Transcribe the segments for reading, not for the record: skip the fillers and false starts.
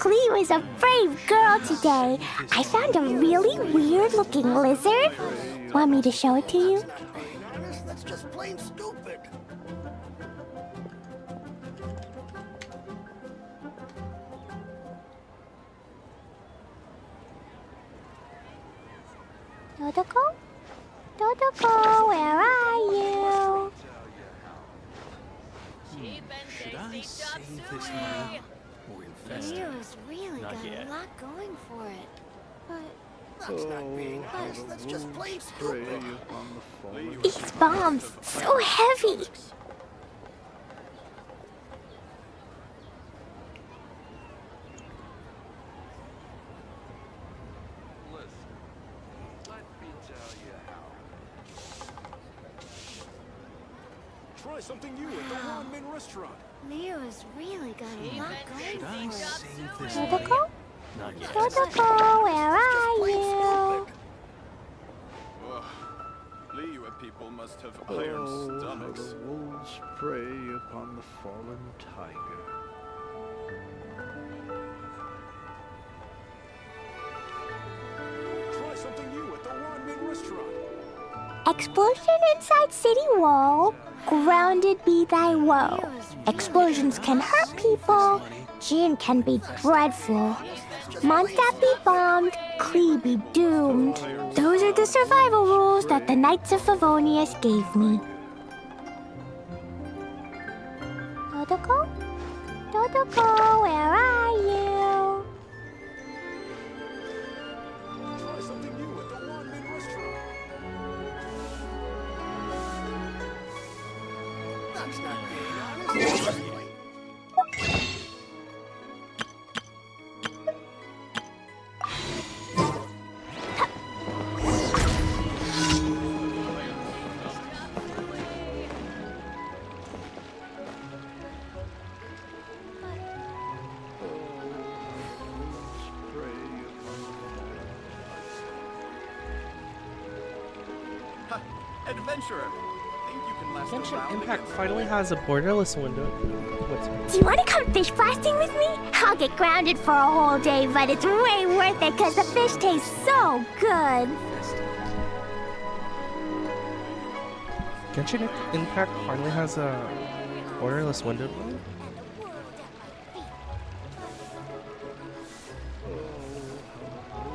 Cleo is a brave girl today. I found a really weird-looking lizard. Want me to show it to you? That's just plain stupid. Dodoko? Dodoko, where are you? Should I save this money or invest it? Leo's really Not got yet. a lot going for it. But That's not being nice. That's just plain stupid. These bombs, so heavy. Try something new at the ramen restaurant. Leo's really got a lot going Should I for it. save this Dodoko? money? Not yet. Dodoko, where are Plain you? stupid. Ugh. Liyue people must have iron stomachs. How the wolves prey upon the fallen tiger. Try something new at the ramen restaurant. Explosion inside city wall. Grounded be thy woe. Explosions can hurt people. Jin can be dreadful. Mondstadt be bombed. Klee be doomed. Those are the survival rules that the Knights of Favonius gave me. Dodoko? Dodoko, where are you? Try something new at the ramen restaurant. That's not being honest. Ha! Adventurer! Think you can last Genshin around Impact against finally has a borderless window. What's Do you want to come fish blasting with me? I'll get grounded for a whole day, but it's way worth it because the fish tastes so good. Genshin Impact finally has a borderless window mode? And the world at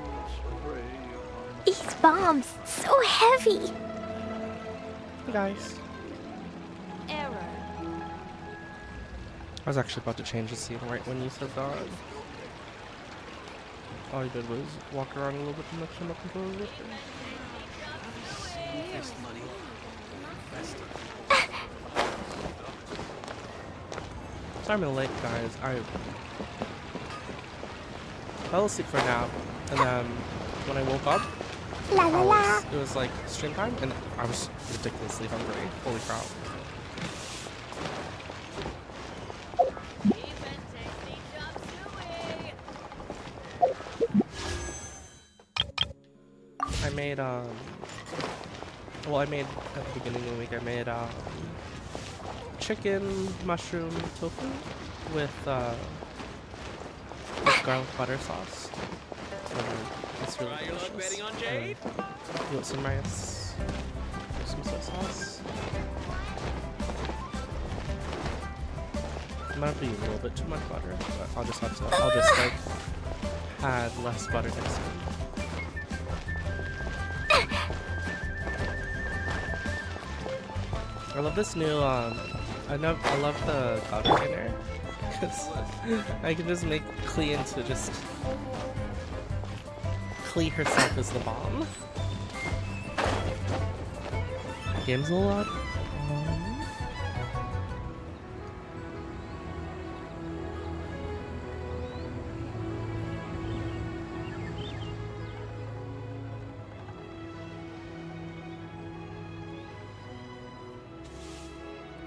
my feet. These bombs, so heavy. Hey guys. Error. I was actually about to change the scene right when you said that. All you did was walk around a little bit too much and not control it. Save this money or invest it? Sorry I'm a little late, guys. I fell asleep for a nap, and then when I woke up, La la la. it was like stream time, and I was ridiculously hungry. Holy crap. I made, well, I made, at the beginning of the week, I made, chicken, mushroom, tofu with garlic butter sauce. It's really delicious. And you want some rice, some soy sauce. I might have to use a little bit too much butter, but I'll just like add less butter next time. I love this new, I love the powder dinner, because I can just make Klee into just Klee herself as the bomb. Game's a lot.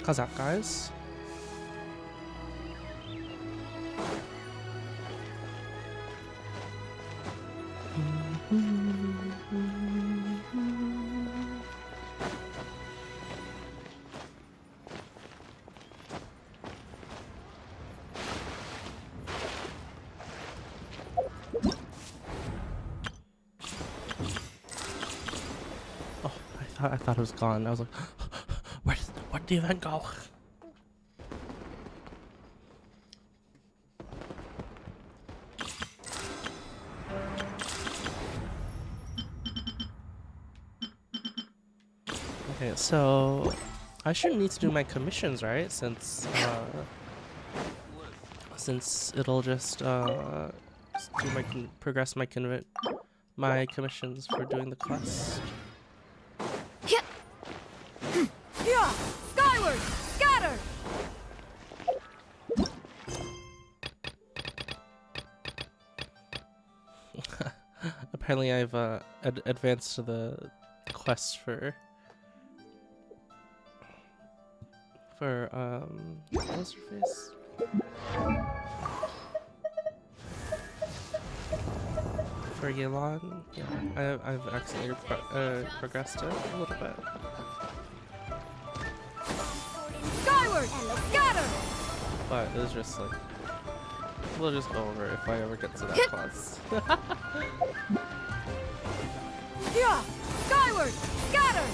How's that, guys? thought it was gone. I was like, where'd the event go? Okay, so I shouldn't need to do my commissions, right? Since it'll just do progress my commissions for doing the quest. Yeah! Skyward! Scatter! Apparently, I've advanced to the quest for what was her face? For Yelan, yeah, I've accidentally progressed it a little bit. Skyward! Scatter! But it was just like, we'll just go over it if I ever get to that class. Yeah! Skyward! Scatter!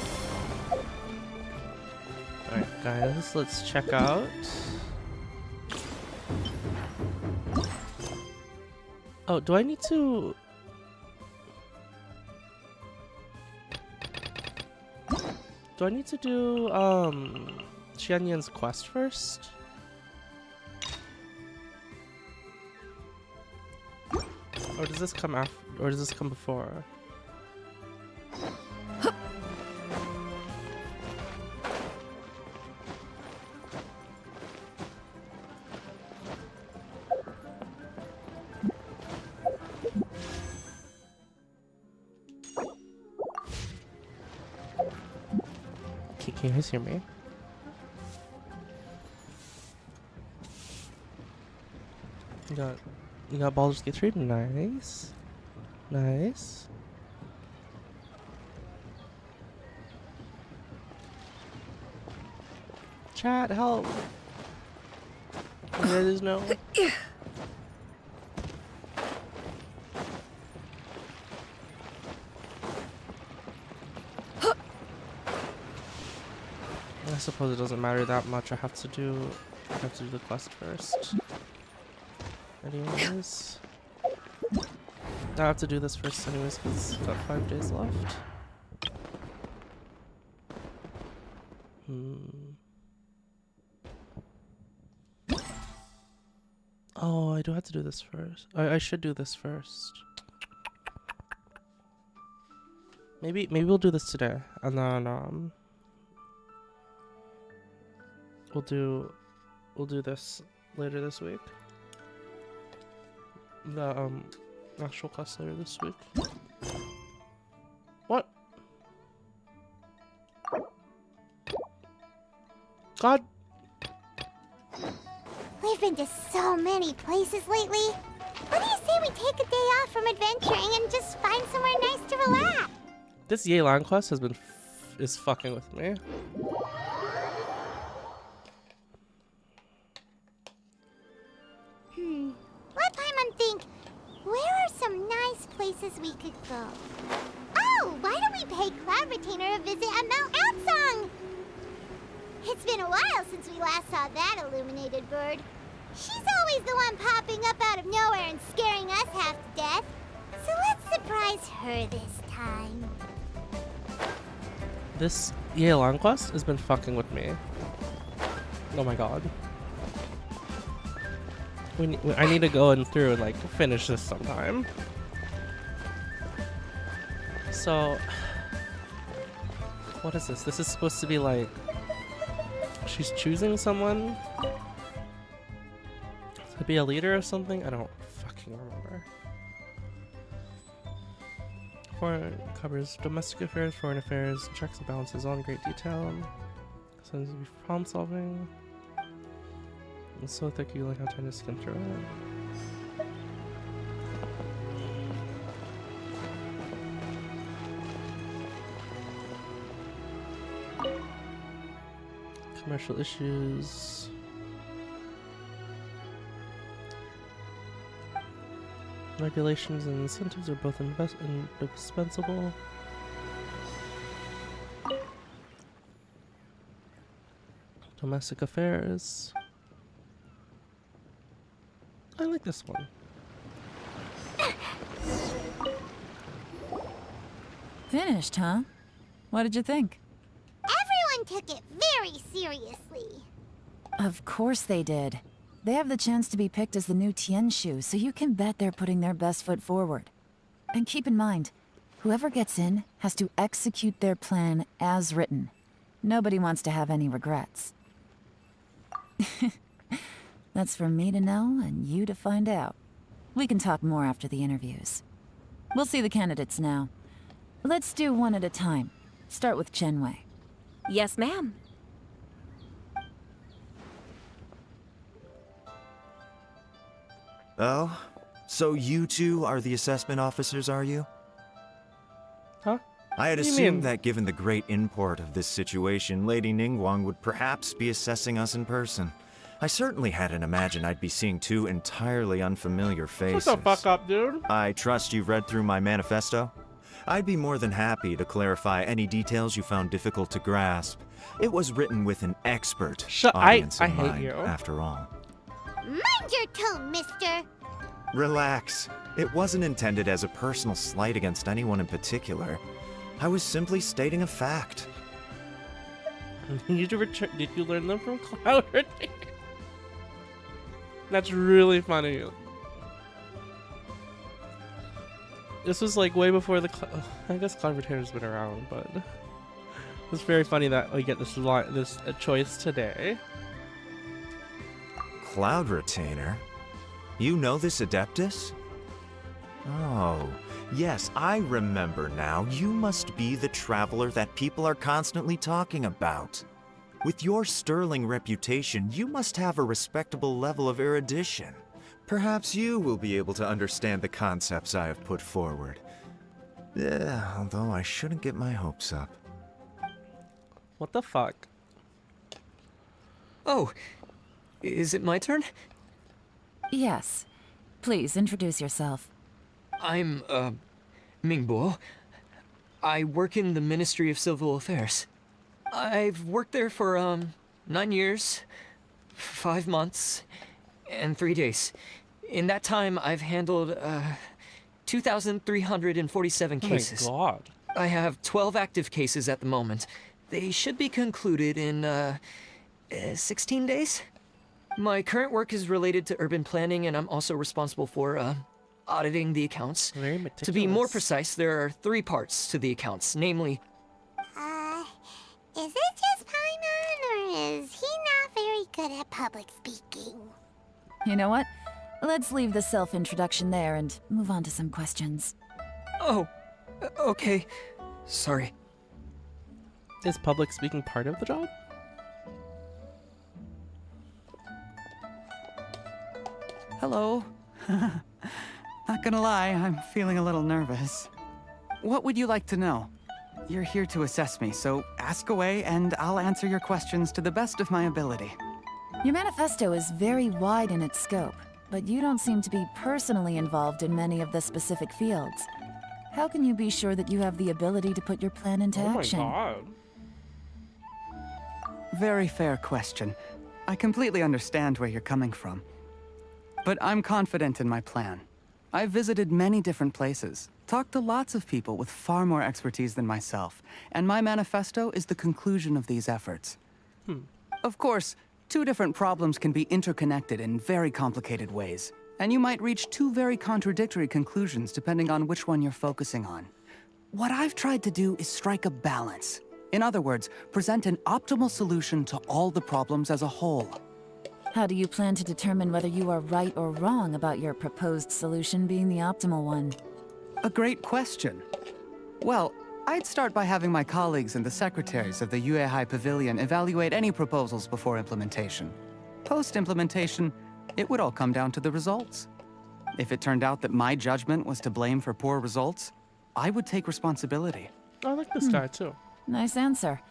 Alright guys, let's check out. Oh, do I need to... Do I need to do Xianyan's quest first? Or does this come after, or does this come before? Can you guys hear me? You got Baldur's Gate 3? Nice. Nice. Chat, help! You guys know? I suppose it doesn't matter that much. I have to do the quest first. Anyways, I have to do this first anyways because I've got 5 days left. Oh, I do have to do this first. I should do this first. Maybe we'll do this today, and then we'll do this later this week. The actual class later this week. What? God. We've been to so many places lately. What do you say we take a day off from adventuring and just find somewhere nice to relax? This Yelan quest has been is fucking with me. Let Paimon think. Where are some nice places we could go? Oh, why don't we pay Cloud Retainer a visit at Mount Outsong? It's been a while since we last saw that illuminated bird. She's always the one popping up out of nowhere and scaring us half to death. So let's surprise her this time. This Yelan quest has been fucking with me. Oh my god. I need to go in through and like finish this sometime. So, what is this? This is supposed to be like she's choosing someone to be a leader or something? I don't fucking remember. Foreign covers domestic affairs, foreign affairs, checks and balances all in great detail. So this will be problem solving. It's so thick you like have time to skim through it. Commercial issues. Regulations and incentives are both indispensable. Domestic affairs. I like this one. Finished, huh? What did you think? Everyone took it very seriously. Of course they did. They have the chance to be picked as the new Tianshu, so you can bet they're putting their best foot forward. And keep in mind, whoever gets in has to execute their plan as written. Nobody wants to have any regrets. That's for me to know and you to find out. We can talk more after the interviews. We'll see the candidates now. Let's do one at a time. Start with Chenwei. Yes, ma'am. Oh? So you two are the assessment officers, are you? Huh? I had What do you mean? assumed that given the great import of this situation, Lady Ningguang would perhaps be assessing us in person. I certainly hadn't imagined I'd be seeing two entirely unfamiliar faces. Shut the fuck up, dude. I trust you've read through my manifesto? I'd be more than happy to clarify any details you found difficult to grasp. It was written with an expert audience I in hate mind, you. after all. Mind your tone, mister. Relax. It wasn't intended as a personal slight against anyone in particular. I was simply stating a fact. Did you learn them from Cloud? That's really funny. This was like way before the. I guess Cloud Retainer's been around, but it's very funny that we get this choice today. Cloud Retainer? You know this Adeptus? Oh, yes, I remember now. You must be the traveler that people are constantly talking about. With your sterling reputation, you must have a respectable level of erudition. Perhaps you will be able to understand the concepts I have put forward. Yeah, although I shouldn't get my hopes up. What the fuck? Oh, is it my turn? Yes. Please introduce yourself. I'm, Mingbo. I work in the Ministry of Civil Affairs. I've worked there for, 9 years, 5 months, and 3 days. In that time, I've handled, 2,347 cases. Oh my god. I have 12 active cases at the moment. They should be concluded in, 16 days? My current work is related to urban planning, and I'm also responsible for, auditing the accounts. Very meticulous. To be more precise, there are 3 parts to the accounts, namely... Is it just Paimon, or is he not very good at public speaking? You know what? Let's leave the self-introduction there and move on to some questions. Oh, okay. Sorry. Is public speaking part of the job? Hello. Not gonna lie, I'm feeling a little nervous. What would you like to know? You're here to assess me, so ask away and I'll answer your questions to the best of my ability. Your manifesto is very wide in its scope, but you don't seem to be personally involved in many of the specific fields. How can you be sure that you have the ability to put your plan into action? Oh my god. Very fair question. I completely understand where you're coming from. But I'm confident in my plan. I've visited many different places, talked to lots of people with far more expertise than myself, and my manifesto is the conclusion of these efforts. Of course, 2 different problems can be interconnected in very complicated ways, and you might reach 2 very contradictory conclusions depending on which one you're focusing on. What I've tried to do is strike a balance. In other words, present an optimal solution to all the problems as a whole. How do you plan to determine whether you are right or wrong about your proposed solution being the optimal one? A great question. Well, I'd start by having my colleagues and the secretaries of the Yuehai Pavilion evaluate any proposals before implementation. Post-implementation, it would all come down to the results. If it turned out that my judgment was to blame for poor results, I would take responsibility. I like this guy too. Nice answer.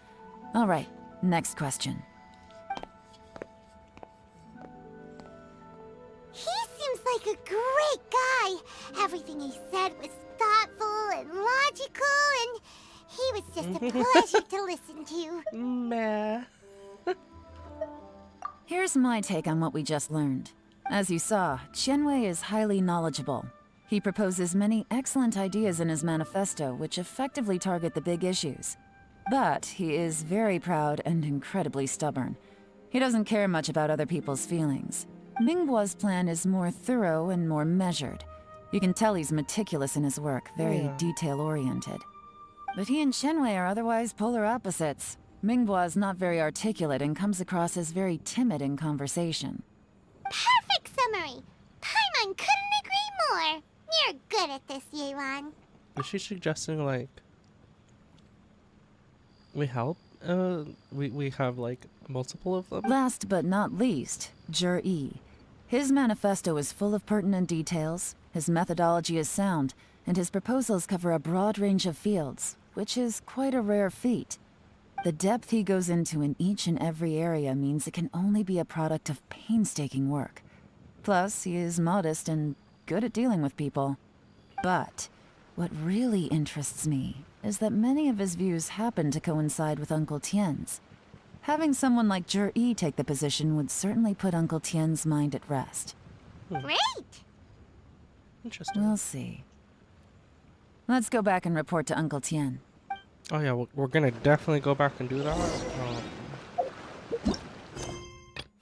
All right, next question. He seems like a great guy. Everything he said was thoughtful and logical, and he was just a pleasure to listen to. Meh. Here's my take on what we just learned. As you saw, Qianwei is highly knowledgeable. He proposes many excellent ideas in his manifesto which effectively target the big issues. But he is very proud and incredibly stubborn. He doesn't care much about other people's feelings. Mingbo's plan is more thorough and more measured. You can tell he's meticulous in his work, very detail-oriented. But he and Qianwei are otherwise polar opposites. Mingbo is not very articulate and comes across as very timid in conversation. Perfect summary. Paimon couldn't agree more. You're good at this, Yuan. Is she suggesting, like, we help? We have, like, multiple of them? Last but not least, Zhi. His manifesto is full of pertinent details, his methodology is sound, and his proposals cover a broad range of fields, which is quite a rare feat. The depth he goes into in each and every area means it can only be a product of painstaking work. Plus, he is modest and good at dealing with people. But what really interests me is that many of his views happen to coincide with Uncle Tien's. Having someone like Zhi take the position would certainly put Uncle Tien's mind at rest. Great! Interesting. We'll see. Let's go back and report to Uncle Tien. Oh yeah, we're gonna definitely go back and do that.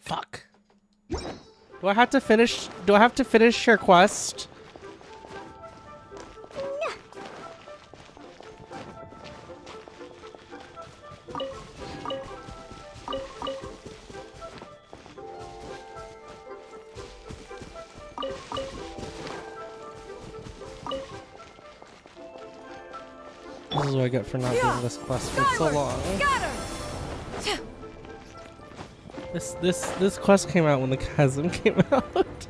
Fuck. Do I have to finish your quest? This is what I get for not doing this quest for so long. This quest came out when the chasm came out.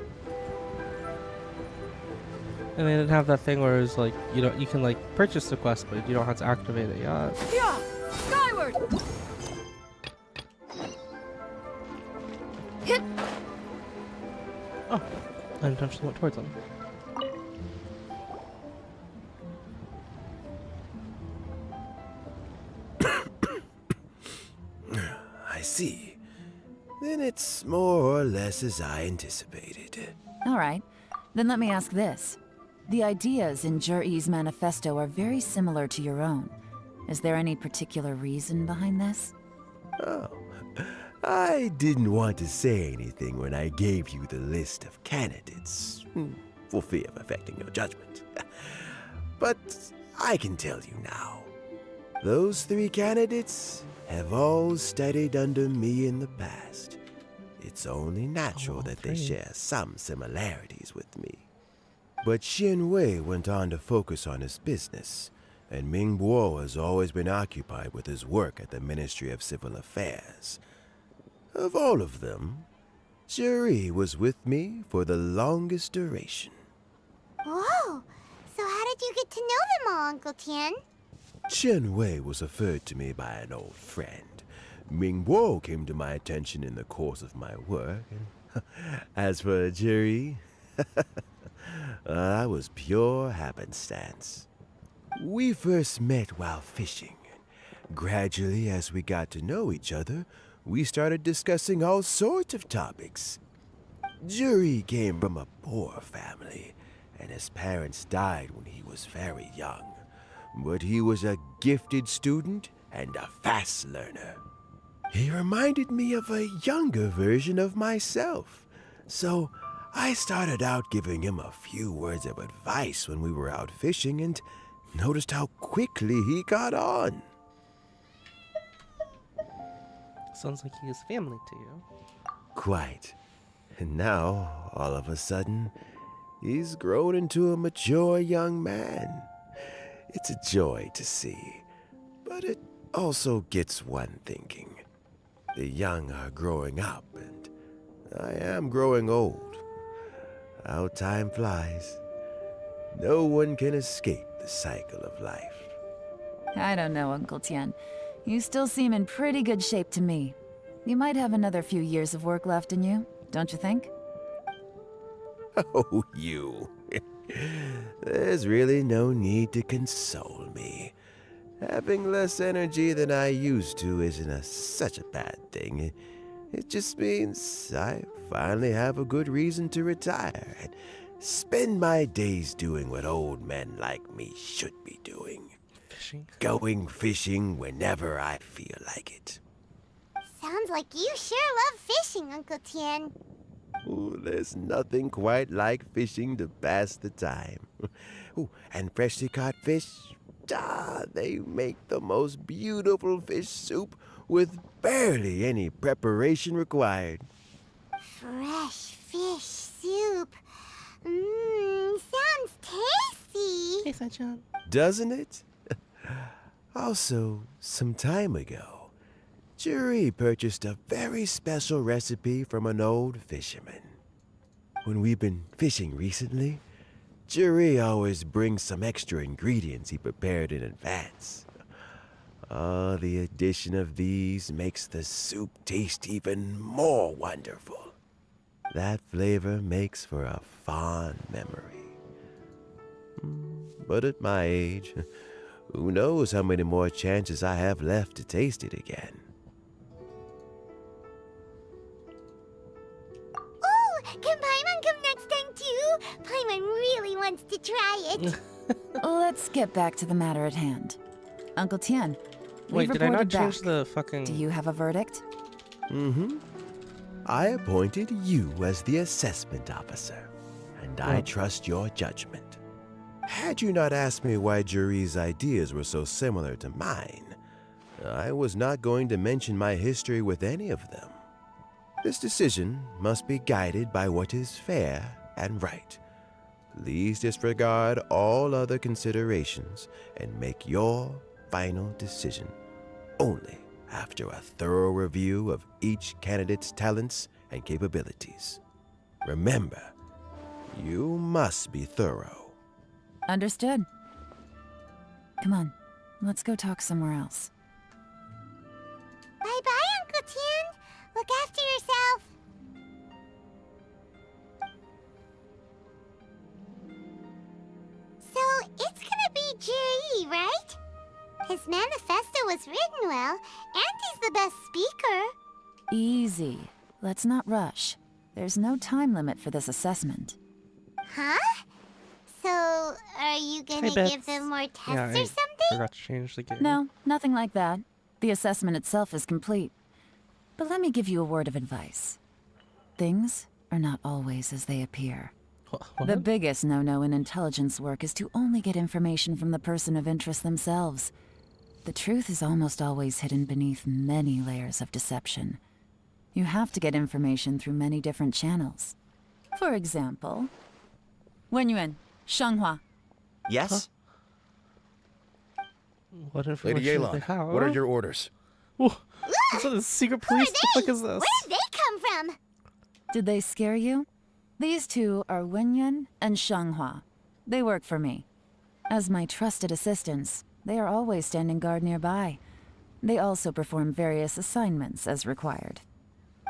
And they didn't have that thing where it was like, you can like purchase the quest, but you don't have to activate it yet. Yeah! Skyward! Oh, I intentionally went towards them. I see. Then it's more or less as I anticipated. All right, then let me ask this. The ideas in Zhi's manifesto are very similar to your own. Is there any particular reason behind this? Oh, I didn't want to say anything when I gave you the list of candidates, for fear of affecting your judgment. But I can tell you now. Those 3 candidates have all studied under me in the past. It's only natural that they share some similarities with me. But Qianwei went on to focus on his business, and Mingbo has always been occupied with his work at the Ministry of Civil Affairs. Of all of them, Zhi was with me for the longest duration. Whoa! So how did you get to know them all, Uncle Tien? Qianwei was referred to me by an old friend. Mingbo came to my attention in the course of my work, and as for Zhi, I was pure happenstance. We first met while fishing. Gradually, as we got to know each other, we started discussing all sorts of topics. Zhi came from a poor family, and his parents died when he was very young. But he was a gifted student and a fast learner. He reminded me of a younger version of myself, so I started out giving him a few words of advice when we were out fishing and noticed how quickly he got on. Sounds like he is family to you. Quite. And now, all of a sudden, he's grown into a mature young man. It's a joy to see, but it also gets one thinking. The young are growing up, and I am growing old. How time flies. No one can escape the cycle of life. I don't know, Uncle Tien. You still seem in pretty good shape to me. You might have another few years of work left in you, don't you think? Oh, you. There's really no need to console me. Having less energy than I used to isn't such a bad thing. It just means I finally have a good reason to retire and spend my days doing what old men like me should be doing. Fishing. Going fishing whenever I feel like it. Sounds like you sure love fishing, Uncle Tien. Ooh, there's nothing quite like fishing to pass the time. Ooh, and freshly caught fish, they make the most beautiful fish soup with barely any preparation required. Fresh fish soup. Sounds tasty. Hey, Sunshine. Doesn't it? Also, some time ago, Juri purchased a very special recipe from an old fisherman. When we've been fishing recently, Juri always brings some extra ingredients he prepared in advance. The addition of these makes the soup taste even more wonderful. That flavor makes for a fond memory. But at my age, who knows how many more chances I have left to taste it again. Oh, can Paimon come next time too? Paimon really wants to try it. Let's get back to the matter at hand. Uncle Tien, Wait, we've did I not reported change back. the fucking... Do you have a verdict? I appointed you as the assessment officer, and I trust your judgment. Had you not asked me why Juri's ideas were so similar to mine, I was not going to mention my history with any of them. This decision must be guided by what is fair and right. Please disregard all other considerations and make your final decision only after a thorough review of each candidate's talents and capabilities. Remember, you must be thorough. Understood. Come on, let's go talk somewhere else. Bye-bye, Uncle Tien. Look after yourself. So, it's gonna be Jiri, right? His manifesto was written well, and he's the best speaker. Easy. Let's not rush. There's no time limit for this assessment. Huh? So, are you gonna Bets. give them more tests Yeah, or I something? forgot to change the game. No, nothing like that. The assessment itself is complete. But let me give you a word of advice. Things are not always as they appear. What? The biggest no-no in intelligence work is to only get information from the person of interest themselves. The truth is almost always hidden beneath many layers of deception. You have to get information through many different channels. For example, Wenyuan, Shanghua. Yes? What Lady information do they Yelan, have? what are your orders? Whoa, this is a secret police. What the fuck is this? Where did they come from? Did they scare you? These two are Wenyuan and Shanghua. They work for me. As my trusted assistants, they are always standing guard nearby. They also perform various assignments as required.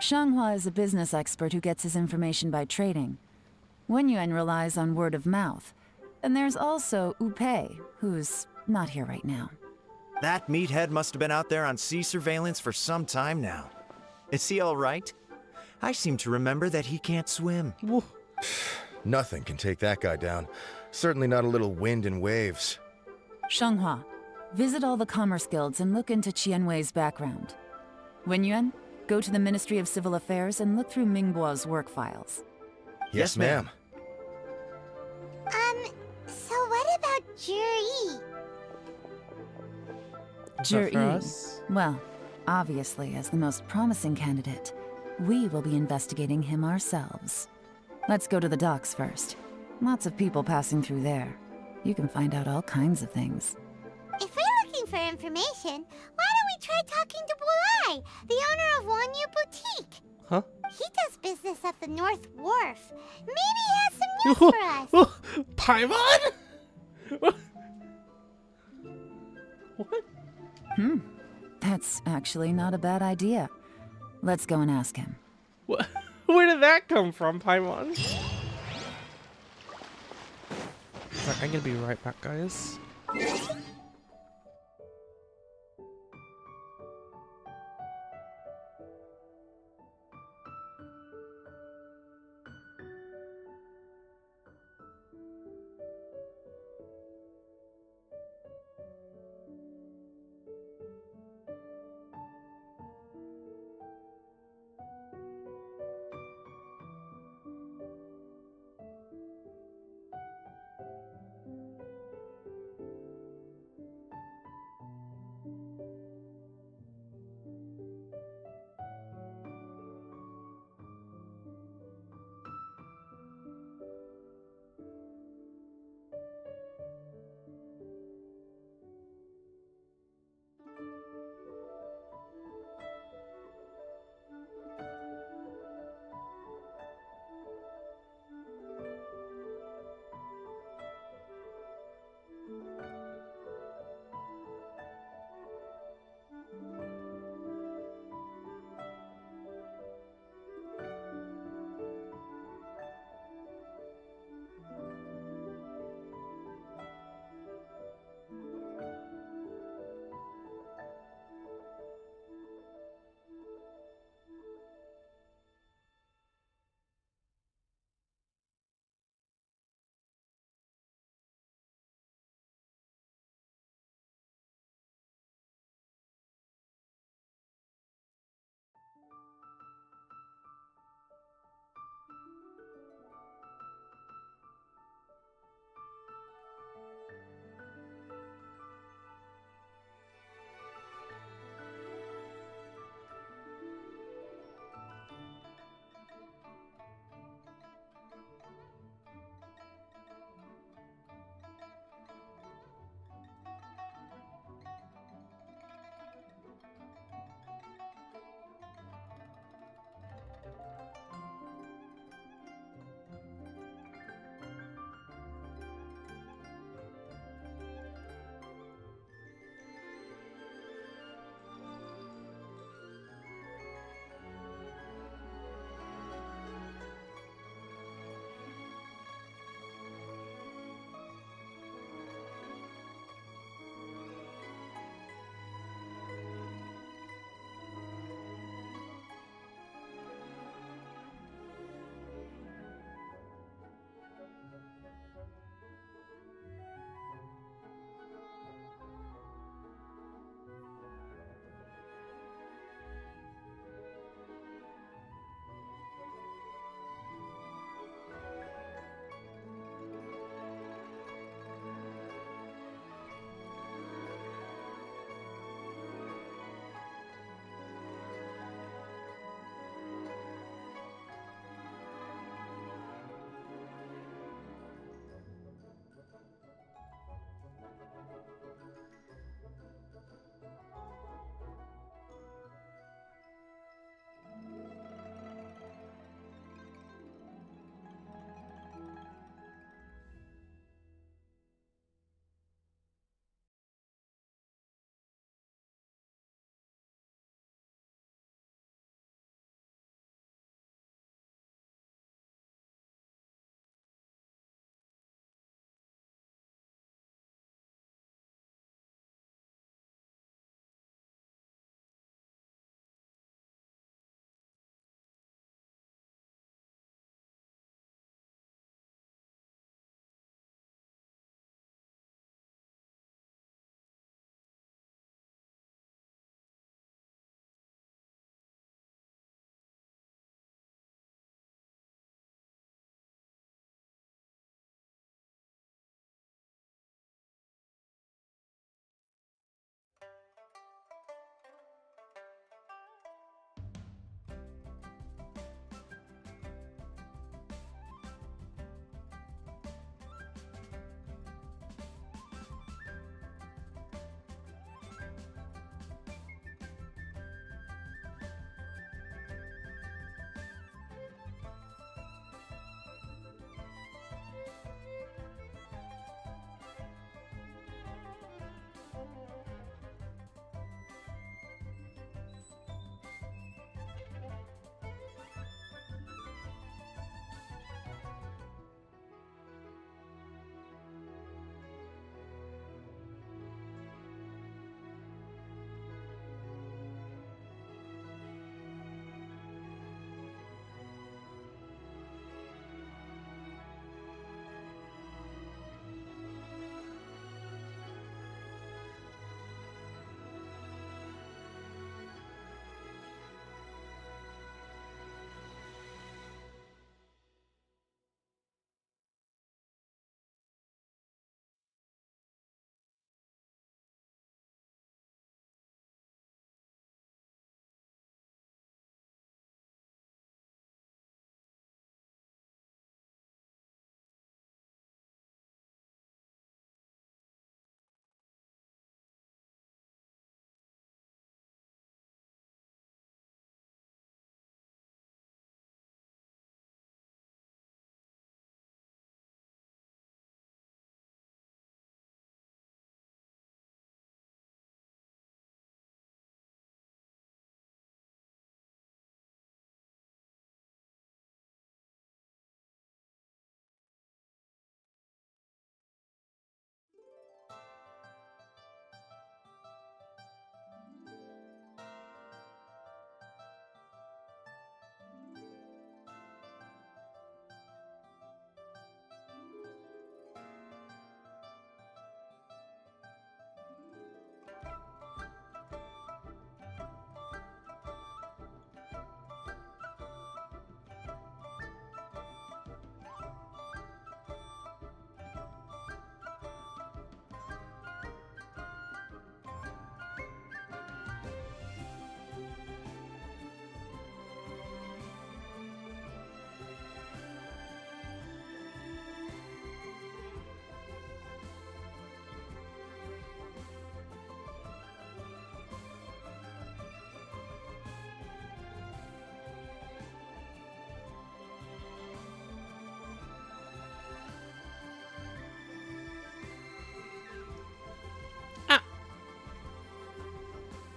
Shanghua is a business expert who gets his information by trading. Wenyuan relies on word of mouth. And there's also Upei, who's not here right now. That meathead must have been out there on sea surveillance for some time now. Is he all right? I seem to remember that he can't swim. Whoa. Nothing can take that guy down. Certainly not a little wind and waves. Shanghua, visit all the commerce guilds and look into Qianwei's background. Wenyuan, go to the Ministry of Civil Affairs and look through Mingbo's work files. Yes, ma'am. So what about Juri? Is that for Jur-E. us? Well, obviously, as the most promising candidate, we will be investigating him ourselves. Let's go to the docks first. Lots of people passing through there. You can find out all kinds of things. If we're looking for information, why don't we try talking to Bulai, the owner of Wanyu Boutique? Huh? He does business at the North Wharf. Maybe he has some news for us. Paimon? What? That's actually not a bad idea. Let's go and ask him. What? Where did that come from, Paimon? Alright, I'm gonna be right back, guys.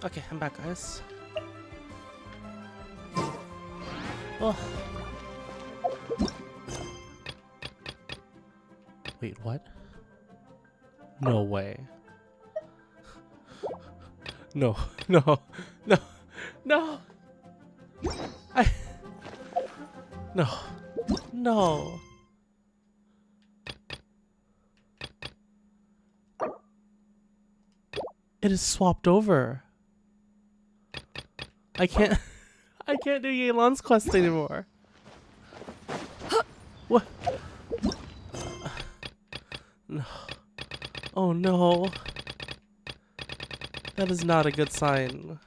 Okay, I'm back, guys. Oh. Wait, what? No way. No, no, no, no! No, no! It is swapped over. I can't do Yelan's quest anymore. What? No. Oh no. That is not a good sign.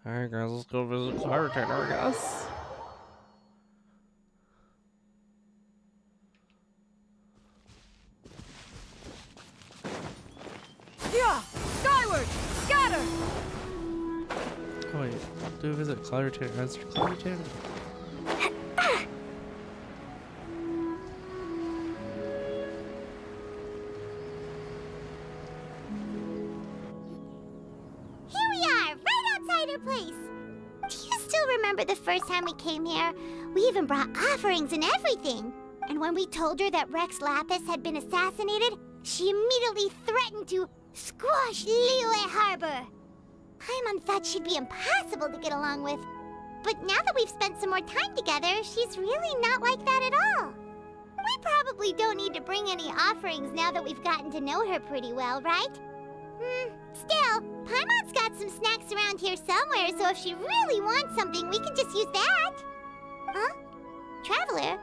Alright guys, let's go visit Claritator, I guess. Yeah! Skyward! Scatter! Oh wait, do we visit Claritator? As Claritator? Here we are, right outside our place. Do you still remember the first time we came here? We even brought offerings and everything. And when we told her that Rex Lapis had been assassinated, she immediately threatened to squash Liyue Harbor. Paimon thought she'd be impossible to get along with. But now that we've spent some more time together, she's really not like that at all. We probably don't need to bring any offerings now that we've gotten to know her pretty well, right? Still, Paimon's got some snacks around here somewhere, so if she really wants something, we can just use that. Huh? Traveler,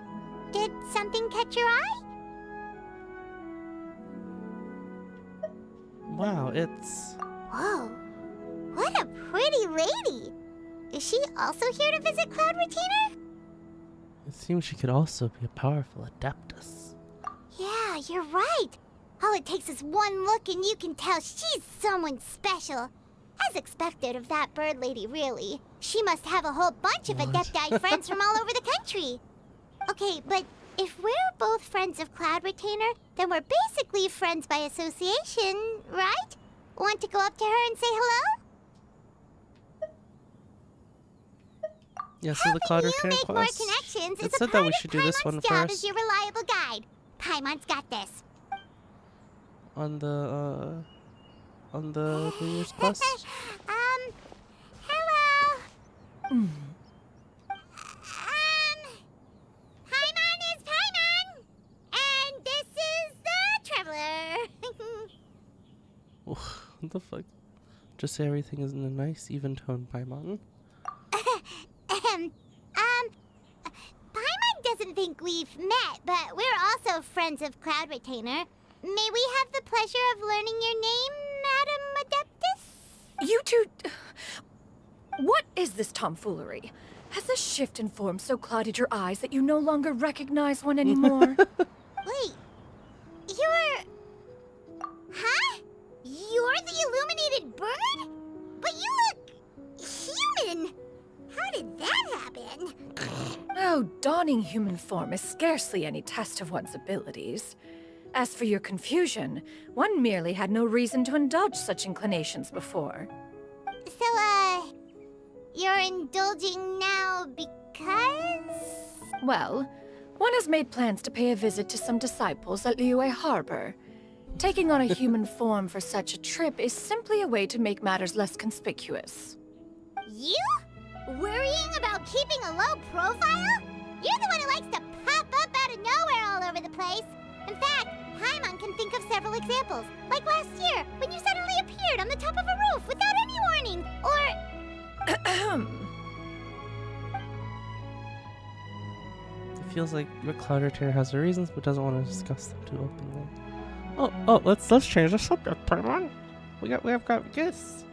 did something catch your eye? Wow, it's... Whoa, what a pretty lady. Is she also here to visit Cloud Retainer? It seems she could also be a powerful adeptus. Yeah, you're right. All it takes is one look and you can tell she's someone special. As expected of that bird lady, really. She must have a whole bunch of Adepti friends from all over the country. Okay, but if we're both friends of Cloud Retainer, then we're basically friends by association, right? Want to go up to her and say hello? Yeah, so the Cloud Retainer Make more quest. connections It is a said part that we of should do this one Paimon's job as first. your reliable guide. Paimon's got this. On the New Year's quest. Hello. Paimon is Paimon, and this is the Traveler. What the fuck? Just say everything is in a nice, even tone, Paimon. Paimon doesn't think we've met, but we're also friends of Cloud Retainer. May we have the pleasure of learning your name, Madam Adeptus? You two... What is this tomfoolery? Has this shift in form so clouded your eyes that you no longer recognize one anymore? Wait, you're... Huh? You're the illuminated bird? But you look... human! How did that happen? Oh, donning human form is scarcely any test of one's abilities. As for your confusion, one merely had no reason to indulge such inclinations before. So, you're indulging now because? Well, one has made plans to pay a visit to some disciples at Liyue Harbor. Taking on a human form for such a trip is simply a way to make matters less conspicuous. You? Worrying about keeping a low profile? You're the one who likes to pop up out of nowhere all over the place. In fact, Paimon can think of several examples. Like last year, when you suddenly appeared on the top of a roof without any warning. Or... It feels like the Cloud Retainer has her reasons, but doesn't want to discuss them too openly. Oh, let's change the subject, Paimon. We've got guests.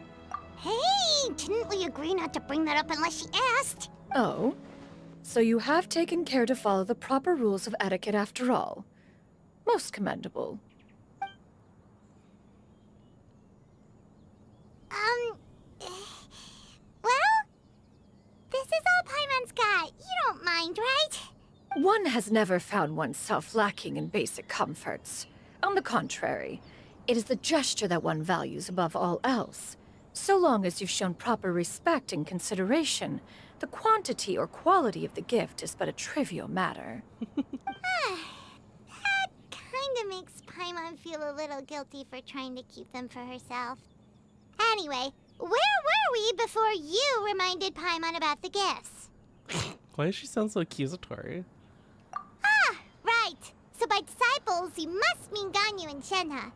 Hey, didn't we agree not to bring that up unless she asked? Oh? So you have taken care to follow the proper rules of etiquette after all. Most commendable. Well, this is all Paimon's got. You don't mind, right? One has never found oneself lacking in basic comforts. On the contrary, It is the gesture that one values above all else. So long as you've shown proper respect and consideration, the quantity or quality of the gift is but a trivial matter. That kinda makes Paimon feel a little guilty for trying to keep them for herself. Anyway, where were we before you reminded Paimon about the gifts? Why does she sound so accusatory? Right. So by disciples, you must mean Ganyu and Shenhe.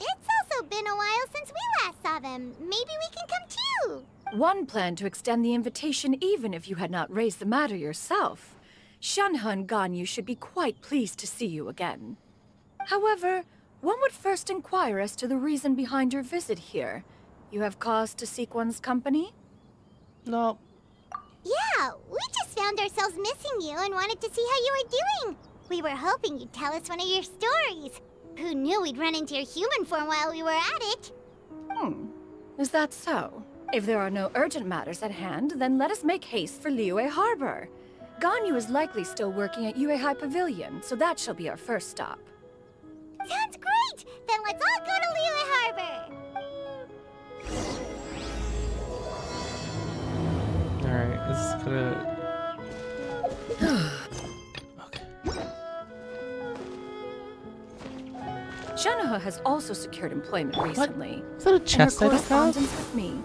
It's also been a while since we last saw them. Maybe we can come too. One planned to extend the invitation even if you had not raised the matter yourself. Shenhe and Ganyu should be quite pleased to see you again. However, one would first inquire as to the reason behind your visit here. You have cause to seek one's company? No. Yeah, we just found ourselves missing you and wanted to see how you were doing. We were hoping you'd tell us one of your stories. Who knew we'd run into your human form while we were at it? Is that so? If there are no urgent matters at hand, then let us make haste for Liyue Harbor. Ganyu is likely still working at Yuehai Pavilion, so that shall be our first stop. Sounds great! Then let's all go to Liyue Harbor! Alright, this is gonna... Shenhe has also secured employment recently. Is that a chest In her I just have? correspondence with me,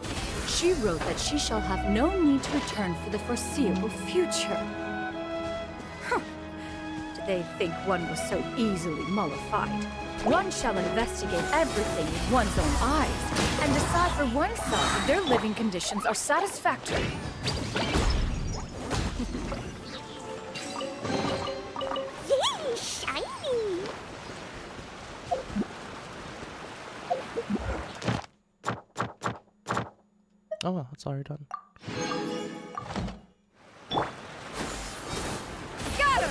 she wrote that she shall have no need to return for the foreseeable future. Huh. Did they think one was so easily mollified? One shall investigate everything with one's own eyes and decide for oneself if their living conditions are satisfactory. Yay, shiny! Oh well, it's already done. Scatter!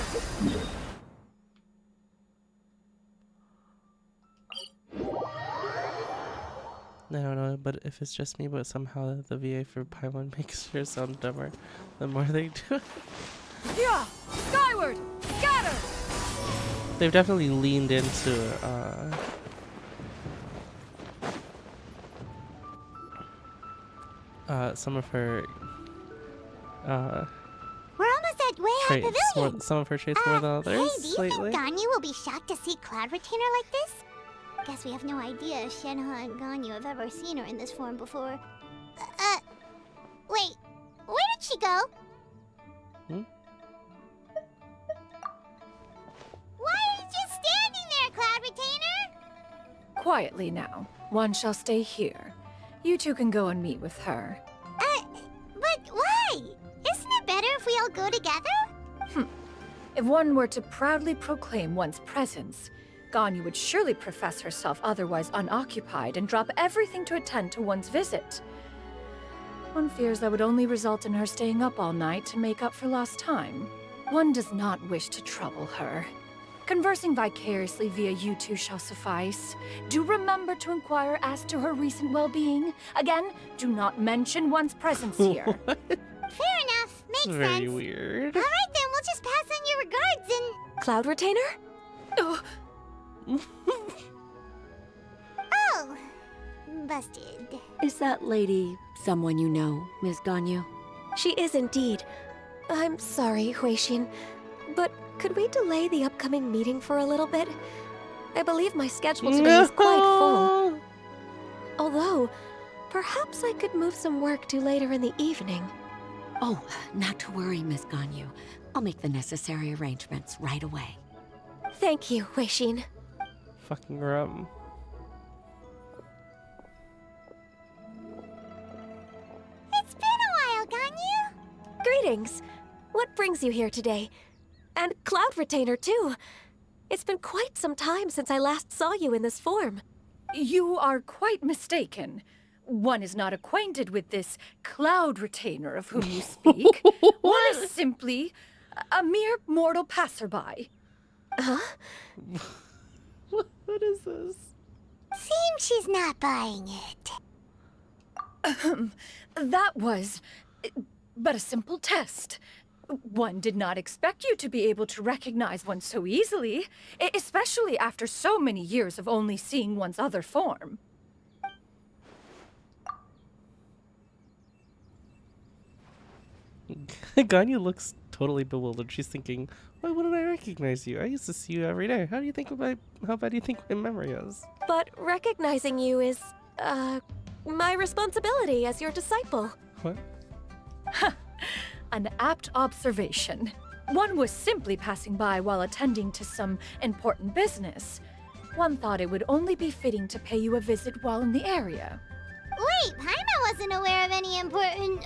I don't know, but if it's just me, but somehow the VA for Paimon makes her sound dumber the more they do it. Yeah! Skyward! Scatter! They've definitely leaned into some of her We're almost at Yuehai traits, Pavilion. some of her traits more than others Hey, do you lately. think Ganyu will be shocked to see Cloud Retainer like this? Guess we have no idea if Shenhe and Ganyu have ever seen her in this form before. Wait, where did she go? Why are you just standing there, Cloud Retainer? Quietly now. One shall stay here. You two can go and meet with her. But why? Isn't it better if we all go together? If one were to proudly proclaim one's presence, Ganyu would surely profess herself otherwise unoccupied and drop everything to attend to one's visit. One fears that would only result in her staying up all night to make up for lost time. One does not wish to trouble her. Conversing vicariously via you two shall suffice. Do remember to inquire as to her recent well-being. Again, do not mention one's presence here. Fair enough, makes Very sense. weird. All right then, we'll just pass on your regards and... Cloud Retainer? Oh, Oh, busted. Is that lady someone you know, Ms. Ganyu? She is indeed. I'm sorry, Huixin, but could we delay the upcoming meeting for a little bit? I believe my schedule today is quite full. Although, perhaps I could move some work to later in the evening. Oh, not to worry, Ms. Ganyu. I'll make the necessary arrangements right away. Thank you, Huixin. Fucking rum. It's been a while, Ganyu. Greetings. What brings you here today? And Cloud Retainer, too. It's been quite some time since I last saw you in this form. you are quite mistaken. One is not acquainted with this Cloud Retainer of whom you speak. One is simply a mere mortal passerby. Huh? What is this? Seems she's not buying it. That was but a simple test. One did not expect you to be able to recognize one so easily, especially after so many years of only seeing one's other form. Ganyu looks totally bewildered. She's thinking, why wouldn't I recognize you? I used to see you every day. How bad do you think my memory is? But recognizing you is, my responsibility as your disciple. What? An apt observation. One was simply passing by while attending to some important business. One thought it would only be fitting to pay you a visit while in the area. Wait, Paimon wasn't aware of any important...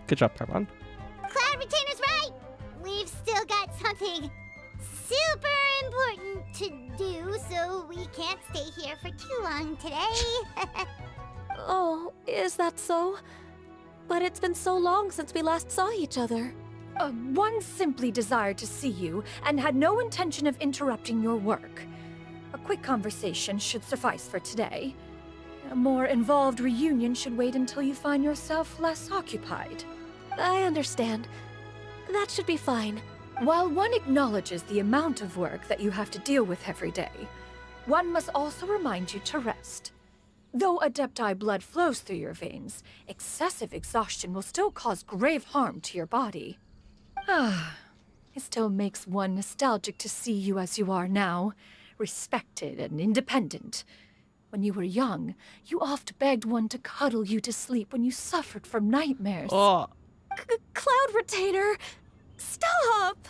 Good job, Paimon. Cloud Retainer's right! We've still got something super important to do, so we can't stay here for too long today. Oh, is that so? But it's been so long since we last saw each other. One simply desired to see you and had no intention of interrupting your work. A quick conversation should suffice for today. A more involved reunion should wait until you find yourself less occupied. I understand. That should be fine. While one acknowledges the amount of work that you have to deal with every day, one must also remind you to rest. Though Adepti blood flows through your veins, excessive exhaustion will still cause grave harm to your body. It still makes one nostalgic to see you as you are now, respected and independent. When you were young, you oft begged one to cuddle you to sleep when you suffered from nightmares. Oh. Cloud Retainer! Stop!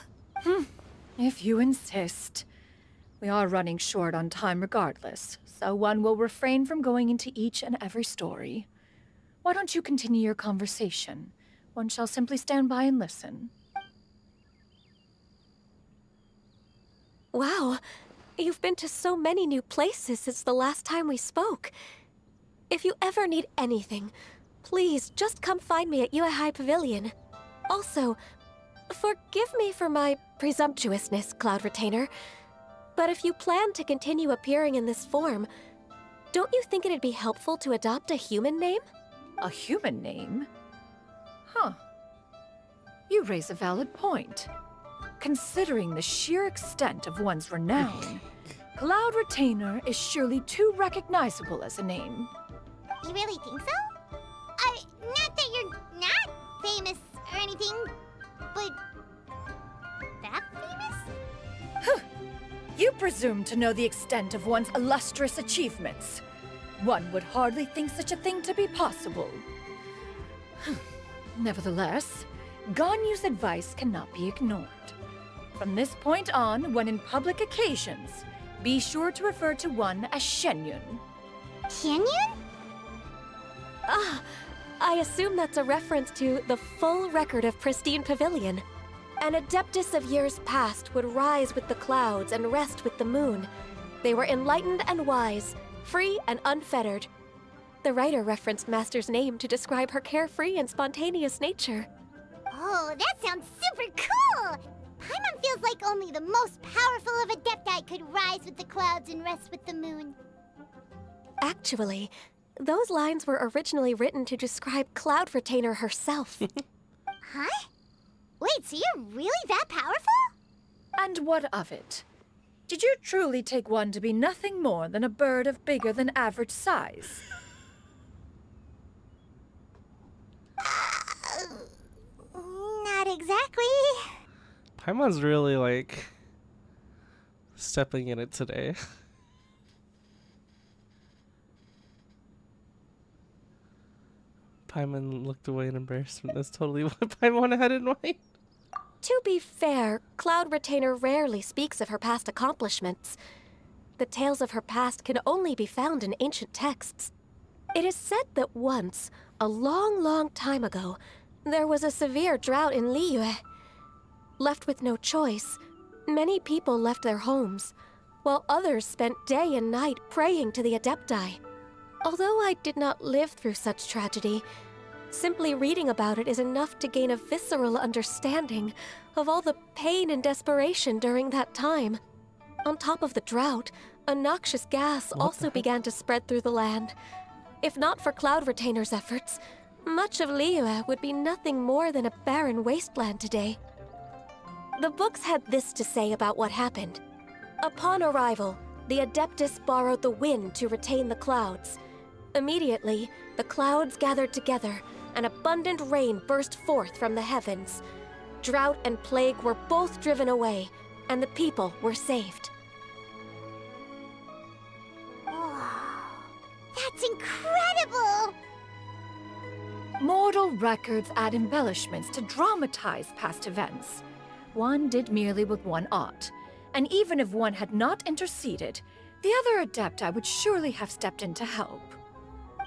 If you insist. We are running short on time regardless, so one will refrain from going into each and every story. Why don't you continue your conversation? One shall simply stand by and listen. Wow, you've been to so many new places since the last time we spoke. If you ever need anything, please just come find me at Uehai Pavilion. Also, forgive me for my presumptuousness, Cloud Retainer, but if you plan to continue appearing in this form, don't you think it'd be helpful to adopt a human name? A human name? Huh. You raise a valid point. Considering the sheer extent of one's renown, Cloud Retainer is surely too recognizable as a name. You really think so? Not that you're not famous or anything, but that famous? You presume to know the extent of one's illustrious achievements. One would hardly think such a thing to be possible. Nevertheless, Ganyu's advice cannot be ignored. From this point on, when in public occasions, be sure to refer to one as Shenyun. Shenyun? I assume that's a reference to the full record of Pristine Pavilion. An Adeptus of years past would rise with the clouds and rest with the moon. They were enlightened and wise, free and unfettered. The writer referenced Master's name to describe her carefree and spontaneous nature. Oh, that sounds super cool! Paimon feels like only the most powerful of Adepti could rise with the clouds and rest with the moon. Actually, those lines were originally written to describe Cloud Retainer herself. Huh? Wait, so you're really that powerful? And what of it? Did you truly take one to be nothing more than a bird of bigger than average size? Not exactly. Paimon's really, like, stepping in it today. Paimon looked away in embarrassment. That's totally what Paimon had in mind. To be fair, Cloud Retainer rarely speaks of her past accomplishments. The tales of her past can only be found in ancient texts. It is said that once, a long, long time ago, there was a severe drought in Liyue. Left with no choice, many people left their homes, while others spent day and night praying to the Adepti. Although I did not live through such tragedy, simply reading about it is enough to gain a visceral understanding of all the pain and desperation during that time. On top of the drought, a noxious gas also began to spread through the land. If not for Cloud Retainer's efforts, much of Liyue would be nothing more than a barren wasteland today. The books had this to say about what happened. Upon arrival, the Adeptus borrowed the wind to retain the clouds. Immediately, the clouds gathered together, and abundant rain burst forth from the heavens. Drought and plague were both driven away, and the people were saved. That's incredible! Mortal records add embellishments to dramatize past events. One did merely with one ought, and even if one had not interceded, the other Adepti would surely have stepped in to help.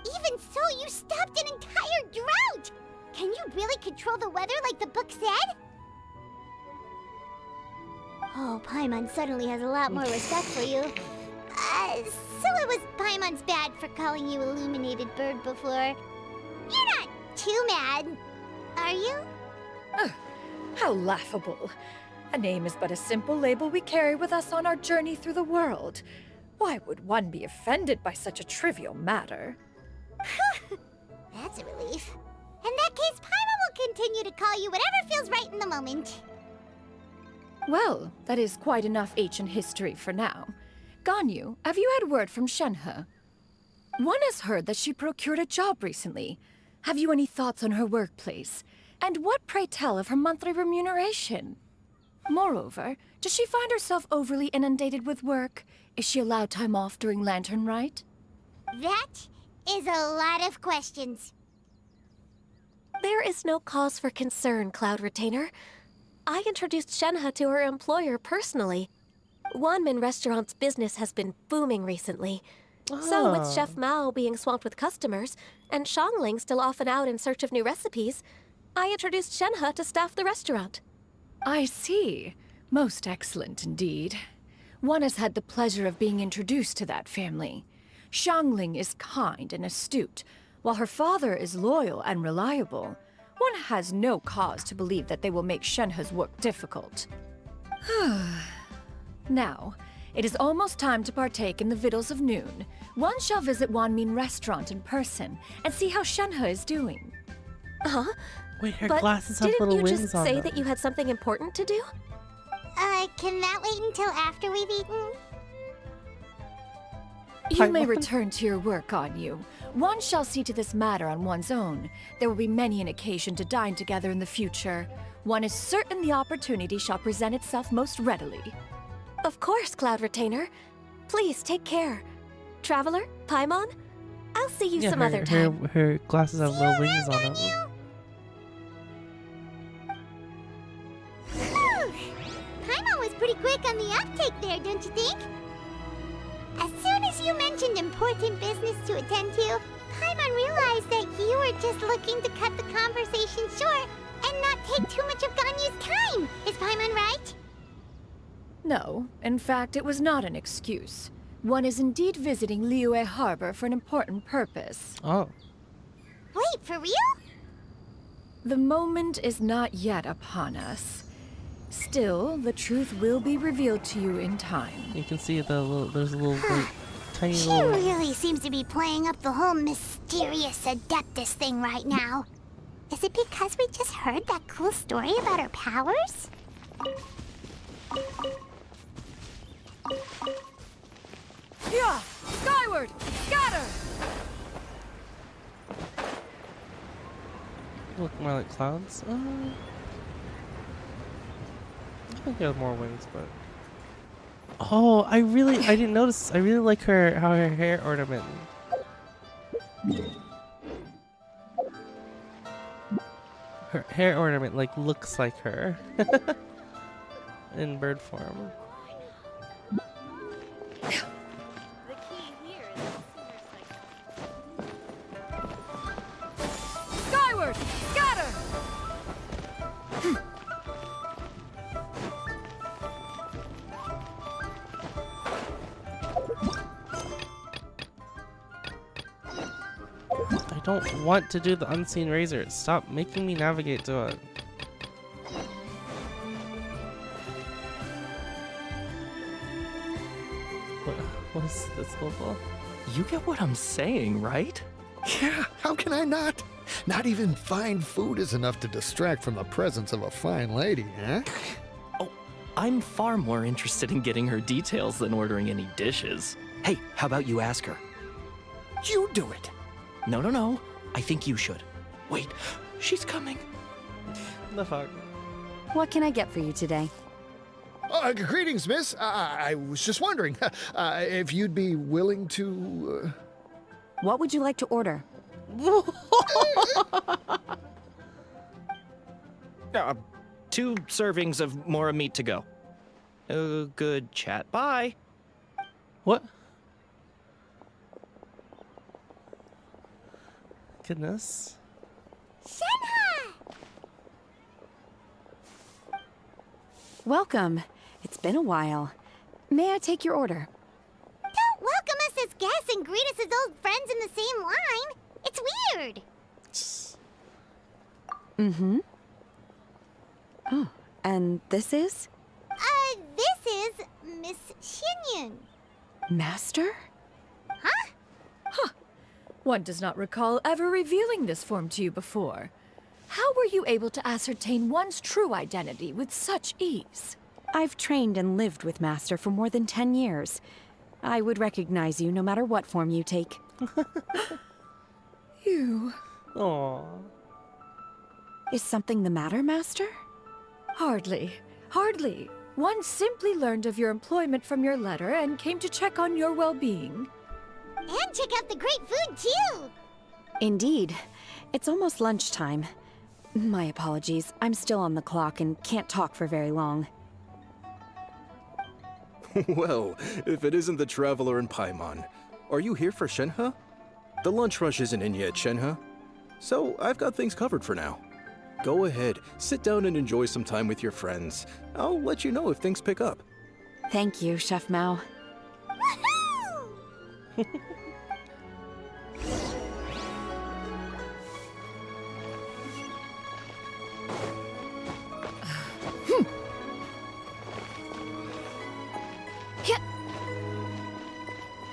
Even so, you stopped an entire drought! Can you really control the weather like the book said? Oh, Paimon suddenly has a lot more respect for you. So it was Paimon's bad for calling you Illuminated Bird before. You're not too mad, are you? How laughable. A name is but a simple label we carry with us on our journey through the world. Why would one be offended by such a trivial matter? That's a relief. In that case, Paimon will continue to call you whatever feels right in the moment. Well, that is quite enough ancient history for now. Ganyu, have you had word from Shenhe? One has heard that she procured a job recently. Have you any thoughts on her workplace? And what, pray tell, of her monthly remuneration? Moreover, does she find herself overly inundated with work? Is she allowed time off during Lantern Rite? That is a lot of questions. There is no cause for concern, Cloud Retainer. I introduced Shenhe to her employer personally. Wanmin Restaurant's business has been booming recently. So with Chef Mao being swamped with customers, and Xiangling still off and out in search of new recipes, I introduced Shenhe to staff the restaurant. I see. Most excellent indeed. One has had the pleasure of being introduced to that family. Xiangling is kind and astute, while her father is loyal and reliable. One has no cause to believe that they will make Shenhe's work difficult. Now, it is almost time to partake in the victuals of noon. One shall visit Wanmin Restaurant in person and see how Shenhe is doing. Huh? Wait, her But glasses have didn't little you wings just on say them. that you had something important to do? Can that wait until after we've eaten? You may return to your work, Ganyu. One shall see to this matter on one's own. There will be many an occasion to dine together in the future. One is certain the opportunity shall present itself most readily. Of course, Cloud Retainer. Please take care. Traveler, Paimon, I'll see you some other time. Her glasses have little wings on them. Paimon was pretty quick on the uptake there, don't you think? As soon as you mentioned important business to attend to, Paimon realized that you were just looking to cut the conversation short and not take too much of Ganyu's time. Is Paimon right? No, in fact, it was not an excuse. One is indeed visiting Liyue Harbor for an important purpose. Oh. Wait, for real? The moment is not yet upon us. Still, the truth will be revealed to you in time. You can see there's a little like, tiny She little... really seems to be playing up the whole mysterious Adeptus thing right now. Is it because we just heard that cool story about her powers? Yeah! Skyward! Scatter! Look more like clouds. I think they have more wings, but... Oh, I didn't notice. I really like how her hair ornament. Her hair ornament, like, looks like her. In bird form. Skyward! Scatter! I don't want to do the unseen razor. Stop making me navigate to it. What is this level? You get what I'm saying, right? Yeah, how can I not? Not even fine food is enough to distract from the presence of a fine lady, huh? Oh, I'm far more interested in getting her details than ordering any dishes. Hey, how about you ask her? You do it. No. I think you should. Wait, she's coming. The fuck? What can I get for you today? Greetings, miss. I was just wondering if you'd be willing to... What would you like to order? 2 servings of more meat to go. Good chat. Bye. What? Goodness. Shenhe! Welcome. It's been a while. May I take your order? Don't welcome us as guests and greet us as old friends in the same line. It's weird. Mm-hmm. Oh, and this is? This is Miss Xinyun. Master? Huh? Huh. One does not recall ever revealing this form to you before. How were you able to ascertain one's true identity with such ease? I've trained and lived with Master for more than 10 years. I would recognize you no matter what form you take. You... Aww. Is something the matter, Master? Hardly. One simply learned of your employment from your letter and came to check on your well-being. And check out the great food, too! Indeed. It's almost lunchtime. My apologies. I'm still on the clock and can't talk for very long. Well, if it isn't the Traveler in Paimon, are you here for Shenhe? The lunch rush isn't in yet, Shenhe. So I've got things covered for now. Go ahead, sit down and enjoy some time with your friends. I'll let you know if things pick up. Thank you, Chef Mao. Woohoo!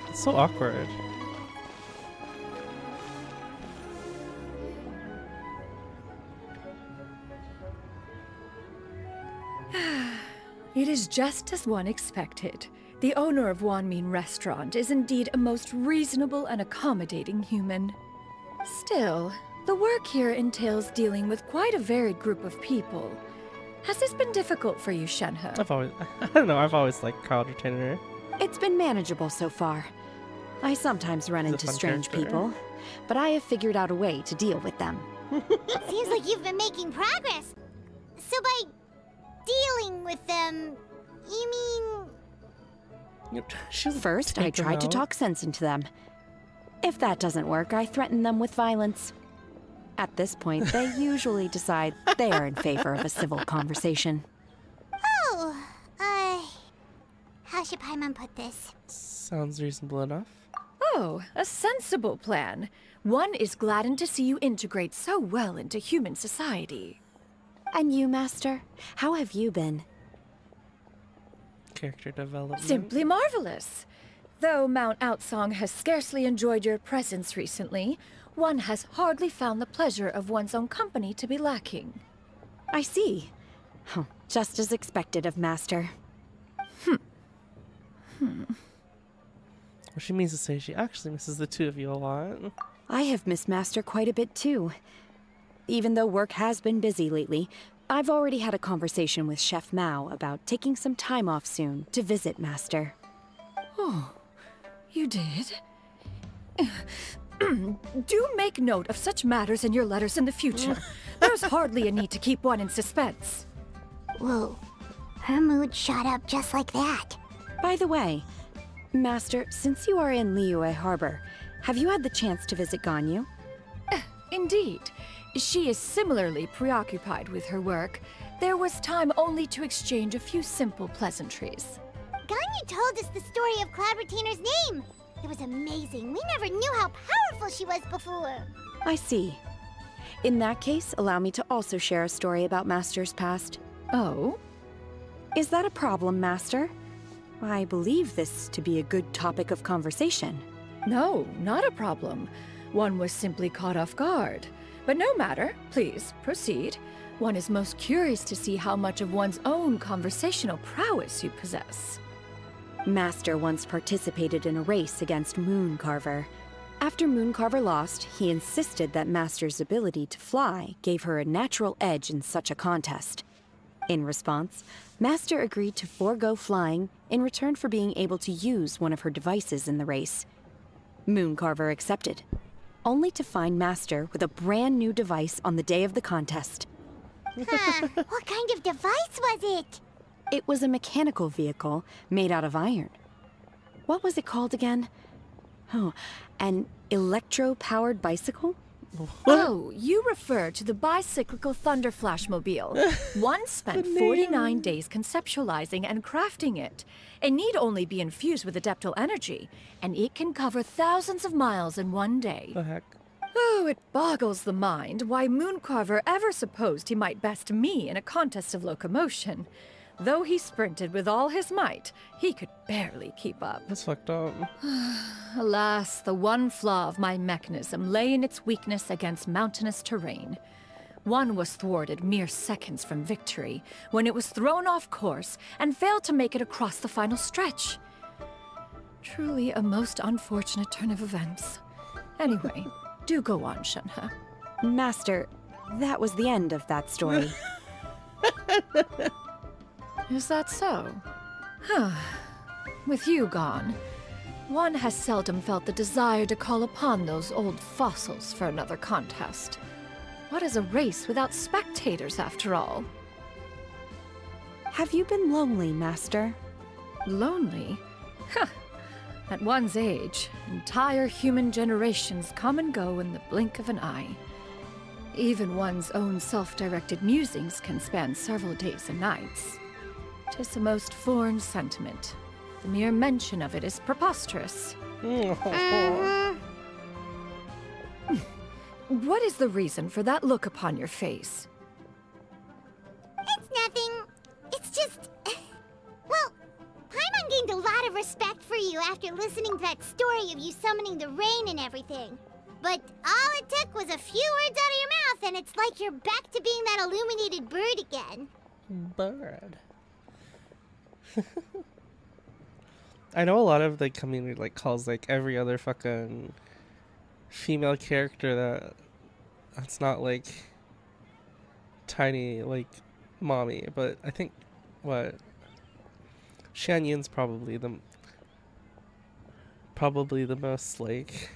It's so awkward. It is just as one expected. The owner of Wanmin Restaurant is indeed a most reasonable and accommodating human. Still, the work here entails dealing with quite a varied group of people. Has this been difficult for you, Shenhe? I've always liked crowd retainer. It's been manageable so far. I sometimes run into strange people, but I have figured out a way to deal with them. Seems like you've been making progress. So by dealing with them, you mean... First, I tried to talk sense into them. If that doesn't work, I threaten them with violence. At this point, they usually decide they are in favor of a civil conversation. Oh, how should Paimon put this? Sounds reasonable enough. Oh, a sensible plan. One is gladdened to see you integrate so well into human society. And you, Master? How have you been? Character development. Simply marvelous. Though Mount Outsong has scarcely enjoyed your presence recently, one has hardly found the pleasure of one's own company to be lacking. I see. Oh, just as expected of Master. What she means to say, she actually misses the two of you a lot. I have missed Master quite a bit too. Even though work has been busy lately, I've already had a conversation with Chef Mao about taking some time off soon to visit Master. Oh, you did? Do make note of such matters in your letters in the future. There's hardly a need to keep one in suspense. Whoa, her mood shot up just like that. By the way, Master, since you are in Liyue Harbor, have you had the chance to visit Ganyu? Indeed. She is similarly preoccupied with her work. There was time only to exchange a few simple pleasantries. Ganyu told us the story of Cloud Retainer's name. It was amazing. We never knew how powerful she was before. I see. In that case, allow me to also share a story about Master's past. Oh? Is that a problem, Master? I believe this to be a good topic of conversation. No, not a problem. One was simply caught off guard. But no matter, please proceed. One is most curious to see how much of one's own conversational prowess you possess. Master once participated in a race against Mooncarver. After Mooncarver lost, he insisted that Master's ability to fly gave her a natural edge in such a contest. In response, Master agreed to forego flying in return for being able to use one of her devices in the race. Mooncarver accepted, only to find Master with a brand new device on the day of the contest. Huh, what kind of device was it? It was a mechanical vehicle made out of iron. What was it called again? Oh, an electro-powered bicycle? Oh, you refer to the bicyclical Thunder Flashmobile. One spent 49 days conceptualizing and crafting it. It need only be infused with adeptal energy, and it can cover thousands of miles in one day. The heck? Oh, it boggles the mind why Mooncarver ever supposed he might best me in a contest of locomotion. Though he sprinted with all his might, he could barely keep up. That's fucked up. Alas, the one flaw of my mechanism lay in its weakness against mountainous terrain. One was thwarted mere seconds from victory, when it was thrown off course and failed to make it across the final stretch. Truly a most unfortunate turn of events. Anyway, do go on, Shenhe. Master, that was the end of that story. Is that so? Huh. With you gone, one has seldom felt the desire to call upon those old fossils for another contest. What is a race without spectators, after all? Have you been lonely, Master? Lonely? Huh. At one's age, entire human generations come and go in the blink of an eye. Even one's own self-directed musings can span several days and nights. 'Tis a most foreign sentiment. The mere mention of it is preposterous. What is the reason for that look upon your face? It's nothing. It's just... Well, Paimon gained a lot of respect for you after listening to that story of you summoning the rain and everything. But all it took was a few words out of your mouth and it's like you're back to being that illuminated bird again. Bird. I know a lot of the community like calls like every other fucking female character that's not like tiny like mommy, but I think what Shan Yun's probably the most like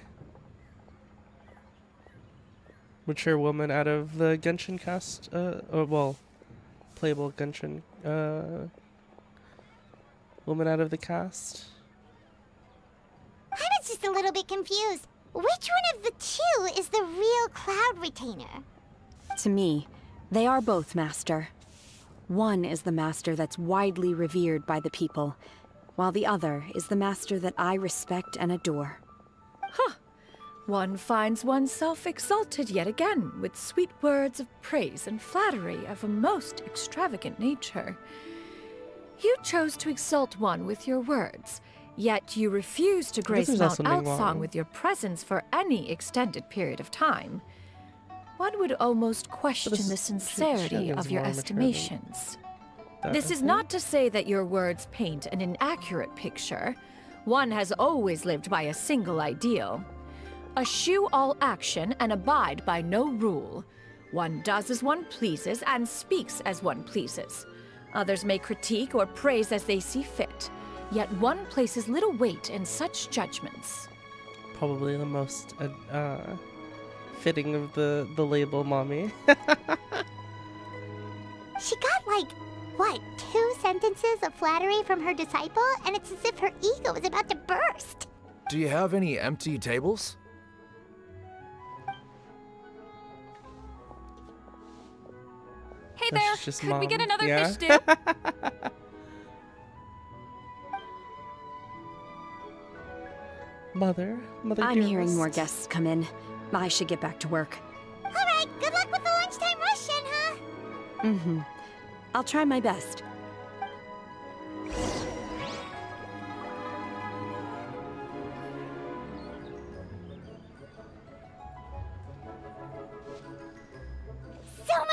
mature woman out of the Genshin cast, playable Genshin woman out of the cast. I was just a little bit confused. Which one of the two is the real Cloud Retainer? To me, they are both, Master. One is the Master that's widely revered by the people, while the other is the Master that I respect and adore. Huh. One finds oneself exalted yet again with sweet words of praise and flattery of a most extravagant nature. You chose to exalt one with your words, yet you refuse to grace Mount Outsong with your presence for any extended period of time. One would almost question the sincerity of your estimations. This is not to say that your words paint an inaccurate picture. One has always lived by a single ideal. Eschew all action and abide by no rule. One does as one pleases and speaks as one pleases. Others may critique or praise as they see fit, yet one places little weight in such judgments. Probably the most fitting of the label mommy. She got like, what, 2 sentences of flattery from her disciple, and it's as if her ego is about to burst. Do you have any empty tables? Hey there, could we get another fish stew? Mother I'm hearing more guests come in. I should get back to work. All right, good luck with the lunchtime rush, Shenhe. Mm-hmm. I'll try my best.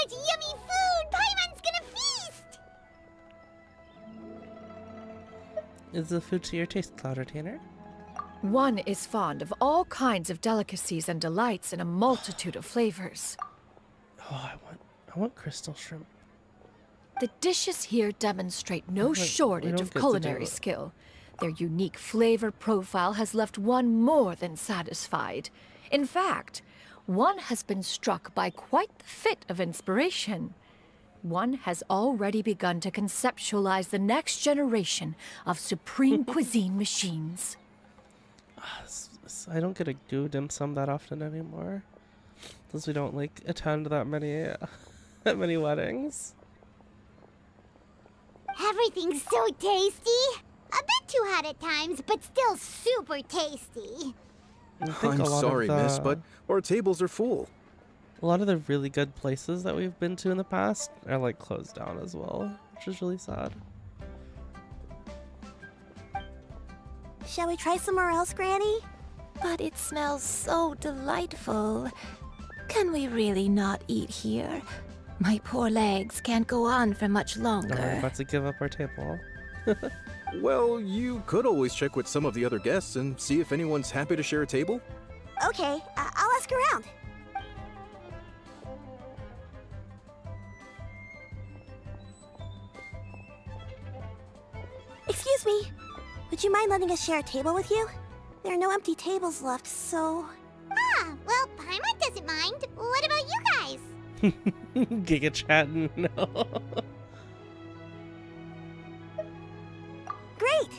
much yummy food! Paimon's gonna feast! Is the food to your taste, Cloud Retainer? One is fond of all kinds of delicacies and delights in a multitude of flavors. Oh, I want crystal shrimp. The dishes here demonstrate no shortage of culinary skill. Their unique flavor profile has left one more than satisfied. In fact, one has been struck by quite the fit of inspiration. One has already begun to conceptualize the next generation of supreme cuisine machines. I don't get to do dim sum that often anymore, since we don't like attend that many that many weddings. Everything's so tasty! A bit too hot at times, but still super tasty. I'm sorry, miss, but our tables are full. A lot of the really good places that we've been to in the past are like closed down as well, which is really sad. Shall we try somewhere else, Granny? But it smells so delightful. Can we really not eat here? My poor legs can't go on for much longer. We're about to give up our table. Well, you could always check with some of the other guests and see if anyone's happy to share a table. Okay, I'll ask around. Excuse me. Would you mind letting us share a table with you? There are no empty tables left, so... Ah, well, Paimon doesn't mind. What about you guys? Giga chat, no. Great!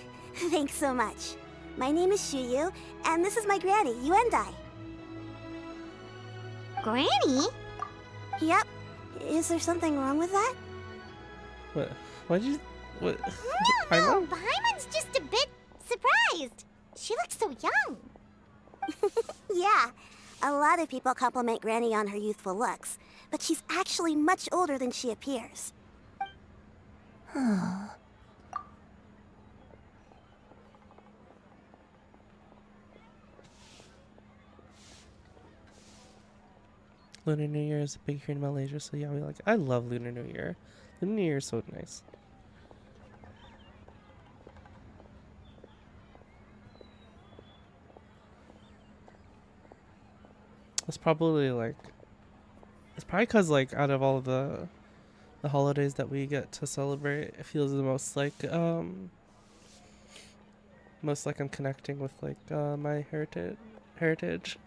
Thanks so much. My name is Shuyu, and this is my granny, Yuendai. Granny? Yep. Is there something wrong with that? What? Why'd you... What? No, Paimon's just a bit surprised. She looks so young. Yeah, a lot of people compliment Granny on her youthful looks, but she's actually much older than she appears. Lunar New Year is big here in Malaysia, so yeah, I love Lunar New Year. Lunar New Year is so nice. It's probably because like out of all of the holidays that we get to celebrate, it feels the most like I'm connecting with like my heritage.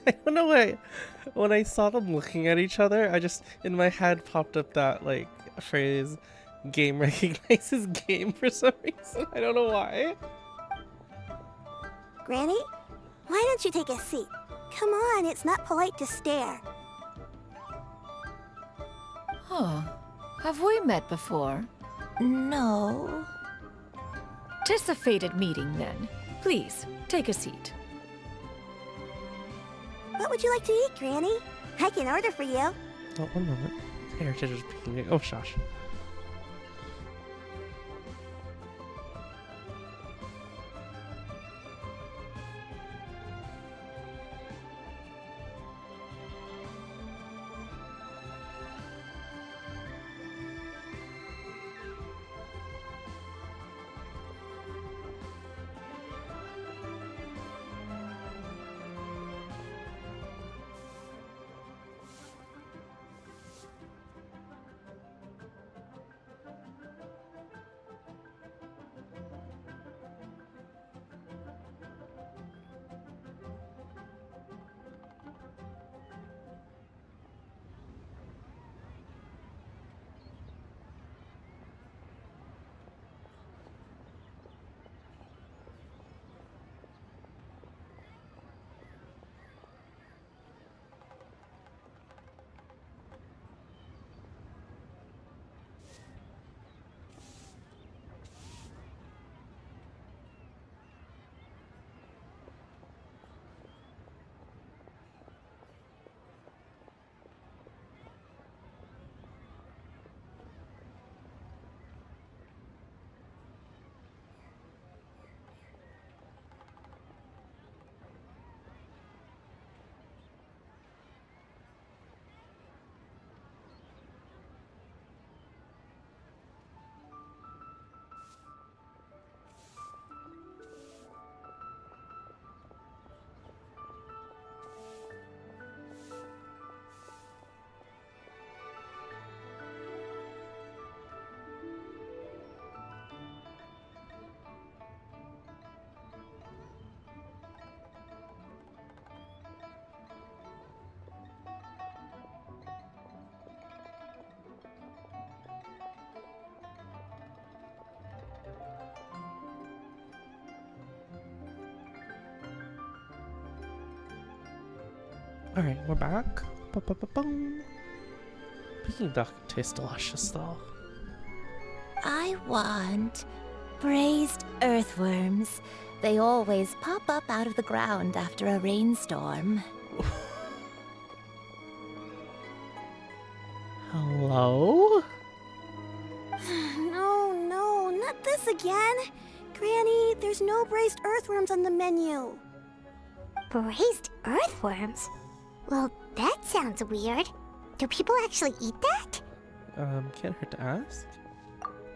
I don't know why. When I saw them looking at each other, I just in my head popped up that like phrase, "Game recognizes game" for some reason. I don't know why. Granny, why don't you take a seat? Come on, it's not polite to stare. Huh. Have we met before? No. 'Tis a fated meeting, then. Please, take a seat. What would you like to eat, Granny? I can order for you. Oh, one moment. Heritage is picking. Oh, shush. Alright, we're back. Ba-ba-ba-boom. Peking duck tastes delicious though. I want braised earthworms. They always pop up out of the ground after a rainstorm. Hello? No, not this again. Granny, there's no braised earthworms on the menu. Braised earthworms? Well, that sounds weird. Do people actually eat that? Can't hurt to ask.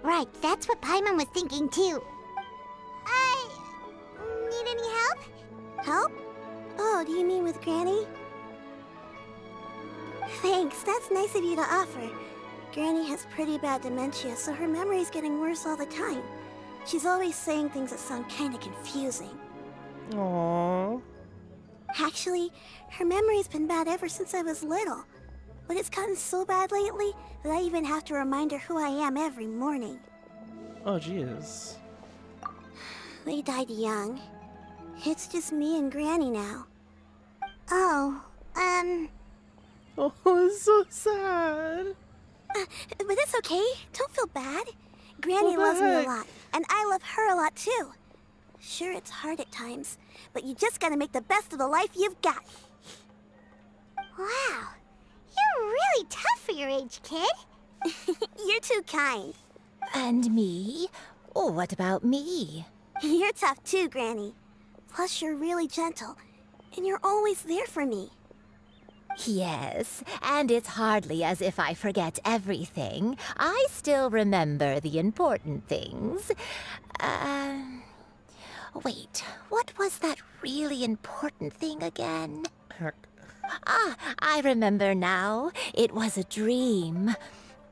Right, that's what Paimon was thinking too. Need any help? Help? Oh, do you mean with Granny? Thanks, that's nice of you to offer. Granny has pretty bad dementia, so her memory's getting worse all the time. She's always saying things that sound kinda confusing. Aww. Actually, her memory's been bad ever since I was little. But it's gotten so bad lately that I even have to remind her who I am every morning. Oh, jeez. They died young. It's just me and Granny now. Oh, Oh, it's so sad. But it's okay. Don't feel bad. Granny What the loves me a heck? lot, and I love her a lot too. Sure, it's hard at times, but you just gotta make the best of the life you've got. wow. You're really tough for your age, kid. You're too kind. And me? Oh, what about me? You're tough too, Granny. Plus, you're really gentle, and you're always there for me. Yes, and it's hardly as if I forget everything. I still remember the important things. Wait, what was that really important thing again? Heck. Ah, I remember now. It was a dream.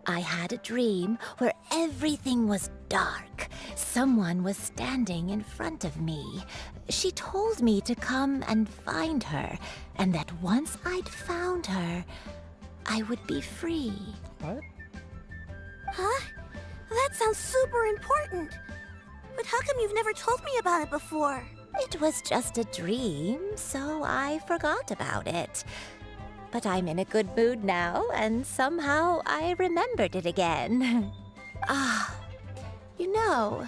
I had a dream where everything was dark. Someone was standing in front of me. She told me to come and find her, and that once I'd found her, I would be free. What? Huh? That sounds super important. But how come you've never told me about it before? It was just a dream, so I forgot about it. But I'm in a good mood now, and somehow I remembered it again. You know,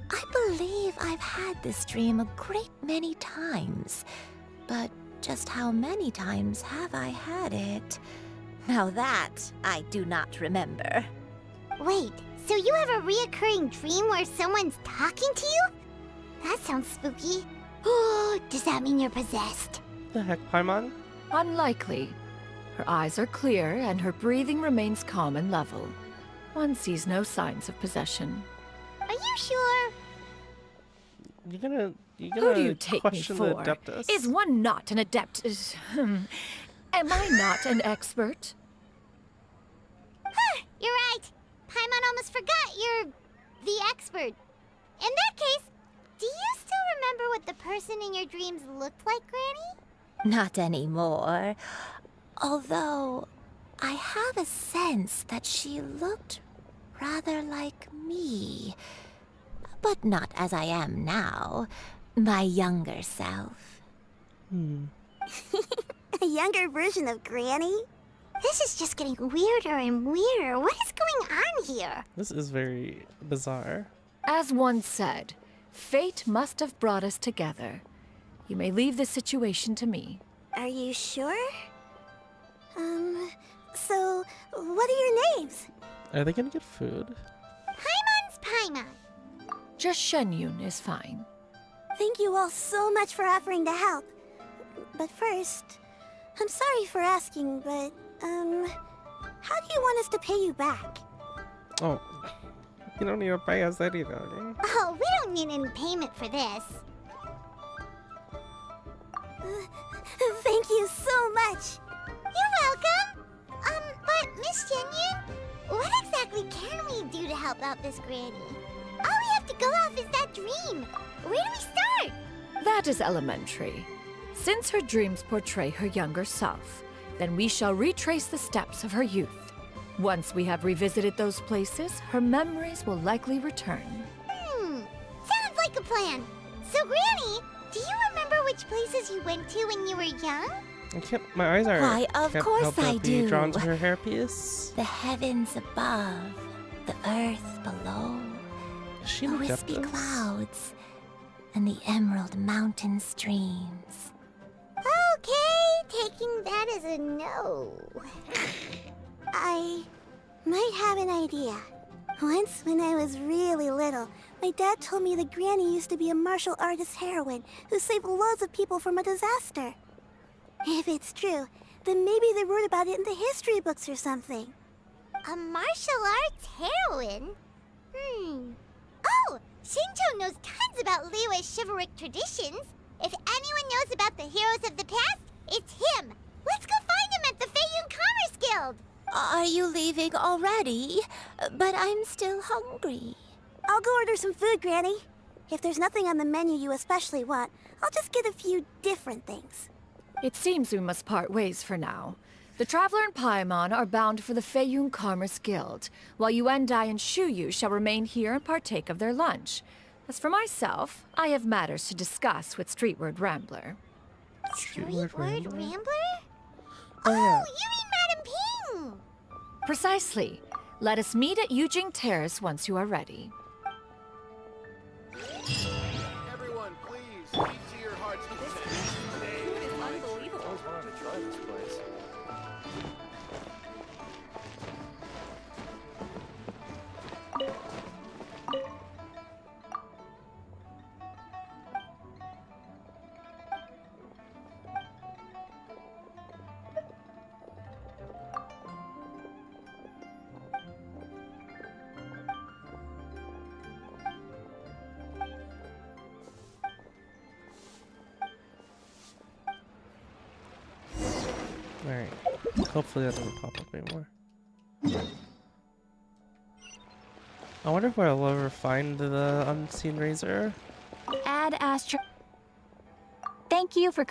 I believe I've had this dream a great many times. But just how many times have I had it? Now that I do not remember. Wait, so you have a reoccurring dream where someone's talking to you? That sounds spooky. Oh, does that mean you're possessed? The heck, Paimon? Unlikely. Her eyes are clear and her breathing remains calm and level. One sees no signs of possession. Are you sure? You're gonna Who do you take me question for? the Adeptus? Is one not an adept? Am I not an expert? You're right. Paimon almost forgot you're the expert. In that case, do you still remember what the person in your dreams looked like, Granny? Not anymore. Although, I have a sense that she looked rather like me. But not as I am now. My younger self. A younger version of Granny? This is just getting weirder and weirder. What is going on here? This is very bizarre. As one said, fate must have brought us together. You may leave this situation to me. Are you sure? So, what are your names? Are they gonna get food? Paimon's Paimon. Just Shenyun is fine. Thank you all so much for offering to help. But first, I'm sorry for asking, but, how do you want us to pay you back? Oh, you don't need to pay us anything. Oh, we don't need any payment for this. Thank you so much. You're welcome. But Miss Shenyun, what exactly can we do to help out this Granny? All we have to go off is that dream. Where do we start? That is elementary. Since her dreams portray her younger self, then we shall retrace the steps of her youth. Once we have revisited those places, her memories will likely return. Sounds like a plan. So, Granny, do you remember which places you went to when you were young? I can't. My eyes are. Why, of can't course help but I be do. drawn to her hairpiece. The heavens above, the earth below, Is she the an wispy Adeptus? clouds, and the emerald mountain streams. Okay, taking that as a no. I might have an idea. Once, when I was really little, my dad told me that Granny used to be a martial artist heroine who saved loads of people from a disaster. If it's true, then maybe they wrote about it in the history books or something. A martial arts heroine? Oh, Shincho knows tons about Liyue's chivalric traditions. If anyone knows about the heroes of the past, it's him. Let's go find him at the Feiyun Commerce Guild. Are you leaving already? But I'm still hungry. I'll go order some food, Granny. If there's nothing on the menu you especially want, I'll just get a few different things. It seems we must part ways for now. The Traveler and Paimon are bound for the Feiyun Commerce Guild, while Yuendai and Shuyu shall remain here and partake of their lunch. As for myself, I have matters to discuss with Streetward Rambler. Streetward Rambler? Oh, yeah. You mean Madam Ping! Precisely. Let us meet at Yujing Terrace once you are ready. Everyone, please, eat to your heart's content. This is unbelievable. I always wanted to try this place. Alright. Hopefully that doesn't pop up anymore. I wonder if I'll ever find the unseen razor. Add Astra. Thank you for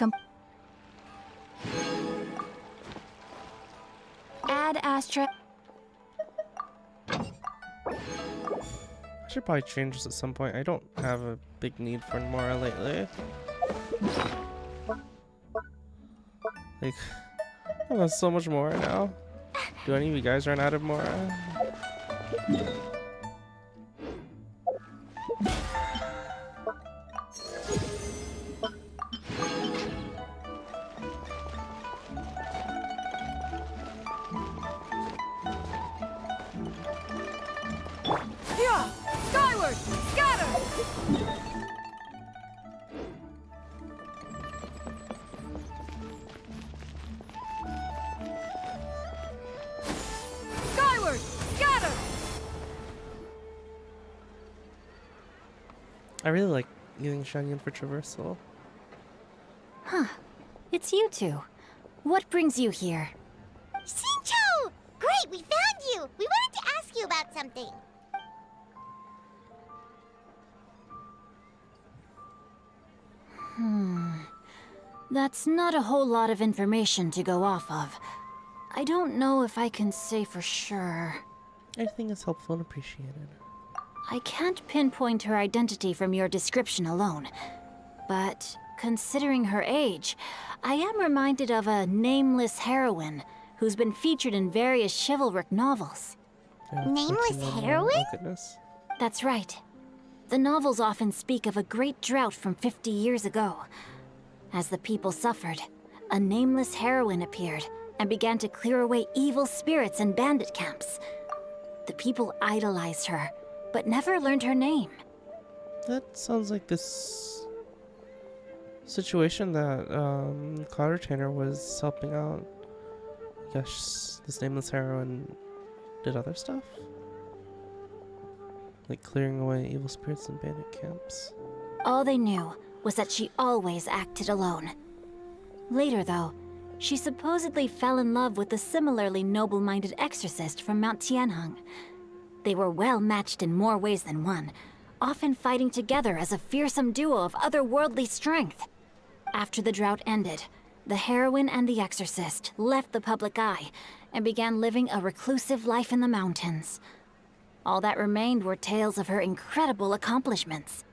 Add Astra. I should probably change this at some point. I don't have a big need for Mora lately. Like, I have so much more now. Do any of you guys run out of Mora? Yeah! Skyward! Scatter! Skyward! Scatter! I really like using Shanyan for traversal. Huh. It's you two. What brings you here? Shincho! Great, we found you! We wanted to ask you about something. That's not a whole lot of information to go off of. I don't know if I can say for sure. Anything is helpful and appreciated. I can't pinpoint her identity from your description alone. But considering her age, I am reminded of a nameless heroine who's been featured in various chivalric novels. Nameless heroine? Oh goodness. That's right. The novels often speak of a great drought from 50 years ago. As the people suffered, a nameless heroine appeared and began to clear away evil spirits in bandit camps. The people idolized her, but never learned her name. That sounds like this situation that Cloud Retainer was helping out. Gosh, this nameless heroine did other stuff? Like clearing away evil spirits in bandit camps. All they knew was that she always acted alone. Later, though, she supposedly fell in love with a similarly noble-minded exorcist from Mount Tianheng. They were well matched in more ways than one, often fighting together as a fearsome duo of otherworldly strength. After the drought ended, the heroine and the exorcist left the public eye and began living a reclusive life in the mountains. All that remained were tales of her incredible accomplishments.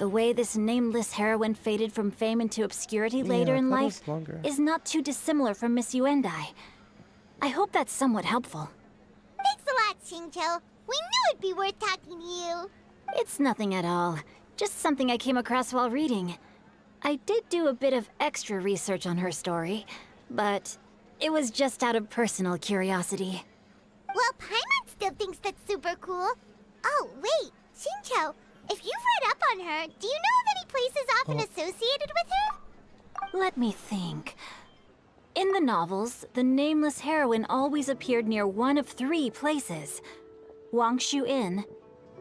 The way this nameless heroine faded from fame into obscurity later in life is not too dissimilar from Miss Yuendai. I hope that's somewhat helpful. Thanks a lot, Xingqiu. We knew it'd be worth talking to you. It's nothing at all. Just something I came across while reading. I did do a bit of extra research on her story, but it was just out of personal curiosity. Well, Paimon still thinks that's super cool. Oh, wait, Xingqiu, if you've read up on her, do you know of any places often associated with her? Let me think. In the novels, the nameless heroine always appeared near one of 3 places. Wangshu Inn,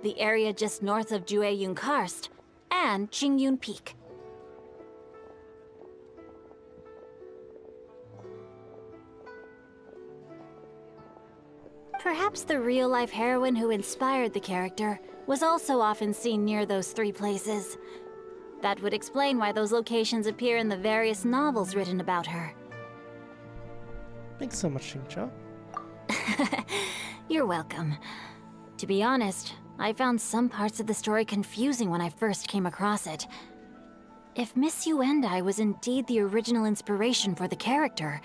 the area just north of Jueyun Karst, and Qingyun Peak. Perhaps the real-life heroine who inspired the character was also often seen near those 3 places. That would explain why those locations appear in the various novels written about her. Thanks so much, Xingqiu. You're welcome. To be honest, I found some parts of the story confusing when I first came across it. If Miss Yuendai was indeed the original inspiration for the character,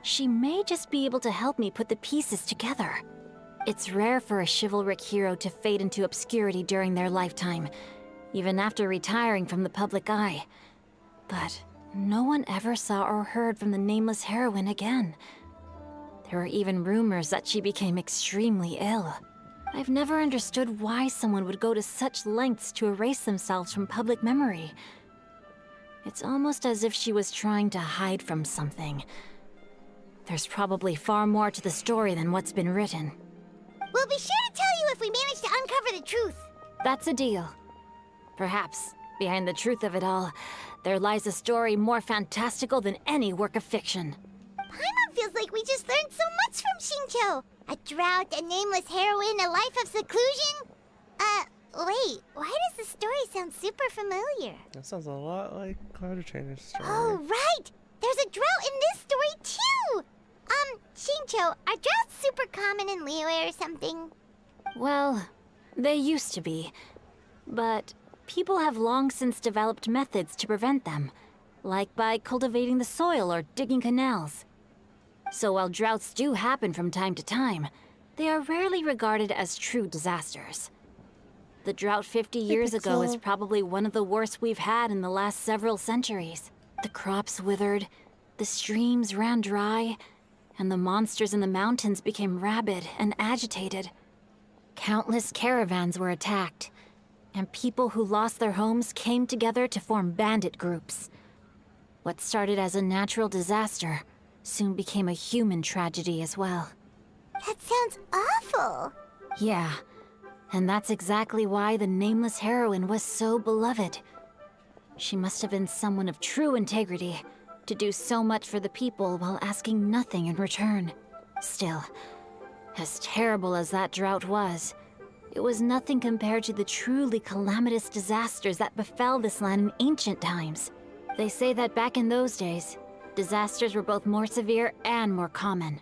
she may just be able to help me put the pieces together. It's rare for a chivalric hero to fade into obscurity during their lifetime, even after retiring from the public eye. But no one ever saw or heard from the nameless heroine again. There were even rumors that she became extremely ill. I've never understood why someone would go to such lengths to erase themselves from public memory. It's almost as if she was trying to hide from something. There's probably far more to the story than what's been written. We'll be sure to tell you if we manage to uncover the truth. That's a deal. Perhaps, behind the truth of it all, there lies a story more fantastical than any work of fiction. Paimon feels like we just learned so much from Xingqiu. A drought, a nameless heroine, a life of seclusion. Wait, why does the story sound super familiar? That sounds a lot like Cloud Trainer's story. Oh, right! There's a drought in this story, too! Xingqiu, are droughts super common in Liyue or something? Well, they used to be. But people have long since developed methods to prevent them, like by cultivating the soil or digging canals. So while droughts do happen from time to time, they are rarely regarded as true disasters. The drought 50 years ago is probably one of the worst we've had in the last several centuries. The crops withered, the streams ran dry, and the monsters in the mountains became rabid and agitated. Countless caravans were attacked, and people who lost their homes came together to form bandit groups. What started as a natural disaster soon became a human tragedy as well. That sounds awful. Yeah, and that's exactly why the nameless heroine was so beloved. She must have been someone of true integrity, to do so much for the people while asking nothing in return. Still, as terrible as that drought was, it was nothing compared to the truly calamitous disasters that befell this land in ancient times. They say that back in those days, disasters were both more severe and more common.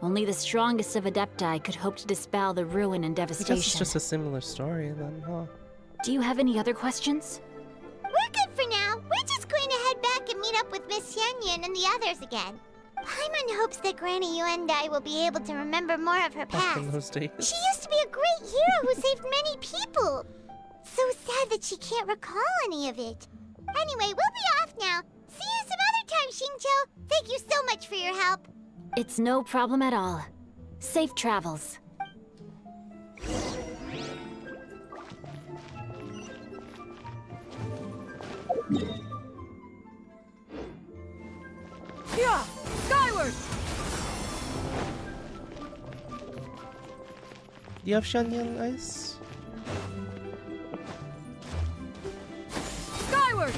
Only the strongest of Adepti could hope to dispel the ruin and I guess devastation. it's just a similar story then, huh? Do you have any other questions? We're good for now. We're just going to head back and meet up with Miss Xianyun and the others again. Paimon hopes that Granny Yuendai will be able to remember more of her Back past. in those days. She used to be a great hero who saved many people. So sad that she can't recall any of it. Anyway, we'll be off now. See you some other time, Xingqiu. Thank you so much for your help. It's no problem at all. Safe travels. Yeah! Skyward! Do you have Shanyan Ice? Skyward!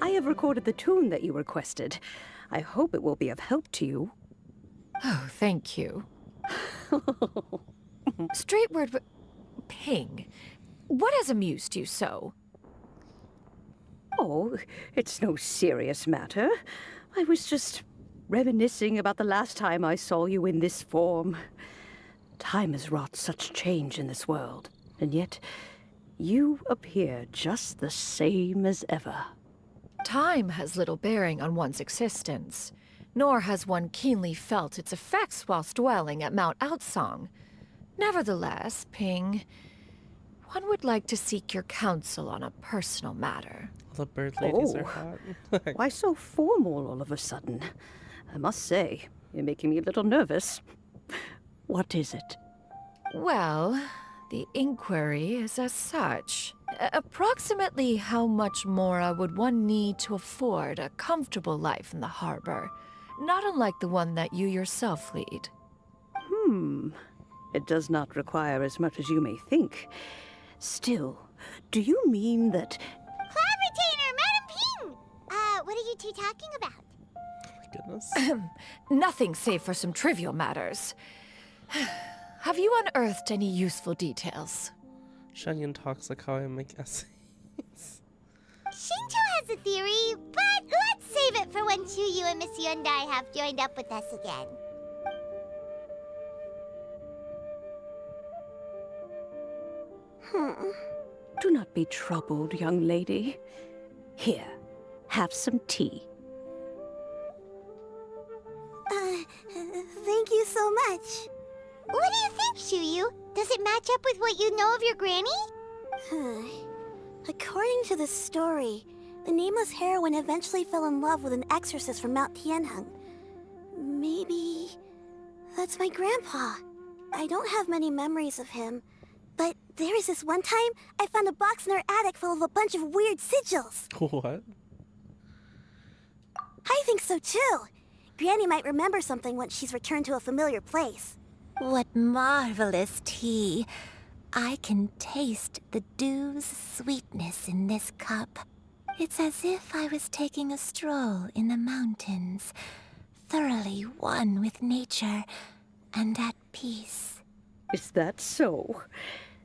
I have recorded the tune that you requested. I hope it will be of help to you. Oh, thank you. Straightward, Ping, what has amused you so? Oh, it's no serious matter. I was just reminiscing about the last time I saw you in this form. Time has wrought such change in this world, and yet you appear just the same as ever. Time has little bearing on one's existence, nor has one keenly felt its effects whilst dwelling at Mount Outsong. Nevertheless, Ping, one would like to seek your counsel on a personal matter. The bird ladies are hot. Why so formal all of a sudden? I must say, you're making me a little nervous. What is it? Well, the inquiry is as such. Approximately how much more would one need to afford a comfortable life in the harbor, not unlike the one that you yourself lead? It does not require as much as you may think. Still, do you mean that... Cloud Retainer, Madam Ping! What are you two talking about? Goodness. Nothing save for some trivial matters. Have you unearthed any useful details? Shenyan talks like how I make essays. Shinto has a theory, but let's save it for when Chuyu and Miss Yundai have joined up with us again. Do not be troubled, young lady. Here, have some tea. Thank you so much. What do you think, Chuyu? Does it match up with what you know of your granny? According to the story, the nameless heroine eventually fell in love with an exorcist from Mount Tianheng. Maybe that's my grandpa. I don't have many memories of him, but there was this one time I found a box in our attic full of a bunch of weird sigils. What? I think so too. Granny might remember something once she's returned to a familiar place. What marvelous tea. I can taste the dew's sweetness in this cup. It's as if I was taking a stroll in the mountains, thoroughly one with nature and at peace. Is that so?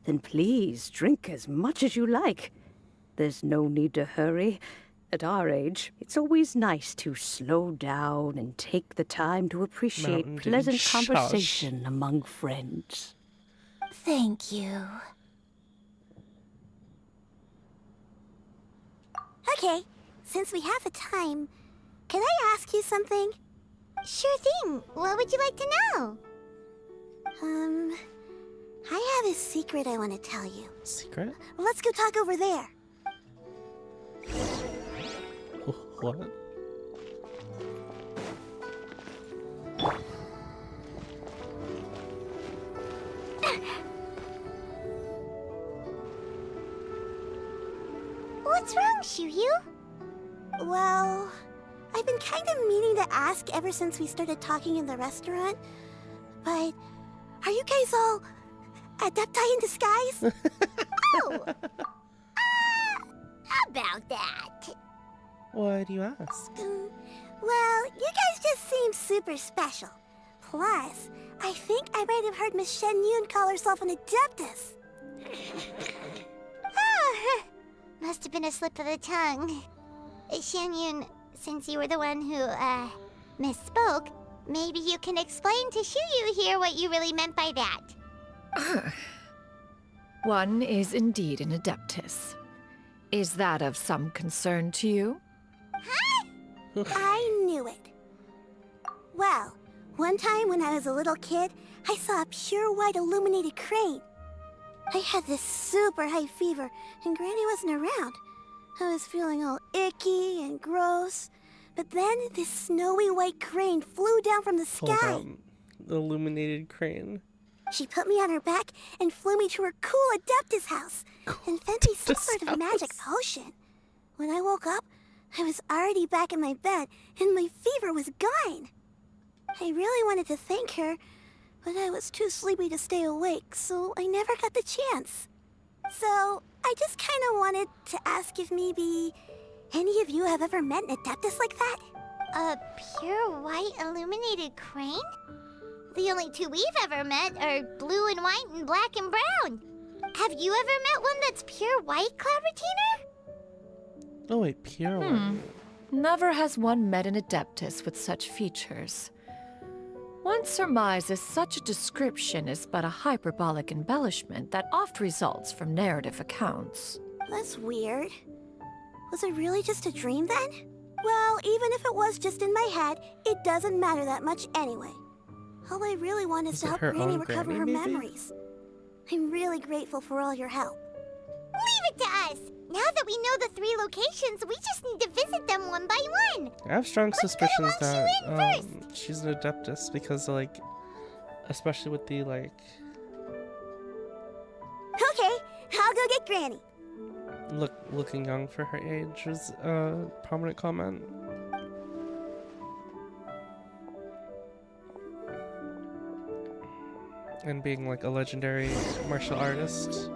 Then please drink as much as you like. There's no need to hurry. At our age, it's always nice to slow down and take the time to appreciate Mountain Dew, pleasant shush. conversation among friends. Thank you. Okay, since we have the time, can I ask you something? Sure thing. What would you like to know? I have a secret I want to tell you. Secret? Let's go talk over there. What? What's wrong, Chuyu? Well, I've been kind of meaning to ask ever since we started talking in the restaurant, but are you guys all adepti in disguise? Oh! About that. Why do you ask? Well, you guys just seem super special. Plus, I think I might have heard Miss Shen Yun call herself an adeptus. Oh, must have been a slip of the tongue. Shen Yun, since you were the one who, misspoke, maybe you can explain to Chuyu here what you really meant by that. One is indeed an adeptus. Is that of some concern to you? Huh? I knew it. Well, one time when I was a little kid, I saw a pure white illuminated crane. I had this super high fever, and Granny wasn't around. I was feeling all icky and gross. But then this snowy white crane flew down from the Hold sky. on. The illuminated crane. She put me on her back and flew me to her cool Adeptus house and fed me some sort of magic potion. When I woke up, I was already back in my bed and my fever was gone. I really wanted to thank her, but I was too sleepy to stay awake, so I never got the chance. So I just kind of wanted to ask if maybe any of you have ever met an Adeptus like that? A pure white illuminated crane? The only two we've ever met are blue and white and black and brown. Have you ever met one that's pure white, Cloud Retainer? Oh wait, pure white. Never has one met an adeptus with such features. One surmises such a description is but a hyperbolic embellishment that oft results from narrative accounts. That's weird. Was it really just a dream then? Well, even if it was just in my head, it doesn't matter that much anyway. All I really want is to help Granny recover her memories. I'm really grateful for all your help. Leave it to us! Now that we know the 3 locations, we just need to visit them one by one. I have strong suspicions that she's an adeptus because, like, especially with the, like... Okay, I'll go get Granny. Looking young for her age was a prominent comment. And being, like, a legendary martial artist.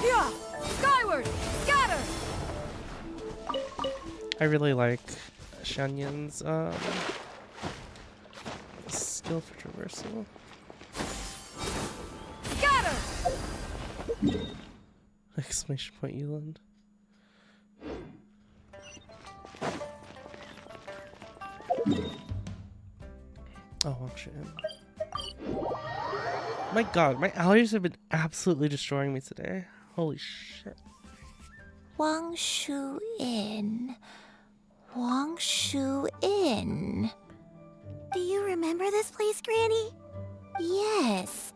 Yeah! Skyward! Scatter! I really like Shanyan's skill for traversal. Scatter! Exclamation point, Euland. Oh, I'm shitting. My god, my allergies have been absolutely destroying me today. Holy shit. Wang Shu Inn. Wang Shu Inn. Do you remember this place, Granny? Yes.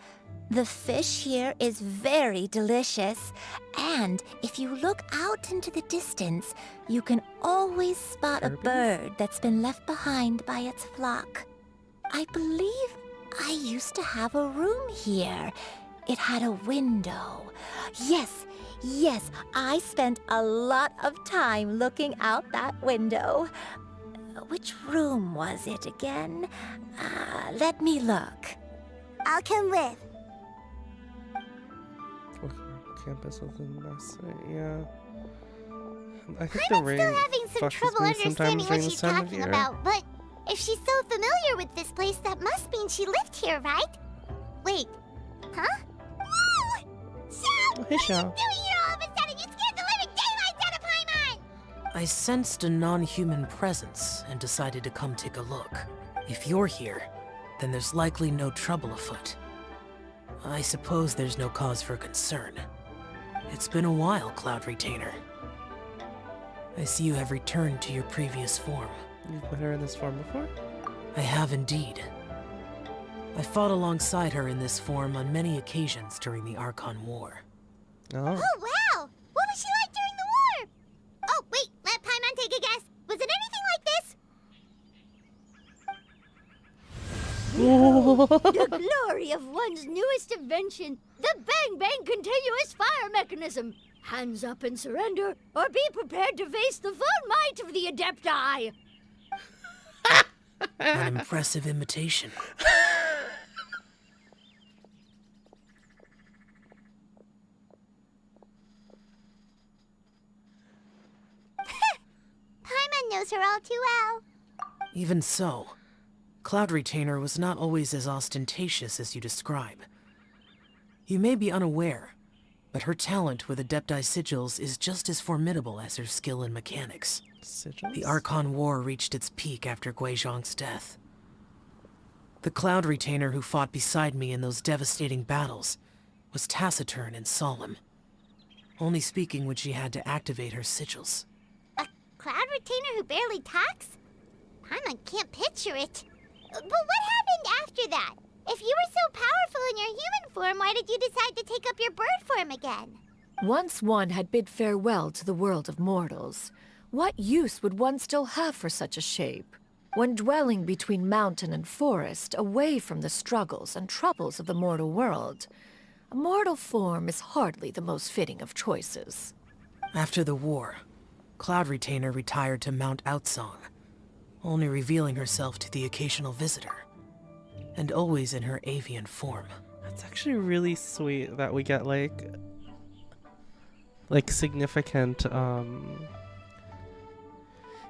The fish here is very delicious, and if you look out into the distance, you can always spot a bird that's been left behind by its flock. I believe I used to have a room here. It had a window. Yes, I spent a lot of time looking out that window. Which room was it again? Let me look. I'll come with. Campus within us, yeah. I think I'm the rain still having some flushes trouble me understanding sometimes what during she's this time of talking year. about, but if she's so familiar with this place, that must mean she lived here, right? Wait, huh? Whoa! Xiao! Oh, hey, Xiao. What are you doing here all of a sudden? You scared the living daylights out of Paimon! I sensed a non-human presence and decided to come take a look. If you're here, then there's likely no trouble afoot. I suppose there's no cause for concern. It's been a while, Cloud Retainer. I see you have returned to your previous form. You've met her in this form before? I have indeed. I fought alongside her in this form on many occasions during the Archon War. Oh. Oh, wow! What was she like during the war? Oh, wait, let Paimon take a guess. Was it anything like this? The glory of one's newest invention, the Bang Bang continuous fire mechanism. Hands up and surrender, or be prepared to face the full might of the Adepti. An impressive imitation. Paimon knows her all too well. Even so, Cloud Retainer was not always as ostentatious as you describe. You may be unaware, but her talent with Adepti sigils is just as formidable as her skill in mechanics. Sigils? The Archon War reached its peak after Guizhong's death. The Cloud Retainer who fought beside me in those devastating battles was taciturn and solemn, only speaking when she had to activate her sigils. A Cloud Retainer who barely talks? Paimon can't picture it. But what happened after that? If you were so powerful in your human form, why did you decide to take up your bird form again? Once one had bid farewell to the world of mortals, what use would one still have for such a shape? When dwelling between mountain and forest, away from the struggles and troubles of the mortal world, a mortal form is hardly the most fitting of choices. After the war, Cloud Retainer retired to Mount Outsong, only revealing herself to the occasional visitor, and always in her avian form. It's actually really sweet that we get like significant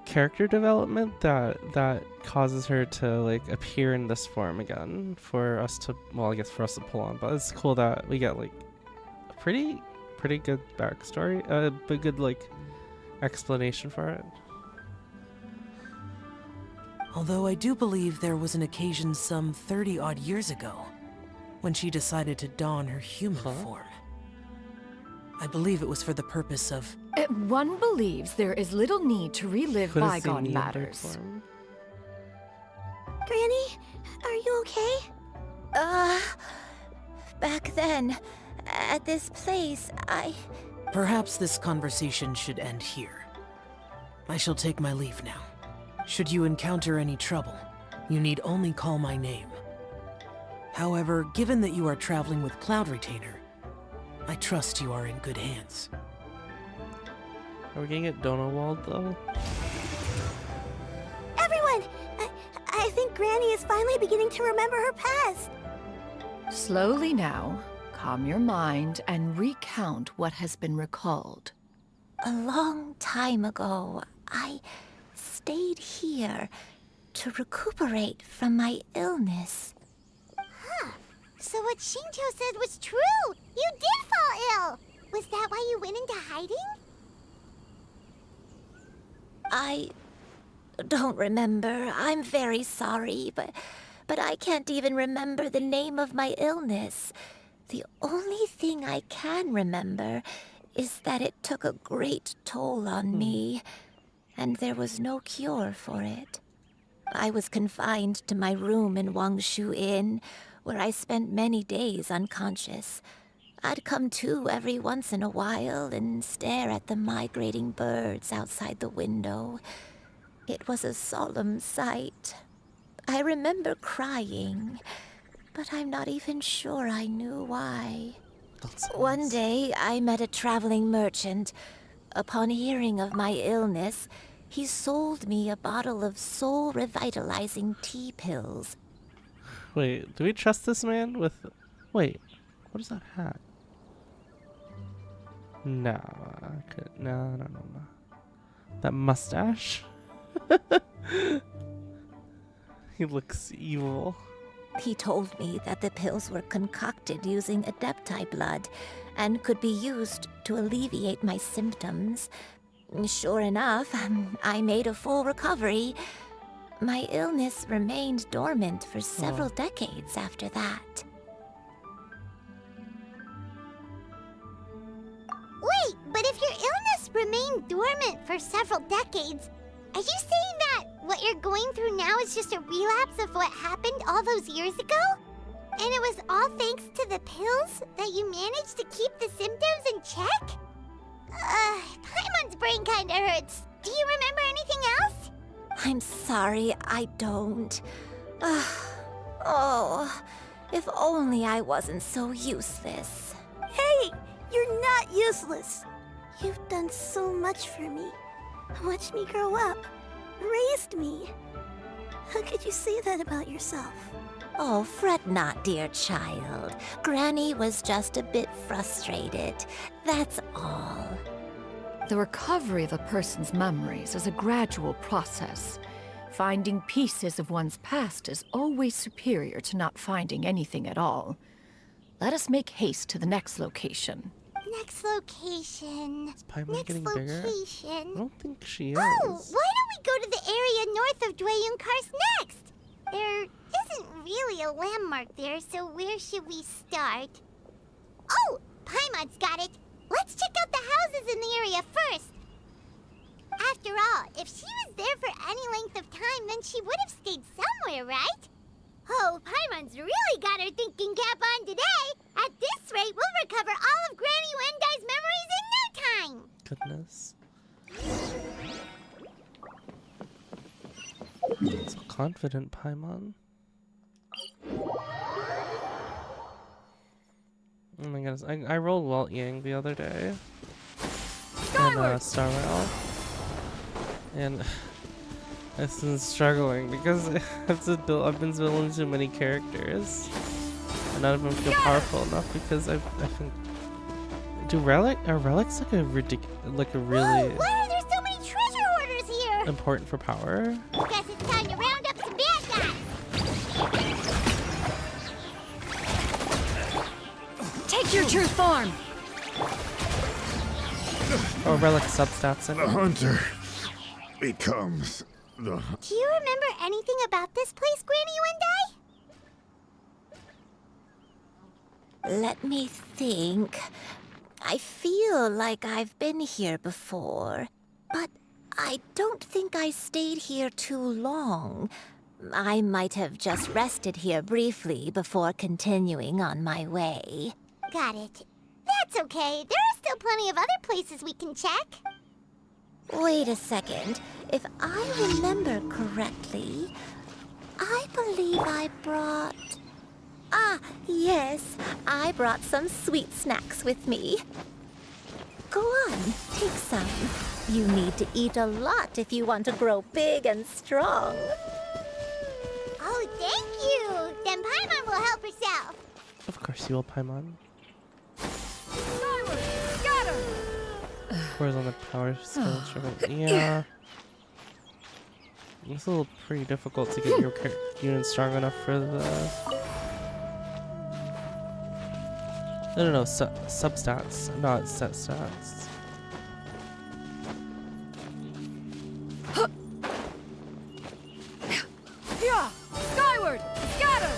character development that causes her to like appear in this form again for us to, well, I guess for us to pull on. But it's cool that we get like a pretty good backstory, a good like explanation for it. Although I do believe there was an occasion some 30-odd years ago when she decided to don her human form. I believe it was for the purpose of... One believes there is little need to relive What does he bygone mean by matters. form? Granny, are you okay? Back then, at this place, Perhaps this conversation should end here. I shall take my leave now. Should you encounter any trouble, you need only call my name. However, given that you are traveling with Cloud Retainer, I trust you are in good hands. Are we getting at Donowald though? Everyone! I think Granny is finally beginning to remember her past. Slowly now, calm your mind and recount what has been recalled. a long time ago, I stayed here to recuperate from my illness. Huh. So what Shinto said was true! You did fall ill! Was that why you went into hiding? I don't remember. I'm very sorry, but I can't even remember the name of my illness. The only thing I can remember is that it took a great toll on me, and there was no cure for it. I was confined to my room in Wangshu Inn, where I spent many days unconscious. I'd come to every once in a while and stare at the migrating birds outside the window. It was a solemn sight. I remember crying, but I'm not even sure I knew why. One day, I met a traveling merchant. Upon hearing of my illness, he sold me a bottle of soul-revitalizing tea pills. Wait, do we trust this man with... Wait, what is that hat? No, no. That mustache? He looks evil. He told me that the pills were concocted using Adepti blood and could be used to alleviate my symptoms. Sure enough, I made a full recovery. My illness remained dormant for several decades after that. Wait, but if your illness remained dormant for several decades, are you saying that what you're going through now is just a relapse of what happened all those years ago? And it was all thanks to the pills that you managed to keep the symptoms in check? Paimon's brain kinda hurts. Do you remember anything else? I'm sorry, I don't. Oh, if only I wasn't so useless. Hey, you're not useless. You've done so much for me. Watched me grow up. Raised me. How could you say that about yourself? Oh, fret not, dear child. Granny was just a bit frustrated. That's all. The recovery of a person's memories is a gradual process. Finding pieces of one's past is always superior to not finding anything at all. Let us make haste to the next location. Next location. Is Paimon Next getting bigger? location. I don't think she is. Oh, why don't we go to the area north of Dwayun Karst next? There isn't really a landmark there, so where should we start? Oh, Paimon's got it. Let's check out the houses in the area first. After all, if she was there for any length of time, then she would have stayed somewhere, right? Oh, Paimon's really got her thinking cap on today. At this rate, we'll recover all of Granny Wendai's memories in no time. Goodness. So confident, Paimon. Oh my goodness, I rolled Walt Yang the other day in Star Rail, and I've been struggling because I've been building too many characters, and none of them feel powerful enough because I think are relics like a really Whoa, why are there so many treasure hoarders here? important for power? Guess it's time to round up some bad guys. Take your true form! Or relic substats. The hunter becomes Do you remember anything about this place, Granny Wendai? Let me think. I feel like I've been here before, but I don't think I stayed here too long. I might have just rested here briefly before continuing on my way. Got it. That's okay. There are still plenty of other places we can check. Wait a second. If I remember correctly, I believe I brought... Ah, yes. I brought some sweet snacks with me. Go on, take some. You need to eat a lot if you want to grow big and strong. Oh, thank you. Then Paimon will help herself. Of course you will, Paimon. Skyward, scatter! Where's on the power skill driven? Yeah. It's a little pretty difficult to get your unit strong enough for the... No, substats, not set stats. Yeah! Skyward, scatter!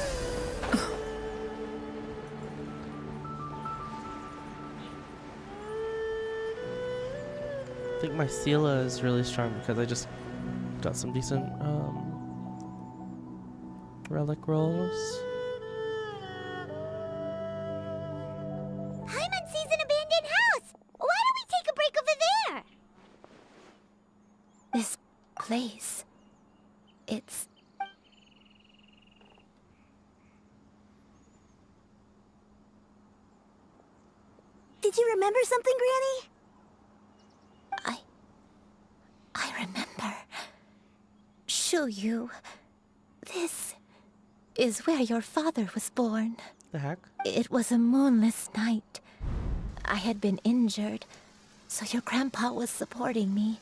I think my Sela is really strong because I just got some decent relic rolls. Paimon sees an abandoned house. Why don't we take a break over there? This place... it's... Did you remember something, Granny? I remember. Shuyu, this is where your father was born. The heck? It was a moonless night. I had been injured, so your grandpa was supporting me.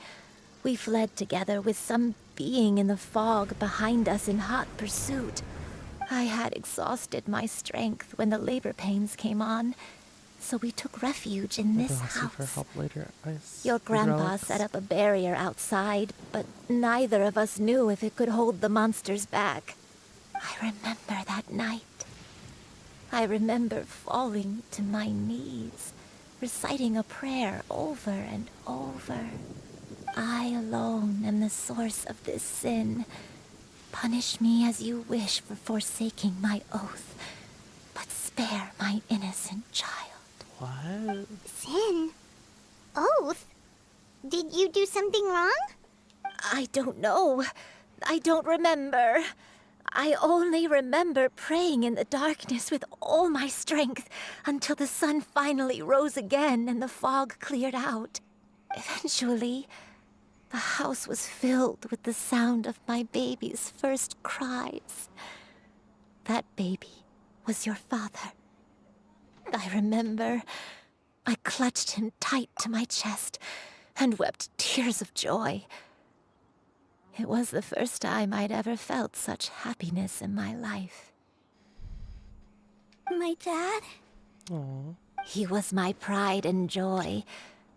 We fled together with some being in the fog behind us in hot pursuit. I had exhausted my strength when the labor pains came on, so we took refuge in this house. For help later. Your grandpa set up a barrier outside, but neither of us knew if it could hold the monsters back. I remember that night. I remember falling to my knees, reciting a prayer over and over. I alone am the source of this sin. Punish me as you wish for forsaking my oath, but spare my innocent child. What? Sin? Oath? Did you do something wrong? I don't know. I don't remember. I only remember praying in the darkness with all my strength until the sun finally rose again and the fog cleared out. Eventually, the house was filled with the sound of my baby's first cries. That baby was your father. I remember I clutched him tight to my chest and wept tears of joy. It was the first time I'd ever felt such happiness in my life. My dad? Aww. He was my pride and joy,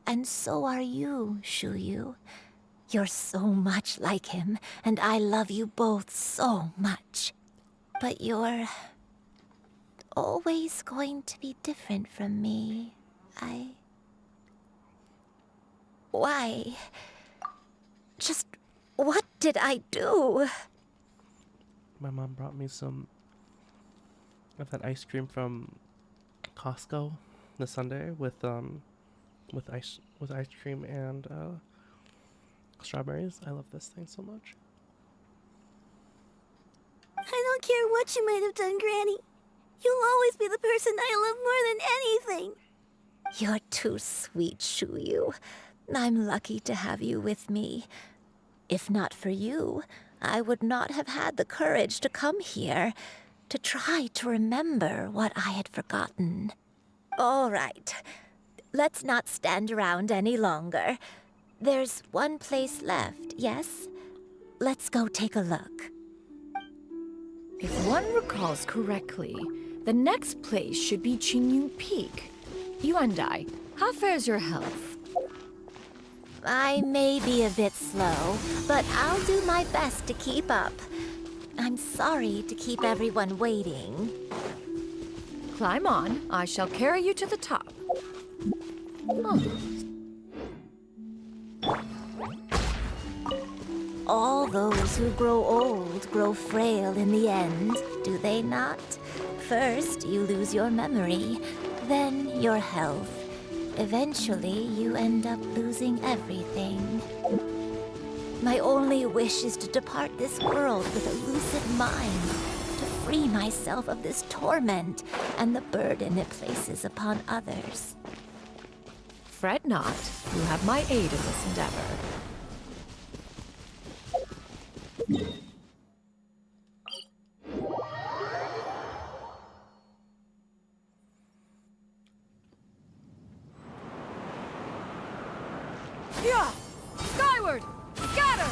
and so are you, Shuyu. You're so much like him, and I love you both so much. But you're always going to be different from me. Why? Just what did I do? My mom brought me some of that ice cream from Costco this Sunday with ice cream and strawberries. I love this thing so much. I don't care what you might have done, Granny. You'll always be the person I love more than anything. You're too sweet, Shuyu. I'm lucky to have you with me. If not for you, I would not have had the courage to come here, to try to remember what I had forgotten. All right, let's not stand around any longer. There's one place left, yes? Let's go take a look. If one recalls correctly, the next place should be Qingyun Peak. You and I, how fares your health? I may be a bit slow, but I'll do my best to keep up. I'm sorry to keep everyone waiting. Climb on. I shall carry you to the top. All those who grow old grow frail in the end, do they not? First, you lose your memory, then your health. Eventually, you end up losing everything. My only wish is to depart this world with a lucid mind, to free myself of this torment and the burden it places upon others. Fret not. You have my aid in this endeavor. Yeah! Skyward! Scatter!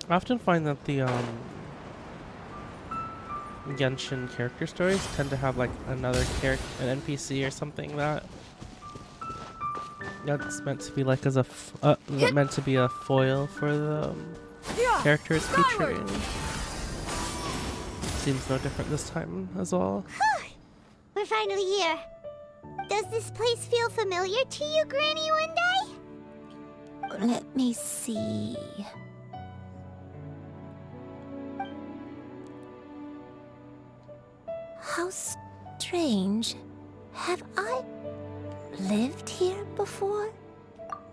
I often find that the Genshin character stories tend to have like another character, an NPC or something that's meant to be like as a meant to be a foil for the characters featuring. Seems no different this time as well. We're finally here. Does this place feel familiar to you, Granny One Day? Let me see. How strange. Have I lived here before?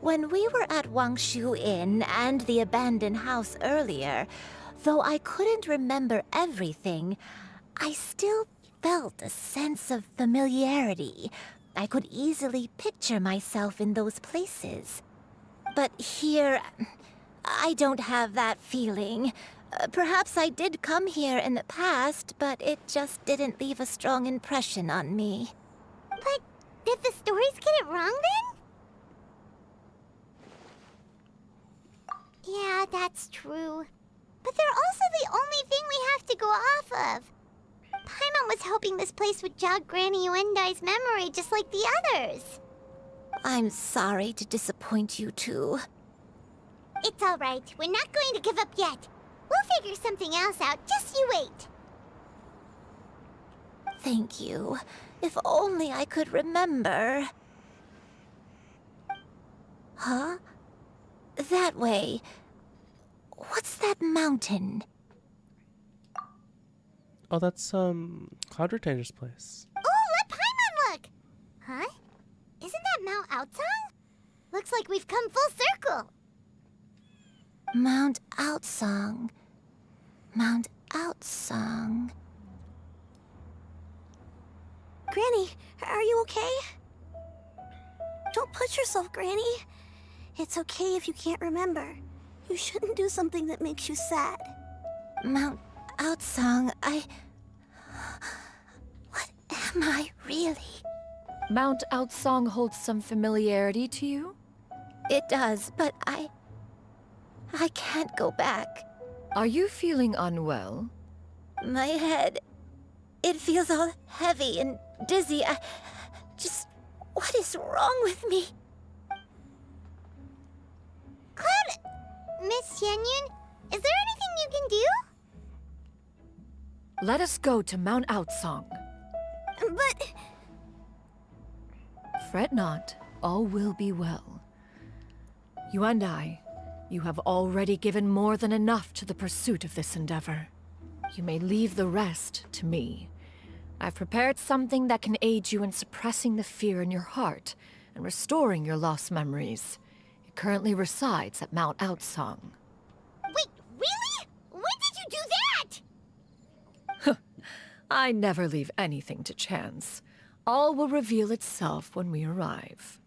When we were at Wangshu Inn and the abandoned house earlier, though I couldn't remember everything, I still felt a sense of familiarity. I could easily picture myself in those places. But here, I don't have that feeling. Perhaps I did come here in the past, but it just didn't leave a strong impression on me. But did the stories get it wrong then? Yeah, that's true. But they're also the only thing we have to go off of. Paimon was hoping this place would jog Granny Uendai's memory just like the others. I'm sorry to disappoint you too. It's all right. We're not going to give up yet. We'll figure something else out. Just you wait. Thank you. If only I could remember. Huh? That way. What's that mountain? Oh, that's Cloud Retanger's place. Oh, let Paimon look! Huh? Isn't that Mount Outsong? Looks like we've come full circle. Mount Outsong. Mount Outsong. Granny, are you okay? Don't push yourself, Granny. It's okay if you can't remember. You shouldn't do something that makes you sad. Mount Outsong, What am I really? Mount Outsong holds some familiarity to you? It does, but I can't go back. Are you feeling unwell? My head, it feels all heavy and dizzy. What is wrong with me? Cloud... Miss Yenyun, is there anything you can do? Let us go to Mount Outsong. But... Fret not, all will be well. You and I, you have already given more than enough to the pursuit of this endeavor. You may leave the rest to me. I've prepared something that can aid you in suppressing the fear in your heart and restoring your lost memories. It currently resides at Mount Outsong. Wait, really? When did you do that? I never leave anything to chance. All will reveal itself when we arrive.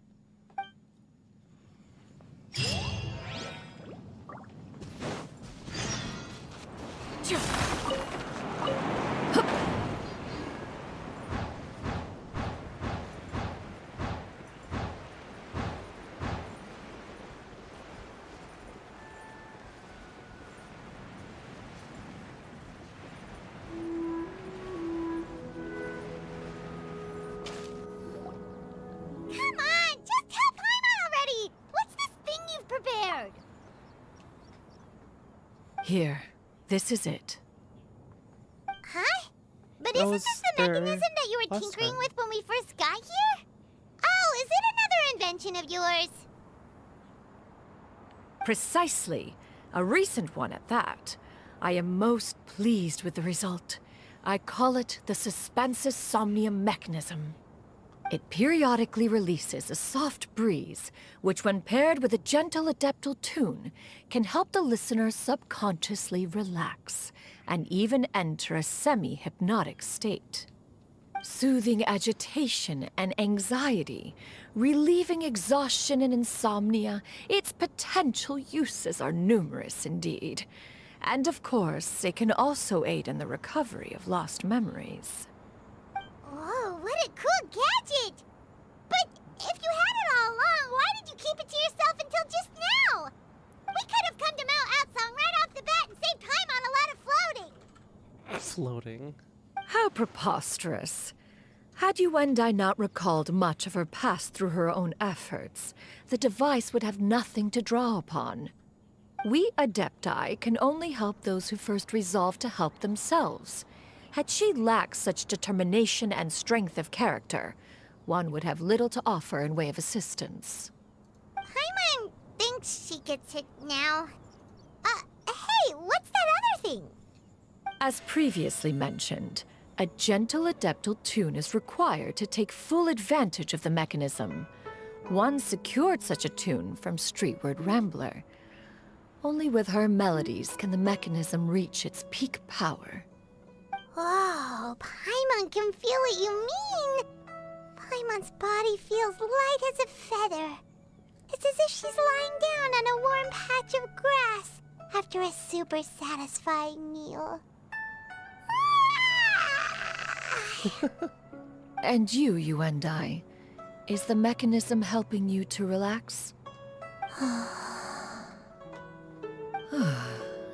Come on, just tell Here, this is it. Huh? But That isn't was this the their mechanism that you were last tinkering time. with when we first got here? Oh, is it another invention of yours? Precisely. A recent one at that. I am most pleased with the result. I call it the Suspensus Somnium mechanism. It periodically releases a soft breeze, which when paired with a gentle adeptal tune, can help the listener subconsciously relax and even enter a semi-hypnotic state. Soothing agitation and anxiety, relieving exhaustion and insomnia, its potential uses are numerous indeed. And of course, it can also aid in the recovery of lost memories. Whoa, what a cool gadget! But if you had it all along, why did you keep it to yourself until just now? We could have come to Mount Outsong right off the bat and saved time on a lot of floating. Floating. How preposterous. Had Yuendai not recalled much of her past through her own efforts, the device would have nothing to draw upon. We Adepti can only help those who first resolve to help themselves. Had she lacked such determination and strength of character, one would have little to offer in way of assistance. Paimon thinks she gets it now. Hey, what's that other thing? As previously mentioned, a gentle adeptal tune is required to take full advantage of the mechanism. One secured such a tune from Streetward Rambler. Only with her melodies can the mechanism reach its peak power. Whoa, Paimon can feel what you mean. Paimon's body feels light as a feather. It's as if she's lying down on a warm patch of grass after a super satisfying meal. And you, Yuendai, is the mechanism helping you to relax?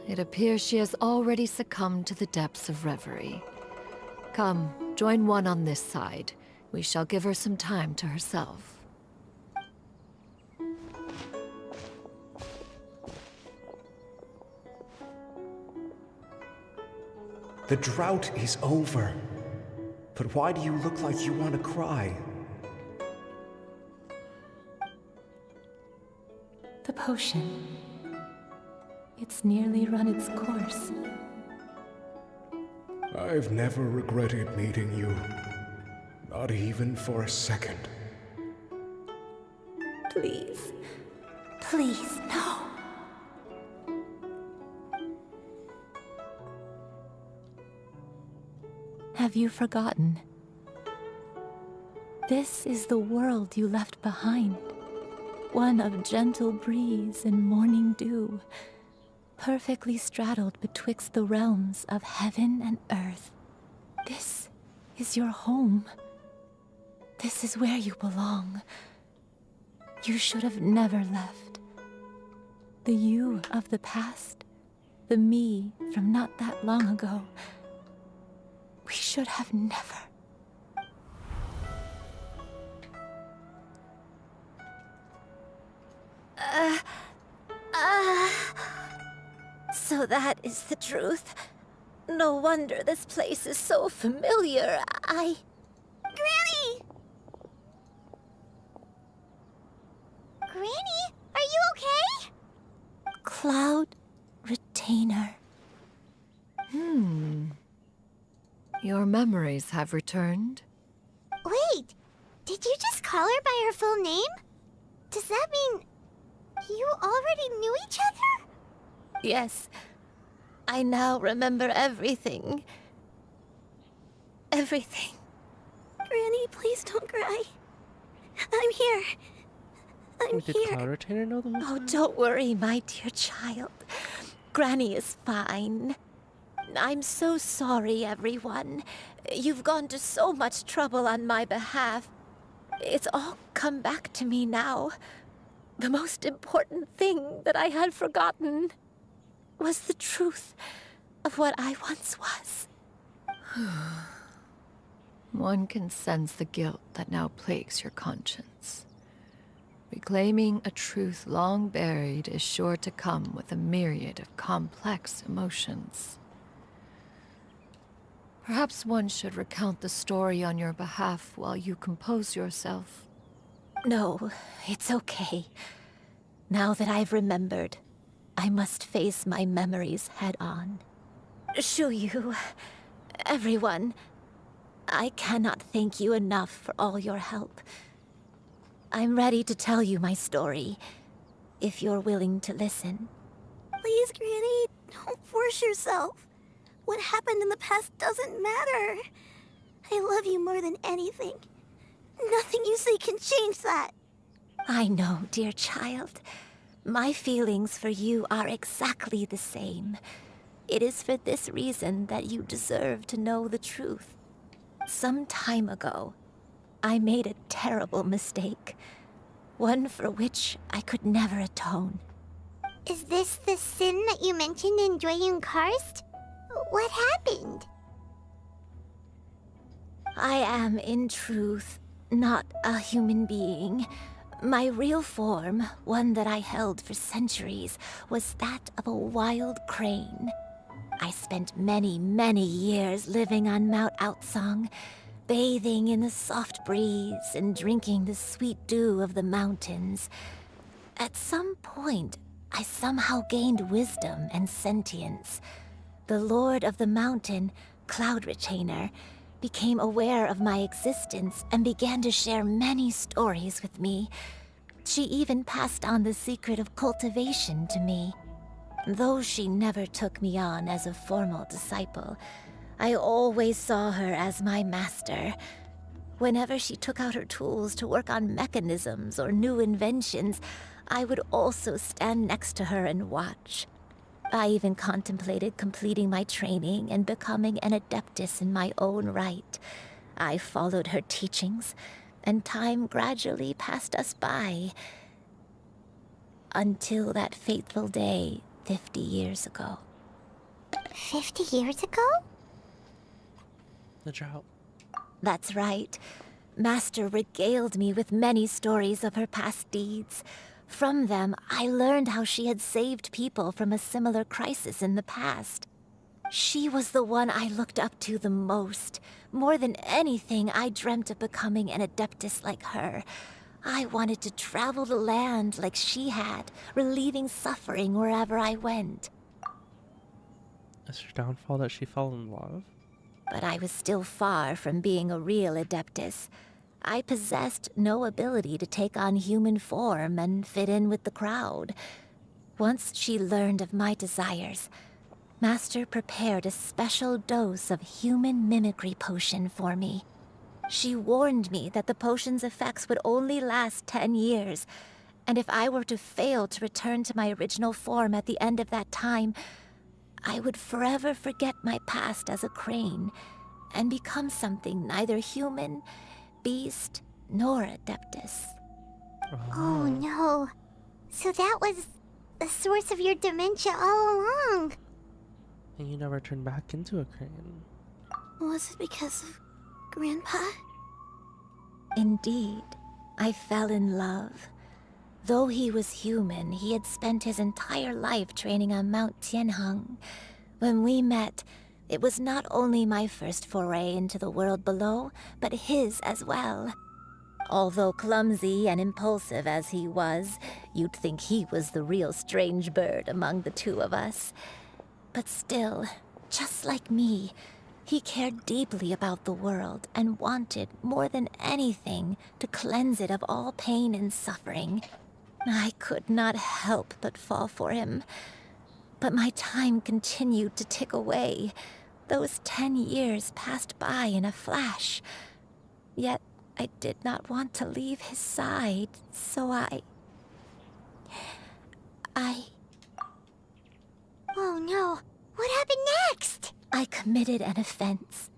It appears she has already succumbed to the depths of reverie. Come, join one on this side. We shall give her some time to herself. The drought is over. But why do you look like you want to cry? The potion. It's nearly run its course. I've never regretted meeting you. Not even for a second. Please. Please, no. Have you forgotten? This is the world you left behind. One of gentle breeze and morning dew, perfectly straddled betwixt the realms of heaven and earth. This is your home. This is where you belong. You should have never left. The you of the past, the me from not that long ago. We should have never. So that is the truth. No wonder this place is so familiar. Granny! Granny, are you okay? Cloud Retainer. Your memories have returned? Wait, did you just call her by her full name? Does that mean you already knew each other? Yes. I now remember everything. Everything. Granny, please don't cry. I'm here. I'm Did here. Cloud Retainer know the whole Oh, time? don't worry, my dear child. Granny is fine. I'm so sorry, everyone. You've gone to so much trouble on my behalf. It's all come back to me now. The most important thing that I had forgotten was the truth of what I once was. One can sense the guilt that now plagues your conscience. Reclaiming a truth long buried is sure to come with a myriad of complex emotions. Perhaps one should recount the story on your behalf while you compose yourself. No, it's okay. Now that I've remembered, I must face my memories head on. Shuyu, everyone, I cannot thank you enough for all your help. I'm ready to tell you my story, if you're willing to listen. Please, Granny, don't force yourself. What happened in the past doesn't matter. I love you more than anything. Nothing you say can change that. I know, dear child. My feelings for you are exactly the same. It is for this reason that you deserve to know the truth. Some time ago, I made a terrible mistake. One for which I could never atone. Is this the sin that you mentioned in Dwayne Karst? What happened? I am, in truth, not a human being. My real form, one that I held for centuries, was that of a wild crane. I spent many, many years living on Mount Outsong, bathing in the soft breeze and drinking the sweet dew of the mountains. At some point, I somehow gained wisdom and sentience. The Lord of the Mountain, Cloud Retainer, became aware of my existence and began to share many stories with me. She even passed on the secret of cultivation to me. Though she never took me on as a formal disciple, I always saw her as my master. Whenever she took out her tools to work on mechanisms or new inventions, I would also stand next to her and watch. I even contemplated completing my training and becoming an adeptus in my own right. I followed her teachings, and time gradually passed us by. Until that fateful day 50 years ago. 50 years ago? The drought. That's right. Master regaled me with many stories of her past deeds. From them, I learned how she had saved people from a similar crisis in the past. She was the one I looked up to the most. More than anything, I dreamt of becoming an adeptus like her. I wanted to travel the land like she had, relieving suffering wherever I went. Is her downfall that she fell in love? But I was still far from being a real adeptus. I possessed no ability to take on human form and fit in with the crowd. Once she learned of my desires, Master prepared a special dose of human mimicry potion for me. She warned me that the potion's effects would only last 10 years, and if I were to fail to return to my original form at the end of that time, I would forever forget my past as a crane and become something neither human, beast, nor adeptus. Oh no. So that was the source of your dementia all along. And you never turned back into a crane. Was it because of Grandpa? Indeed, I fell in love. Though he was human, he had spent his entire life training on Mount Tianheng. When we met, it was not only my first foray into the world below, but his as well. Although clumsy and impulsive as he was, you'd think he was the real strange bird among the two of us. But still, just like me, he cared deeply about the world and wanted, more than anything, to cleanse it of all pain and suffering. I could not help but fall for him. But my time continued to tick away. Those 10 years passed by in a flash. Yet I did not want to leave his side, so I... Oh no. What happened next? I committed an offense.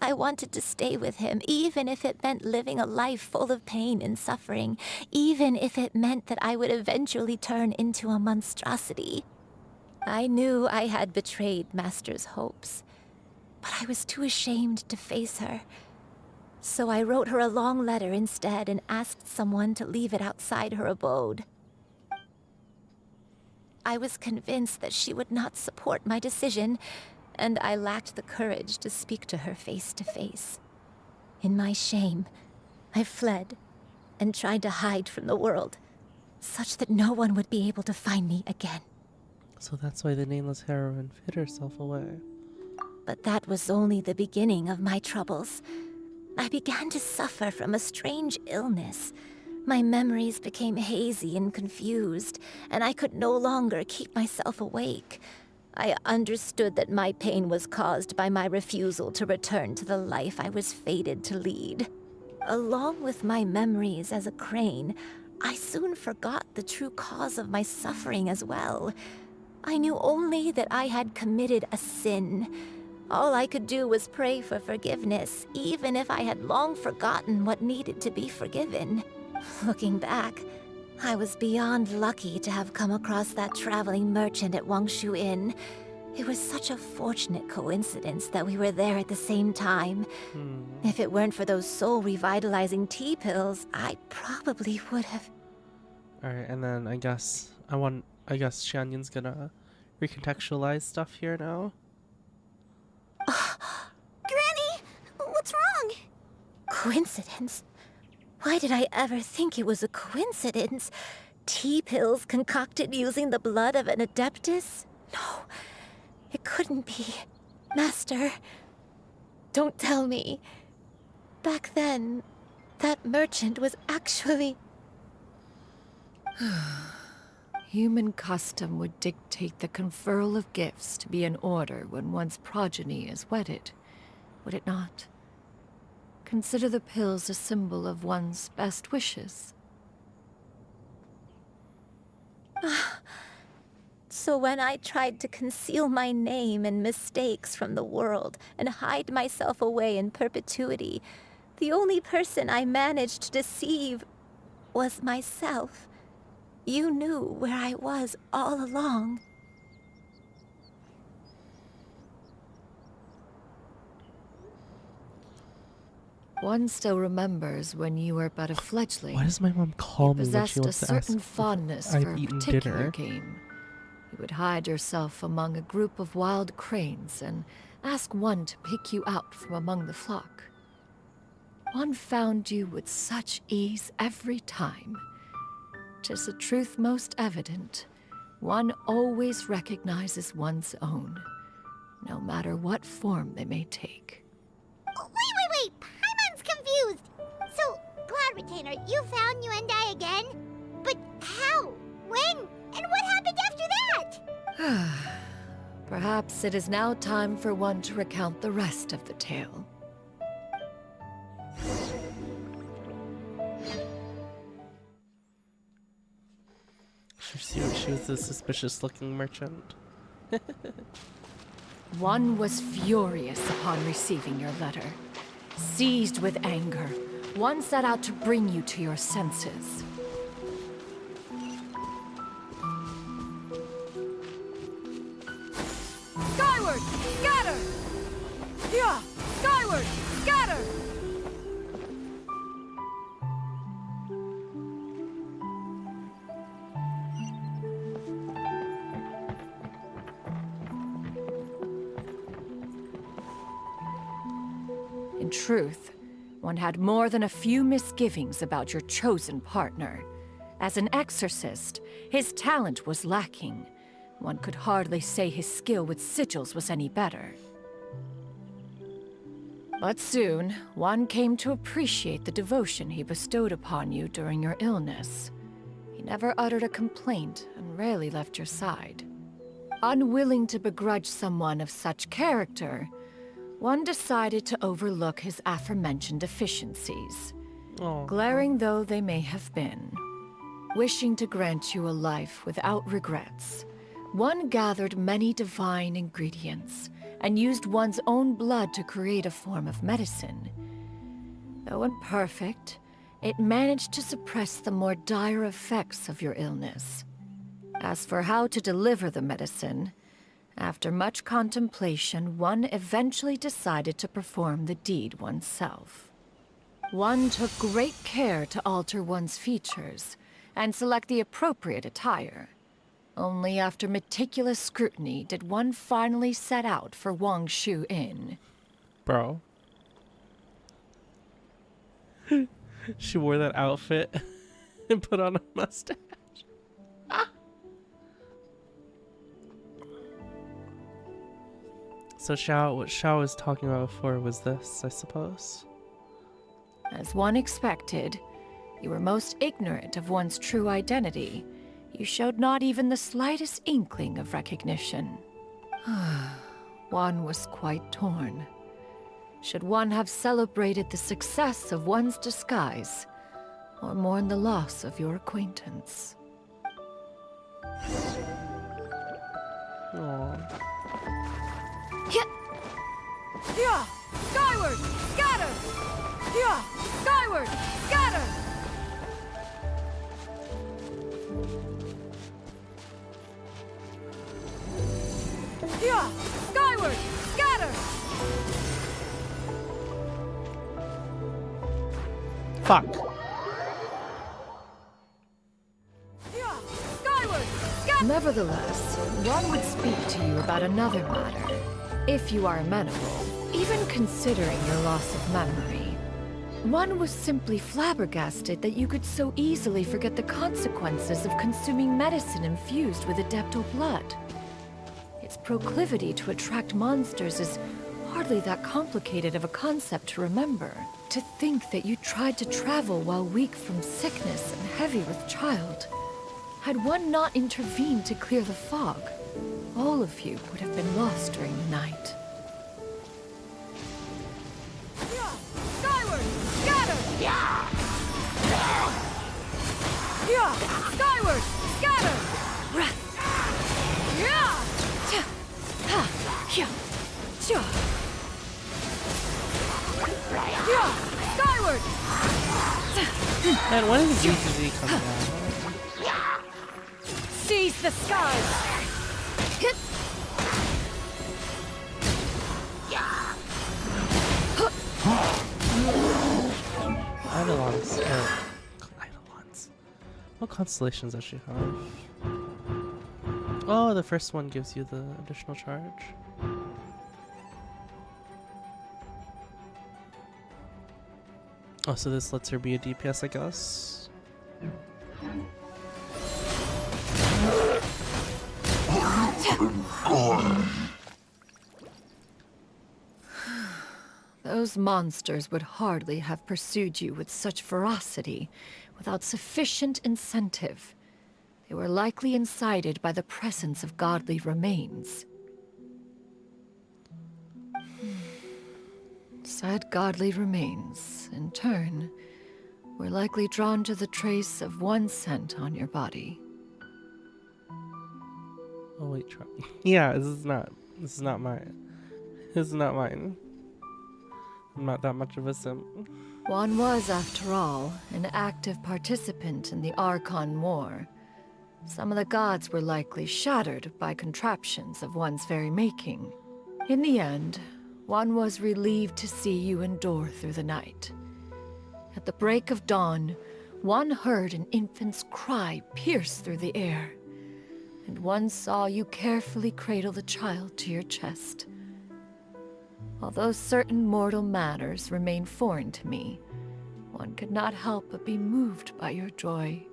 I wanted to stay with him, even if it meant living a life full of pain and suffering, even if it meant that I would eventually turn into a monstrosity. I knew I had betrayed Master's hopes, but I was too ashamed to face her. So I wrote her a long letter instead and asked someone to leave it outside her abode. I was convinced that she would not support my decision, and I lacked the courage to speak to her face to face. In my shame, I fled and tried to hide from the world, such that no one would be able to find me again. So that's why the nameless heroine hid herself away. But that was only the beginning of my troubles. I began to suffer from a strange illness. My memories became hazy and confused, and I could no longer keep myself awake. I understood that my pain was caused by my refusal to return to the life I was fated to lead. Along with my memories as a crane, I soon forgot the true cause of my suffering as well. I knew only that I had committed a sin. All I could do was pray for forgiveness, even if I had long forgotten what needed to be forgiven. Looking back, I was beyond lucky to have come across that traveling merchant at Wangshu Inn. It was such a fortunate coincidence that we were there at the same time. If it weren't for those soul-revitalizing tea pills, I probably would have... Alright, and then I guess Xianyun's gonna recontextualize stuff here now. Granny! What's wrong? Coincidence? Why did I ever think it was a coincidence? Tea pills concocted using the blood of an adeptus? No, it couldn't be. Master, don't tell me. Back then, that merchant was actually... Human custom would dictate the conferral of gifts to be in order when one's progeny is wedded, would it not? Consider the pills a symbol of one's best wishes. So when I tried to conceal my name and mistakes from the world and hide myself away in perpetuity, the only person I managed to deceive was myself. You knew where I was all along. One still remembers when you were but a fledgling. Why does my mom call me when she possessed a wants to ask certain if fondness I've for a eaten particular dinner? game. You would hide yourself among a group of wild cranes and ask one to pick you out from among the flock. One found you with such ease every time. 'Tis a truth most evident. One always recognizes one's own, no matter what form they may take. Wait! Paimon's confused! So, Cloud Retainer, you found Yuendai again? But how? When? And what happened after that? Perhaps it is now time for one to recount the rest of the tale. She was the suspicious-looking merchant. One was furious upon receiving your letter. Seized with anger, one set out to bring you to your senses. Skyward! Scatter! Yeah! Skyward! Scatter! In truth, one had more than a few misgivings about your chosen partner. As an exorcist, his talent was lacking. One could hardly say his skill with sigils was any better. But soon, one came to appreciate the devotion he bestowed upon you during your illness. He never uttered a complaint and rarely left your side. Unwilling to begrudge someone of such character, one decided to overlook his aforementioned deficiencies, glaring though they may have been. Wishing to grant you a life without regrets, one gathered many divine ingredients and used one's own blood to create a form of medicine. Though imperfect, it managed to suppress the more dire effects of your illness. As for how to deliver the medicine, after much contemplation, one eventually decided to perform the deed oneself. One took great care to alter one's features and select the appropriate attire. Only after meticulous scrutiny did one finally set out for Wangshu Inn. Bro. She wore that outfit and put on a mustache. So what Xiao was talking about before was this, I suppose. As one expected, you were most ignorant of one's true identity. You showed not even the slightest inkling of recognition. One was quite torn. Should one have celebrated the success of one's disguise, or mourn the loss of your acquaintance? Aww. Yeah! Skyward! Scatter! Yeah! Skyward! Scatter! Yeah! Skyward! Scatter! Fuck. Yeah! Skyward! Scatter! Nevertheless, one would speak to you about another matter, if you are amenable. Even considering your loss of memory, one was simply flabbergasted that you could so easily forget the consequences of consuming medicine infused with Adeptal blood. Its proclivity to attract monsters is hardly that complicated of a concept to remember. To think that you tried to travel while weak from sickness and heavy with child. Had one not intervened to clear the fog, all of you would have been lost during the night. Skyward! Scatter! Yeah! Skyward! Scatter! Skyward! Man, when is ZZ coming out? Seize the skies! Hit! Eidolons. Eidolons. What constellations does she have? Oh, the first one gives you the additional charge. Oh, so this lets her be a DPS, I guess. Those monsters would hardly have pursued you with such ferocity without sufficient incentive. They were likely incited by the presence of godly remains. Said godly remains, in turn, were likely drawn to the trace of one scent on your body. Oh wait, try. Yeah, this is not mine. This is not mine. I'm not that much of a simp. One was, after all, an active participant in the Archon War. Some of the gods were likely shattered by contraptions of one's very making. In the end, one was relieved to see you endure through the night. At the break of dawn, one heard an infant's cry pierce through the air, and one saw you carefully cradle the child to your chest. Although certain mortal matters remain foreign to me, one could not help but be moved by your joy.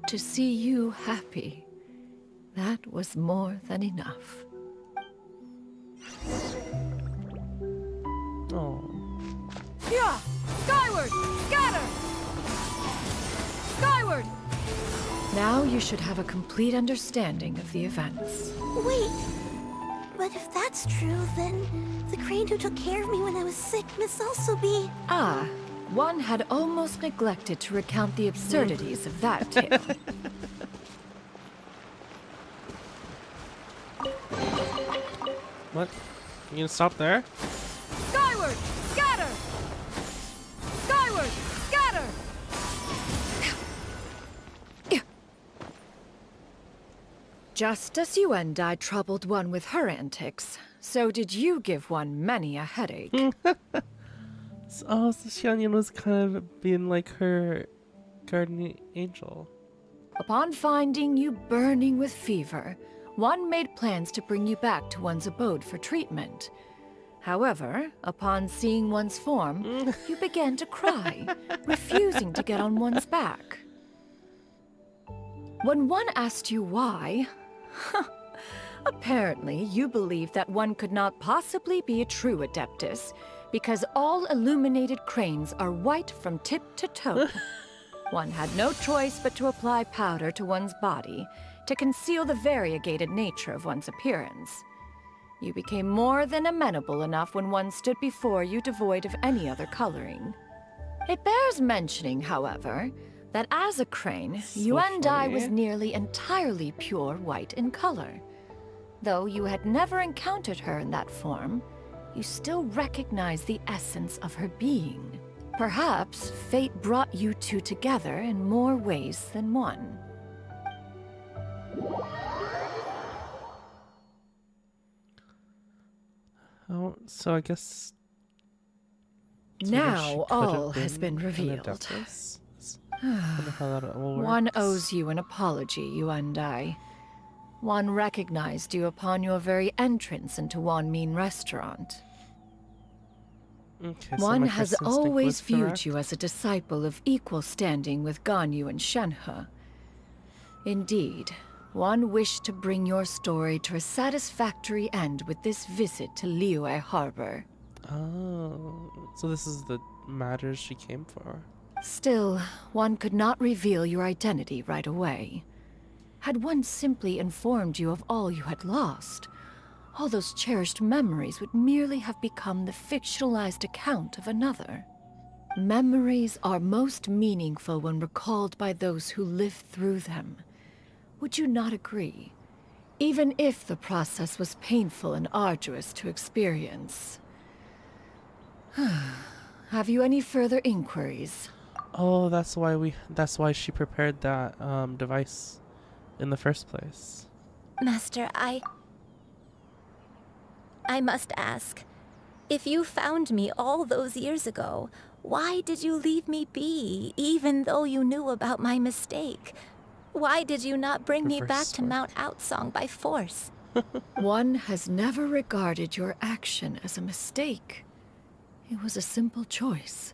To see you happy, that was more than enough. Oh. Yeah! Skyward! Scatter! Skyward! Now you should have a complete understanding of the events. Wait, but if that's true, then the crane who took care of me when I was sick must also be... Ah, one had almost neglected to recount the absurdities of that tale. What? You gonna stop there? Skyward! Scatter! Skyward! Scatter! Just as Yuendai troubled one with her antics, so did you give one many a headache. Oh, so Xianyan was kind of being like her guardian angel. Upon finding you burning with fever, one made plans to bring you back to one's abode for treatment. However, upon seeing one's form, you began to cry, refusing to get on one's back. When one asked you why, apparently you believed that one could not possibly be a true Adeptus, because all illuminated cranes are white from tip to toe. One had no choice but to apply powder to one's body to conceal the variegated nature of one's appearance. You became more than amenable enough when one stood before you devoid of any other coloring. It bears mentioning, however, that as a crane, you and I was nearly entirely pure white in color. Though you had never encountered her in that form, you still recognize the essence of her being. Perhaps fate brought you two together in more ways than one. Oh, so I guess... Now all has been revealed. One owes you an apology, you and I. One recognized you upon your very entrance into Wanmin restaurant. Okay, One has always viewed you as a disciple of equal standing with Ganyu and Shenhe. Indeed, one wished to bring your story to a satisfactory end with this visit to Liyue Harbor. Oh, so this is the matters she came for. Still, one could not reveal your identity right away. Had one simply informed you of all you had lost, all those cherished memories would merely have become the fictionalized account of another. Memories are most meaningful when recalled by those who lived through them. Would you not agree? Even if the process was painful and arduous to experience. Have you any inquiries? Inquiries? Oh, that's why she prepared that device in the first place. Master, I must ask, if you found me all those years ago, why did you leave me be, even though you knew about my mistake? Why did you not bring me back to Mount Outsong by force? One has never regarded your action as a mistake. It was a simple choice,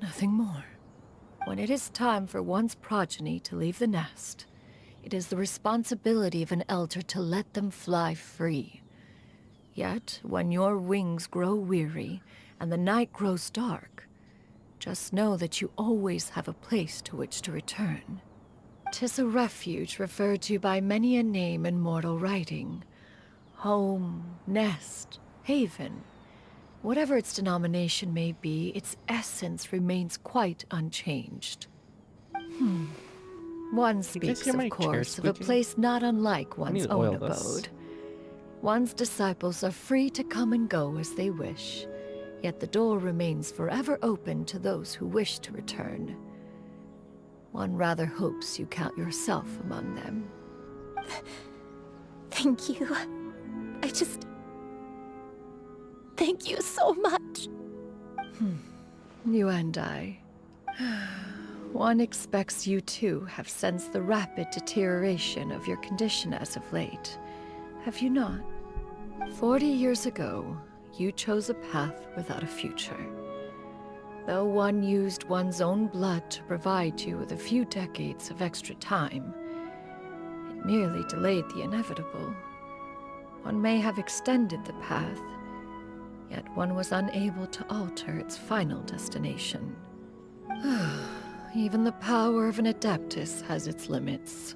nothing more. When it is time for one's progeny to leave the nest, it is the responsibility of an elder to let them fly free. Yet, when your wings grow weary and the night grows dark, just know that you always have a place to which to return. 'Tis a refuge referred to by many a name in mortal writing. Home, nest, haven. Whatever its denomination may be, its essence remains quite unchanged. One speaks, of course, of a place not unlike one's own abode. One's disciples are free to come and go as they wish, yet the door remains forever open to those who wish to return. One rather hopes you count yourself among them. Thank you. Thank you so much. You and I. One expects you too have sensed the rapid deterioration of your condition as of late. Have you not? 40 years ago, you chose a path without a future. Though one used one's own blood to provide you with a few decades of extra time, it merely delayed the inevitable. One may have extended the path, yet one was unable to alter its final destination. Even the power of an Adeptus has its limits.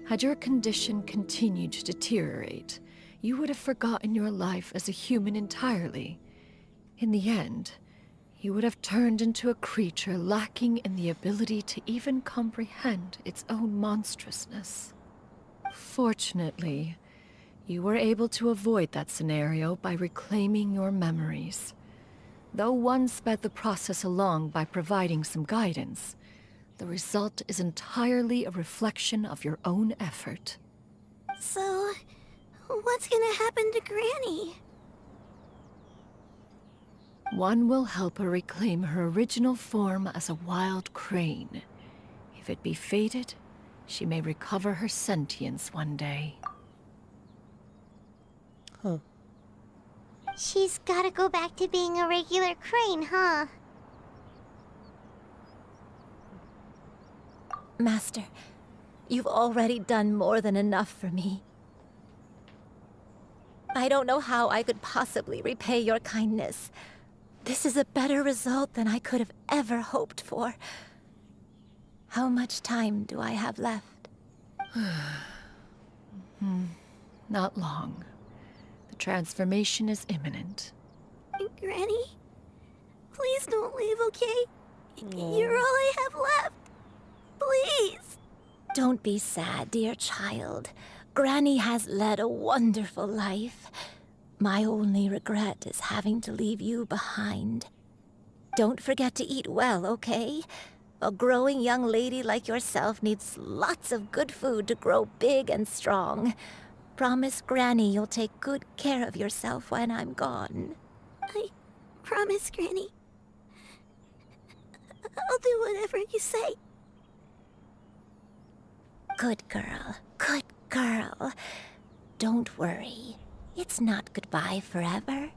Had your condition continued to deteriorate, you would have forgotten your life as a human entirely. In the end, you would have turned into a creature lacking in the ability to even comprehend its own monstrousness. Fortunately, you were able to avoid that scenario by reclaiming your memories. Though one sped the process along by providing some guidance, the result is entirely a reflection of your own effort. So, what's gonna happen to Granny? One will help her reclaim her original form as a wild crane. If it be fated, she may recover her sentience one day. Huh. She's gotta go back to being a regular crane, huh? Master, you've already done more than enough for me. I don't know how I could possibly repay your kindness. This is a better result than I could have ever hoped for. How much time do I have left? Not long. The transformation is imminent. Granny, please don't leave, okay? You're all I have left. Please. Don't be sad, dear child. Granny has led a wonderful life. My only regret is having to leave you behind. Don't forget to eat well, okay? A growing young lady like yourself needs lots of good food to grow big and strong. Promise Granny you'll take good care of yourself when I'm gone. I promise, Granny. I'll do whatever you say. Good girl, good girl. Don't worry. It's not goodbye forever.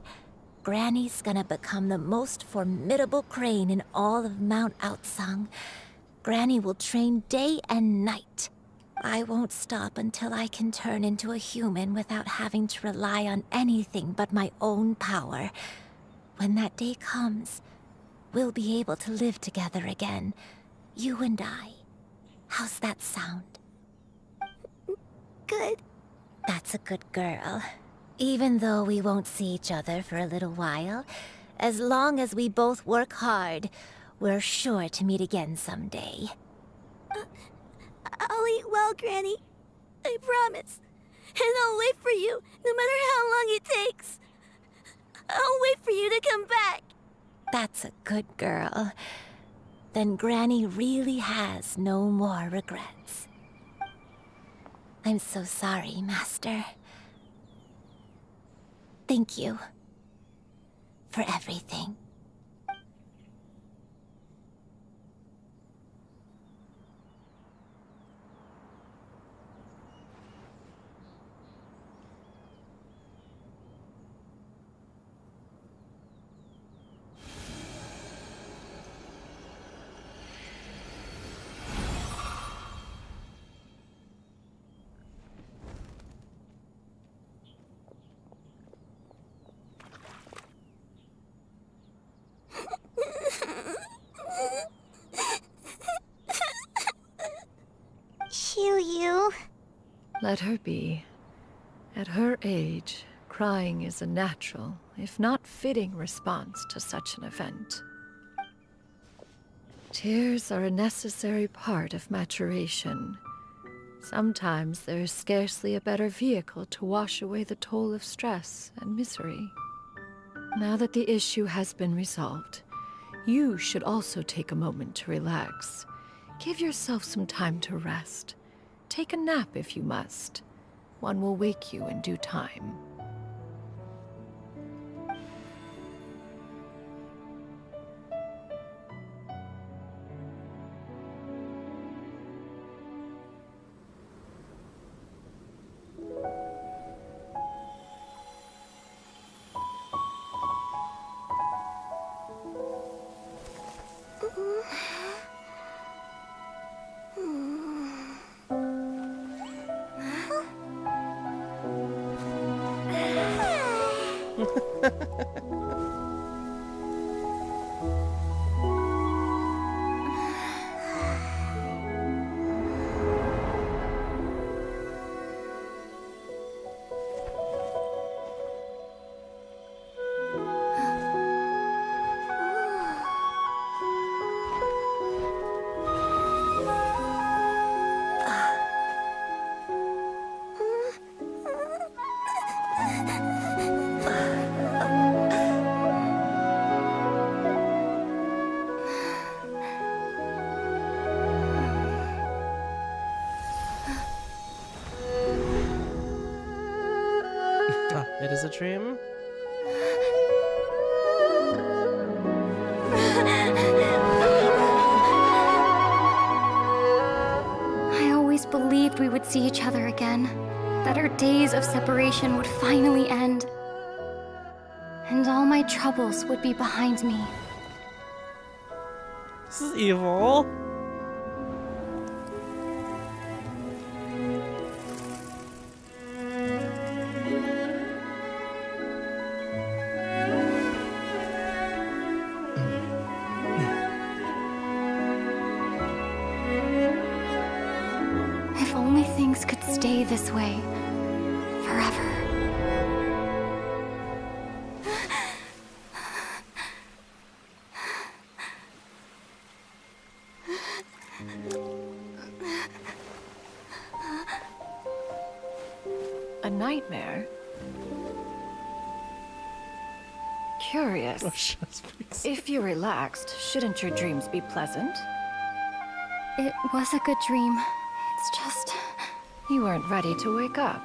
Granny's gonna become the most formidable crane in all of Mount Outsung. Granny will train day and night. I won't stop until I can turn into a human without having to rely on anything but my own power. When that day comes, we'll be able to live together again. You and I. How's that sound? Good. That's a good girl. Even though we won't see each other for a little while, as long as we both work hard, we're sure to meet again someday. I'll eat well, Granny. I promise. And I'll wait for you, no matter how long it takes. I'll wait for you to come back. That's a good girl. Then Granny really has no more regrets. I'm so sorry, Master. Thank you for everything. You. Let her be. At her age, crying is a natural, if not fitting, response to such an event. Tears are a necessary part of maturation. Sometimes there is scarcely a better vehicle to wash away the toll of stress and misery. Now that the issue has been resolved, you should also take a moment to relax. Give yourself some time to rest. Take a nap if you must. One will wake you in due time. It is a dream. see each other again, that our days of separation would finally end, and all my troubles would be behind me. This is evil. If only things could stay this way forever. A nightmare? Curious. If you're relaxed, shouldn't your dreams be pleasant? It was a good dream. It's just... You weren't ready to wake up.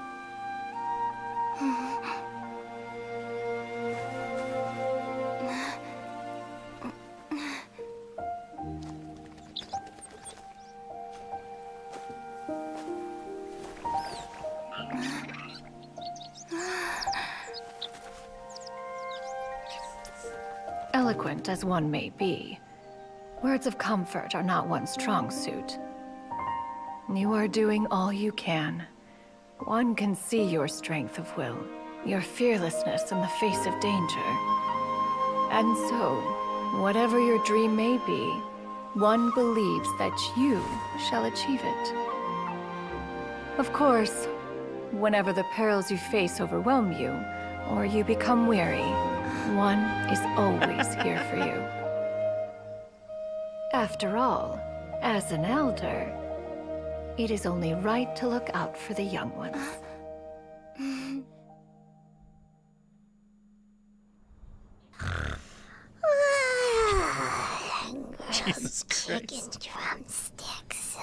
Eloquent as one may be, words of comfort are not one's strong suit. You are doing all you can. One can see your strength of will, your fearlessness in the face of danger. And so, whatever your dream may be, one believes that you shall achieve it. Of course, whenever the perils you face overwhelm you, or you become weary, one is always here for you. After all, as an elder, it is only right to look out for the young ones. Jesus Chicken Christ. drumsticks.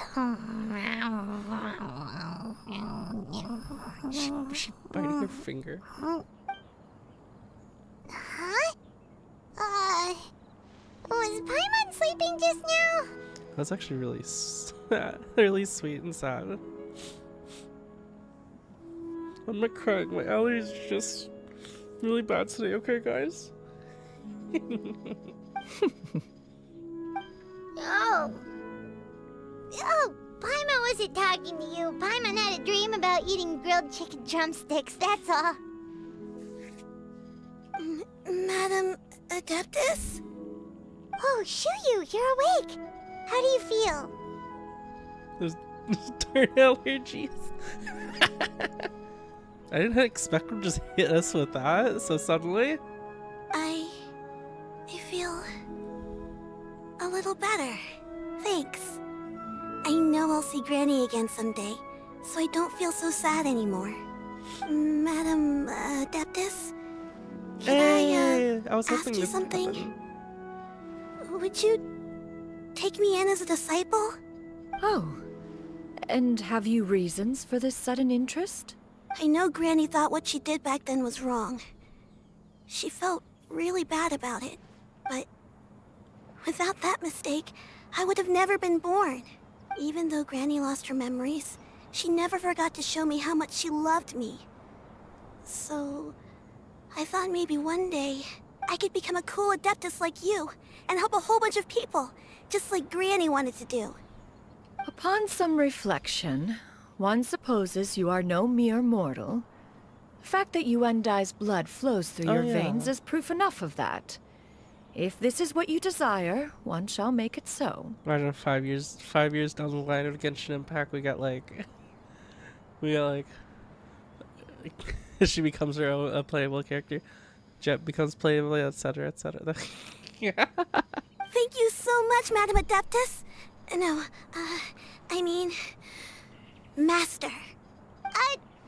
She biting her finger. Huh? Was Paimon sleeping just now? That's actually really sad. Really sweet and sad. I'm not crying. My allergies are just really bad today, okay, guys? Oh. Oh, Paimon wasn't talking to you. Paimon had a dream about eating grilled chicken drumsticks, that's all. Madam Adeptus? Oh, Shuyu, you're awake. How do you feel? There's darn allergies. I didn't expect them to just hit us with that so suddenly. I feel a little better. Thanks. I know I'll see Granny again someday, so I don't feel so sad anymore. Madam Adeptus? Can I was ask hoping you this would something? happen. Would you take me in as a disciple? Oh, and have you reasons for this sudden interest? I know Granny thought what she did back then was wrong. She felt really bad about it, but without that mistake, I would have never been born. Even though Granny lost her memories, she never forgot to show me how much she loved me. So, I thought maybe one day I could become a cool Adeptus like you and help a whole bunch of people, just like Granny wanted to do. Upon some reflection, one supposes you are no mere mortal. The fact that Yuendai's blood flows through your veins is proof enough of that. If this is what you desire, one shall make it so. Imagine 5 years down the line of Genshin Impact, we got like she becomes her own a playable character. Jet becomes playable, etc., etc. Yeah. Thank you so much, Madam Adeptus. No, I mean, Master.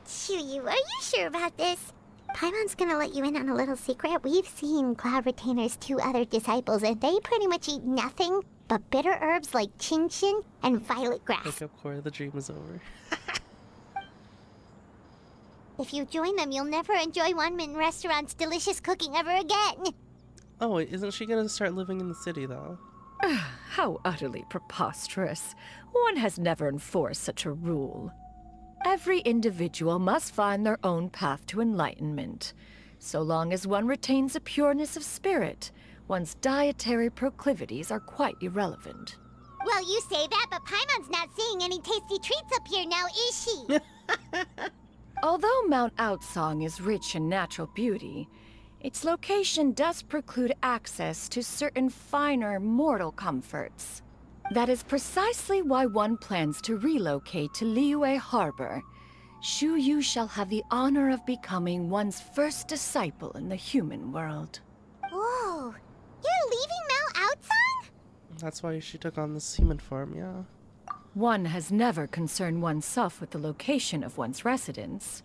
Shuyu, are you sure about this? Paimon's gonna let you in on a little secret. We've seen Cloud Retainer's 2 other disciples, and they pretty much eat nothing but bitter herbs like Chinchin and violet grass. Wake up, Cora, the dream is over. If you join them, you'll never enjoy One-Min Restaurant's delicious cooking ever again. Oh, wait, isn't she gonna start living in the city, though? How utterly preposterous. One has never enforced such a rule. Every individual must find their own path to enlightenment. So long as one retains a pureness of spirit, one's dietary proclivities are quite irrelevant. Well, you say that, but Paimon's not seeing any tasty treats up here now, is she? Although Mount Outsong is rich in natural beauty, its location does preclude access to certain finer mortal comforts. That is precisely why one plans to relocate to Liyue Harbor. Shu Yu shall have the honor of becoming one's first disciple in the human world. Whoa, you're leaving Mount Outsong? That's why she took on this human form, yeah. One has never concerned oneself with the location of one's residence.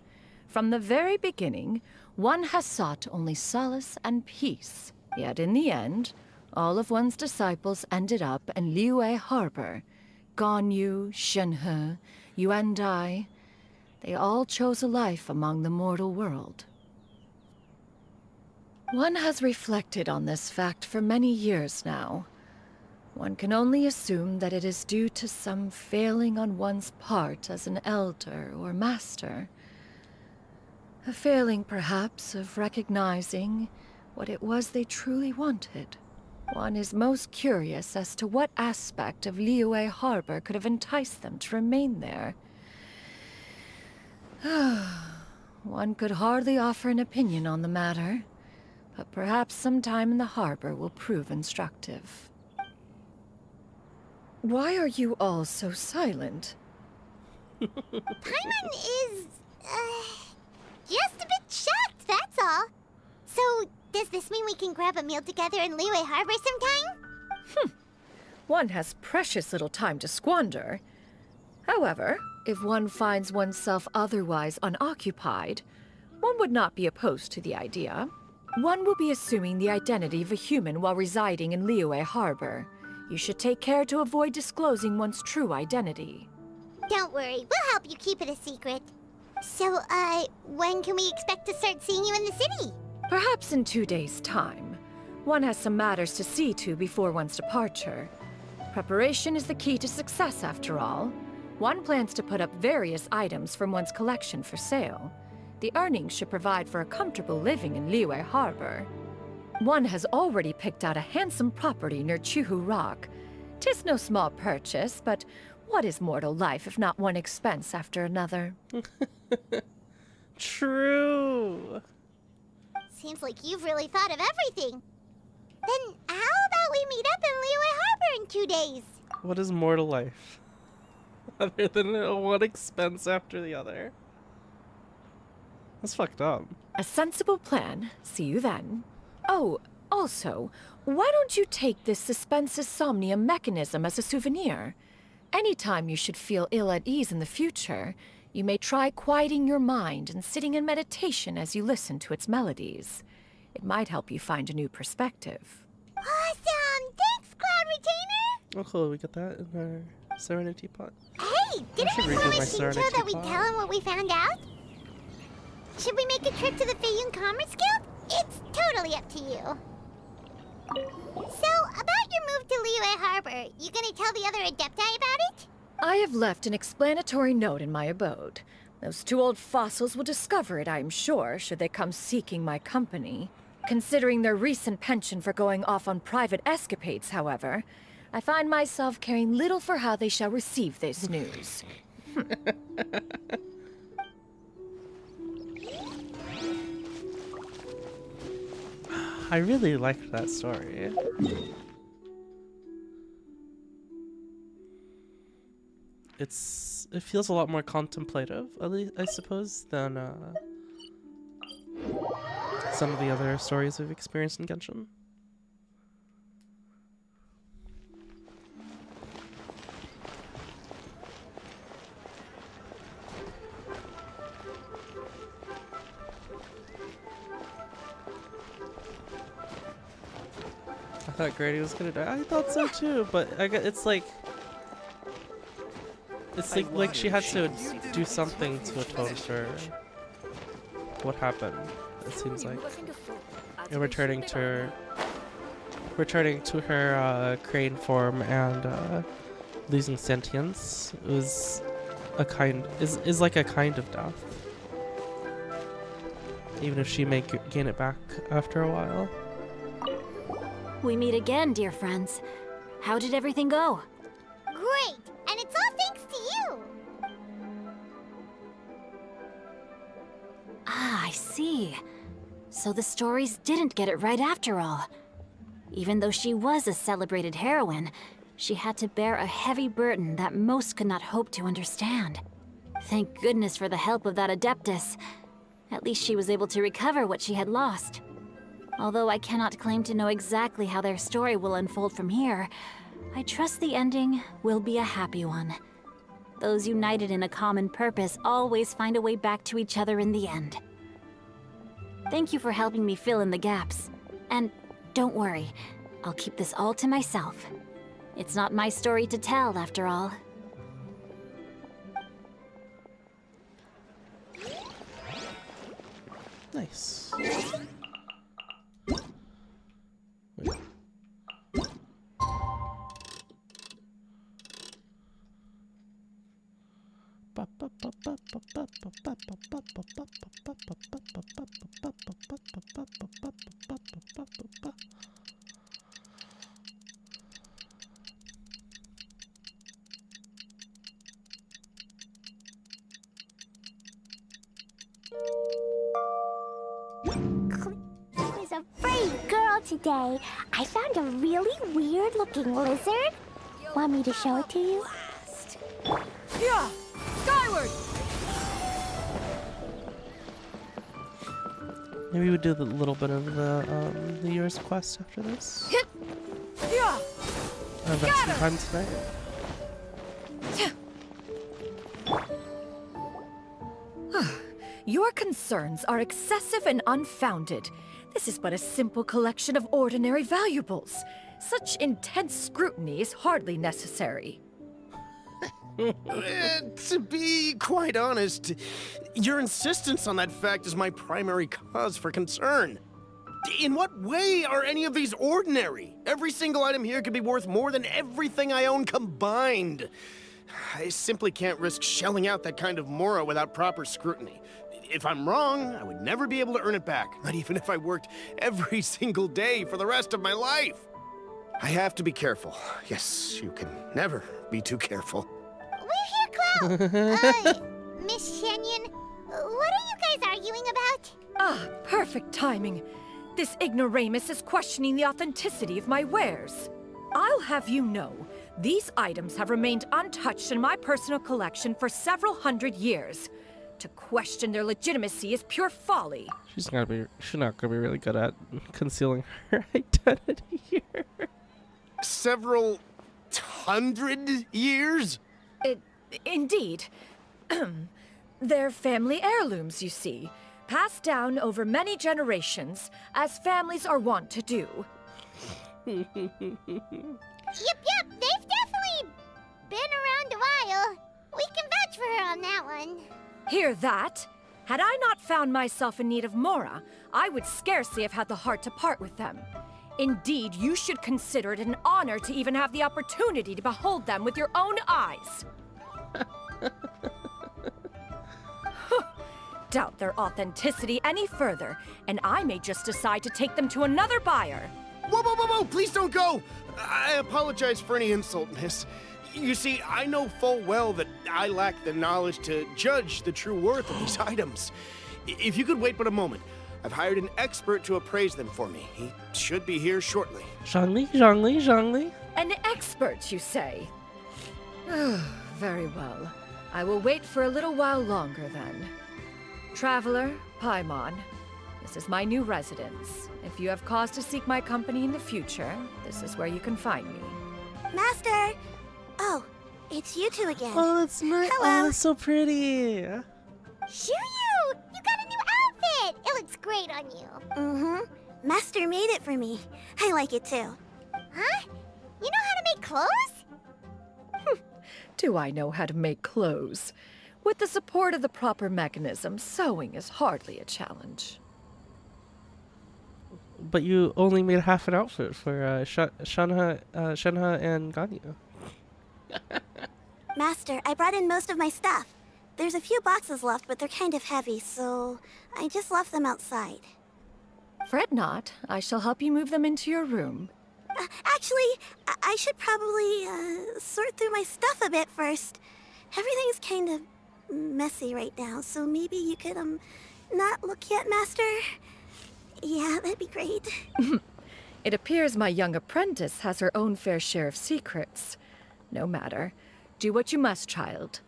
From the very beginning, one has sought only solace and peace. Yet in the end, all of one's disciples ended up in Liyue Harbor. Ganyu, Shenhe, Yuandai. They all chose a life among the mortal world. One has reflected on this fact for many years now. One can only assume that it is due to some failing on one's part as an elder or master. A failing, perhaps, of recognizing what it was they truly wanted. One is most curious as to what aspect of Liyue Harbor could have enticed them to remain there. One could hardly offer an opinion on the matter, but perhaps some time in the harbor will prove instructive. Why are you all so silent? Paimon is, just a bit shocked, that's all. So, does this mean we can grab a meal together in Liyue Harbor sometime? One has precious little time to squander. However, if one finds oneself otherwise unoccupied, one would not be opposed to the idea. One will be assuming the identity of a human while residing in Liyue Harbor. You should take care to avoid disclosing one's true identity. Don't worry, we'll help you keep it a secret. So, when can we expect to start seeing you in the city? Perhaps in 2 days' time. One has some matters to see to before one's departure. Preparation is the key to success, after all. One plans to put up various items from one's collection for sale. The earnings should provide for a comfortable living in Liyue Harbor. One has already picked out a handsome property near Chuhu Rock. 'Tis no small purchase, but what is mortal life if not one expense after another? True. Seems like you've really thought of everything. Then how about we meet up in Liyue Harbor in 2 days? What is mortal life? Other than one expense after the other. That's fucked up. A sensible plan. See you then. Oh, also, why don't you take this suspense somnium mechanism as a souvenir? Anytime you should feel ill at ease in the future, you may try quieting your mind and sitting in meditation as you listen to its melodies. It might help you find a new perspective. Awesome! Thanks, Cloud Retainer! Oh cool, we got that in our Serenity pot. Hey, didn't we promise Shinjo that we'd pot. tell him what we found out? Should we make a trip to the Feiyun Commerce Guild? It's totally up to you. So, about your move to Liyue Harbor, you gonna tell the other Adepti about it? I have left an explanatory note in my abode. Those 2 old fossils will discover it, I am sure, should they come seeking my company. Considering their recent penchant for going off on private escapades, however, I find myself caring little for how they shall receive this news. I really liked that story. It feels a lot more contemplative, at least I suppose, than some of the other stories we've experienced in Genshin. I thought Grady was gonna die. I thought so too, but it's like she had to do something to atone for what happened. It seems like, and returning to her crane form and losing sentience was is like a kind of death. Even if she may gain it back after a while. We meet again, dear friends. How did everything go? Great! And it's all thanks to you! Ah, I see. So the stories didn't get it right after all. Even though she was a celebrated heroine, she had to bear a heavy burden that most could not hope to understand. Thank goodness for the help of that Adeptus. At least she was able to recover what she had lost. Although I cannot claim to know exactly how their story will unfold from here, I trust the ending will be a happy one. Those united in a common purpose always find a way back to each other in the end. Thank you for helping me fill in the gaps. And don't worry, I'll keep this all to myself. It's not my story to tell, after all. Nice. There's a brave girl today. I found a really weird-looking lizard. Want me to show it to you? Yeah! Skyward! Maybe we do a little bit of the year's quest after this. Yeah! I've got some time tonight. Your concerns are excessive and unfounded. This is but a simple collection of ordinary valuables. Such intense scrutiny is hardly necessary. To be quite honest, your insistence on that fact is my primary cause for concern. In what way are any of these ordinary? Every single item here could be worth more than everything I own combined. I simply can't risk shelling out that kind of mora without proper scrutiny. If I'm wrong, I would never be able to earn it back, not even if I worked every single day for the rest of my life. I have to be careful. Yes, you can never be too careful. We're here, Cloud! Miss Shenyan, what are you guys arguing about? Ah, perfect timing. This ignoramus is questioning the authenticity of my wares. I'll have you know, these items have remained untouched in my personal collection for several hundred years. To question their legitimacy is pure folly. She's not gonna be really good at concealing her identity here. Several hundred years? Indeed. They're family heirlooms, you see. Passed down over many generations, as families are wont to do. Yep, they've definitely been around a while. We can vouch for her on that one. Hear that? Had I not found myself in need of mora, I would scarcely have had the heart to part with them. Indeed, you should consider it an honor to even have the opportunity to behold them with your own eyes. Doubt their authenticity any further, and I may just decide to take them to another buyer. Whoa, whoa, whoa, whoa! Please don't go! I apologize for any insult, miss. You see, I know full well that I lack the knowledge to judge the true worth of these items. If you could wait but a moment, I've hired an expert to appraise them for me. He should be here shortly. Zhongli. An expert, you say? Very well. I will wait for a little while longer, then. Traveler, Paimon, this is my new residence. If you have cause to seek my company in the future, this is where you can find me. Master! Oh, it's you two again. Oh, that's nice. Hello. Oh, that's so pretty. Shuyu! You got a new outfit! It looks great on you. Mm-hmm. Master made it for me. I like it too. Huh? You know how to make clothes? Do I know how to make clothes? With the support of the proper mechanism, sewing is hardly a challenge. But you only made half an outfit for Shenhe and Ganyu. Master, I brought in most of my stuff. There's a few boxes left, but they're kind of heavy, so I just left them outside. Fret not. I shall help you move them into your room. Actually, I should probably sort through my stuff a bit first. Everything's kind of messy right now, so maybe you could, not look yet, Master? Yeah, that'd be great. It appears my young apprentice has her own fair share of secrets. No matter. Do what you must, child.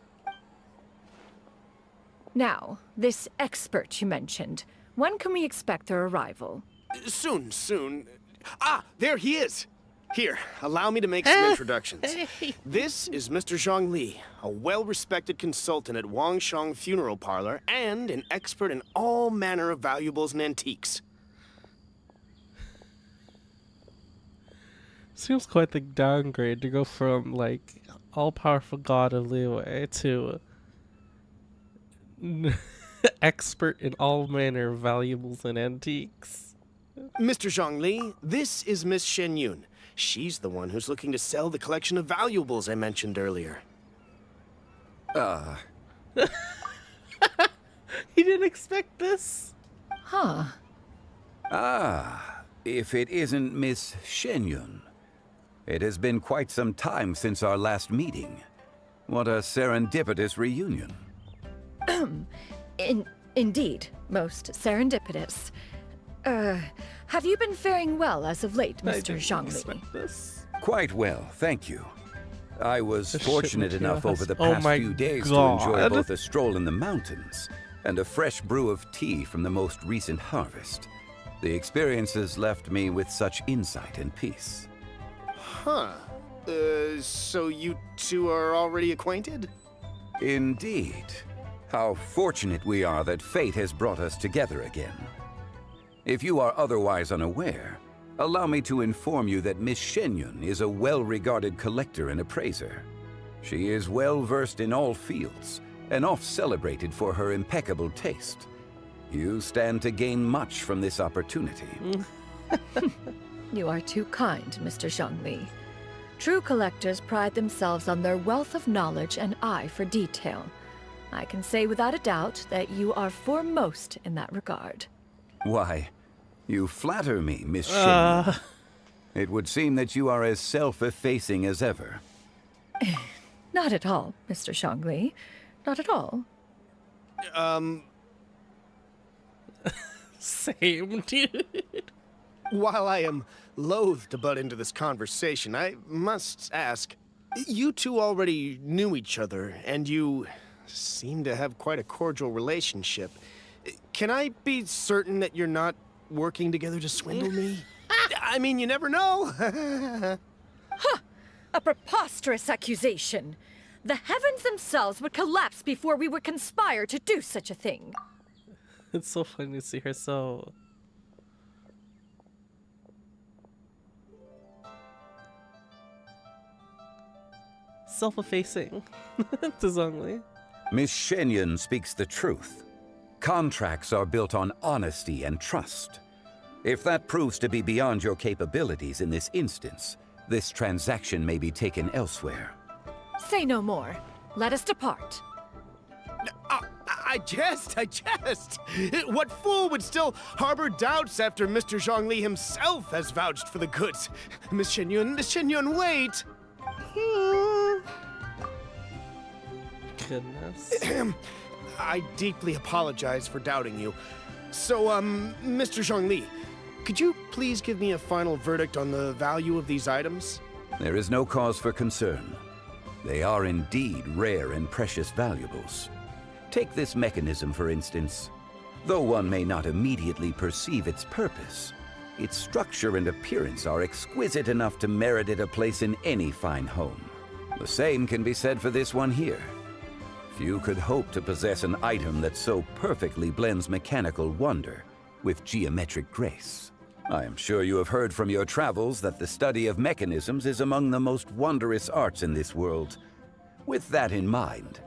Now, this expert you mentioned. When can we expect their arrival? Soon. Ah, there he is! Here, allow me to make some introductions. This is Mr. Zhongli, a well-respected consultant at Wangshang Funeral Parlor and an expert in all manner of valuables and antiques. Seems quite the downgrade to go from, like, all-powerful god of Liyue to expert in all manner of valuables and antiques. Mr. Zhongli, this is Miss Shen Yun. She's the one who's looking to sell the collection of valuables I mentioned earlier. He didn't expect this? Huh. Ah, if it isn't Miss Shenyun. It has been quite some time since our last meeting. What a serendipitous reunion. Indeed, most serendipitous. Have you been faring well as of late, Mr. Zhongli? Quite well, thank you. I was fortunate enough over the Oh past my few days to God. enjoy both a stroll in the mountains and a fresh brew of tea from the most recent harvest. The experiences left me with such insight and peace. Huh. So you two are already acquainted? Indeed. How fortunate we are that fate has brought us together again. If you are otherwise unaware, allow me to inform you that Miss Shenyun is a well-regarded collector and appraiser. She is well-versed in all fields, and oft-celebrated for her impeccable taste. You stand to gain much from this opportunity. You are too kind, Mr. Zhongli. True collectors pride themselves on their wealth of knowledge and eye for detail. I can say without a doubt that you are foremost in that regard. Why, you flatter me, Miss Shenyun. It would seem that you are as self-effacing as ever. Not at all, Mr. Zhongli. Not at all. Same, dude. While I am loath to butt into this conversation, I must ask, you two already knew each other, and you seem to have quite a cordial relationship. Can I be certain that you're not working together to swindle me? I mean, you never know. Huh! A preposterous accusation. The heavens themselves would collapse before we would conspire to do such a thing. It's so funny to see her so... self-effacing to Zhongli. Miss Shenyun speaks the truth. Contracts are built on honesty and trust. If that proves to be beyond your capabilities in this instance, this transaction may be taken elsewhere. Say no more. Let us depart. I jest. What fool would still harbor doubts after Mr. Zhongli himself has vouched for the goods? Miss Shenyun, wait! Goodness. I deeply apologize for doubting you. So, Mr. Zhongli, could you please give me a final verdict on the value of these items? There is no cause for concern. They are indeed rare and precious valuables. Take this mechanism, for instance. Though one may not immediately perceive its purpose, its structure and appearance are exquisite enough to merit it a place in any fine home. The same can be said for this one here. Few could hope to possess an item that so perfectly blends mechanical wonder with geometric grace. I am sure you have heard from your travels that the study of mechanisms is among the most wondrous arts in this world. With that in mind,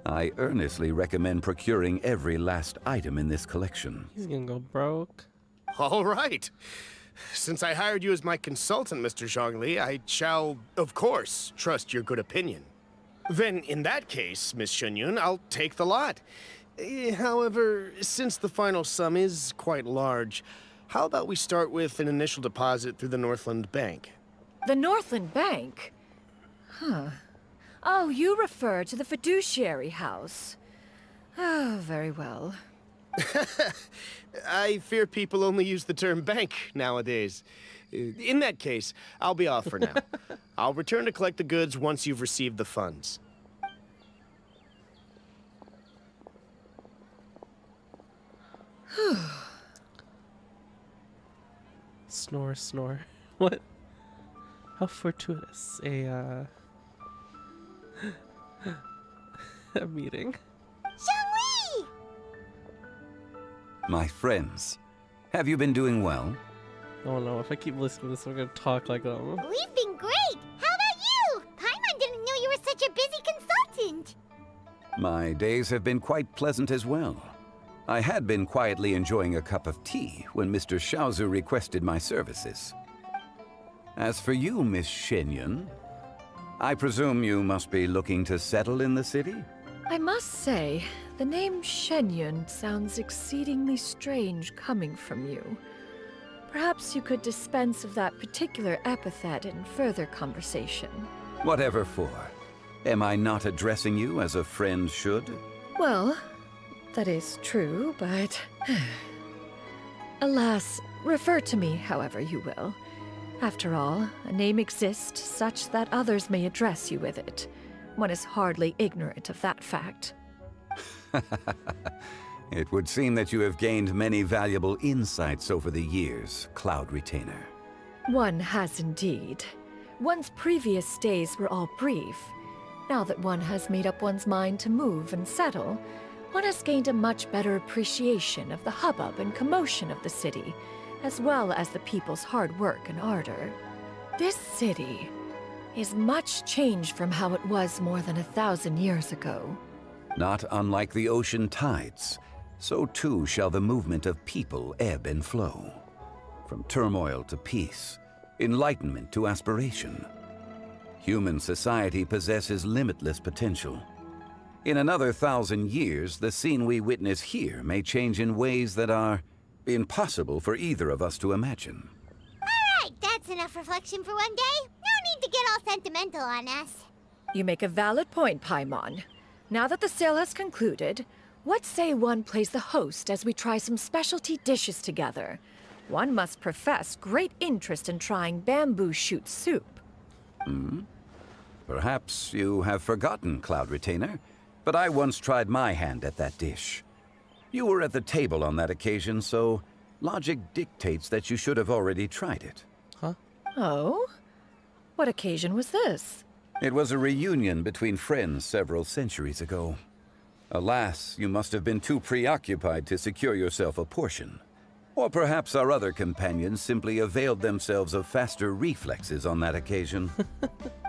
I earnestly recommend procuring every last item in this collection. He's gonna go broke. All right. Since I hired you as my consultant, Mr. Zhongli, I shall, of course, trust your good opinion. Then, in that case, Miss Shenyun, I'll take the lot. However, since the final sum is quite large, how about we start with an initial deposit through the Northland Bank? The Northland Bank? Huh. Oh, you refer to the fiduciary house. Oh, very well. I fear people only use the term bank nowadays. In that case, I'll be off for now. I'll return to collect the goods once you've received the funds. Snore, snore. What? How fortuitous. A meeting. Zhongli! My friends, have you been doing well? Oh no, if I keep listening to this, I'm gonna talk like them. We've been great! How about you? Paimon didn't know you were such a busy consultant! My days have been quite pleasant as well. I had been quietly enjoying a cup of tea when Mr. Xiaozu requested my services. As for you, Miss Shenyun, I presume you must be looking to settle in the city? I must say, the name Shenyun sounds exceedingly strange coming from you. Perhaps you could dispense of that particular epithet in further conversation. Whatever for. Am I not addressing you as a friend should? Well, that is true, but... Alas, refer to me however you will. After all, a name exists such that others may address you with it. One is hardly ignorant of that fact. It would seem that you have gained many valuable insights over the years, Cloud Retainer. One has indeed. One's previous stays were all brief. Now that one has made up one's mind to move and settle, one has gained a much better appreciation of the hubbub and commotion of the city, as well as the people's hard work and ardor. This city is much changed from how it was more than 1,000 years ago. Not unlike the ocean tides, so too shall the movement of people ebb and flow. From turmoil to peace, enlightenment to aspiration. Human society possesses limitless potential. In another 1,000 years, the scene we witness here may change in ways that are impossible for either of us to imagine. Alright, that's enough reflection for one day. No need to get all sentimental on us. You make a valid point, Paimon. Now that the sale has concluded, what say one plays the host as we try some specialty dishes together? One must profess great interest in trying bamboo shoot soup. Perhaps you have forgotten, Cloud Retainer, but I once tried my hand at that dish. You were at the table on that occasion, so logic dictates that you should have already tried it. Huh? Oh? What occasion was this? It was a reunion between friends several centuries ago. Alas, you must have been too preoccupied to secure yourself a portion. Or perhaps our other companions simply availed themselves of faster reflexes on that occasion.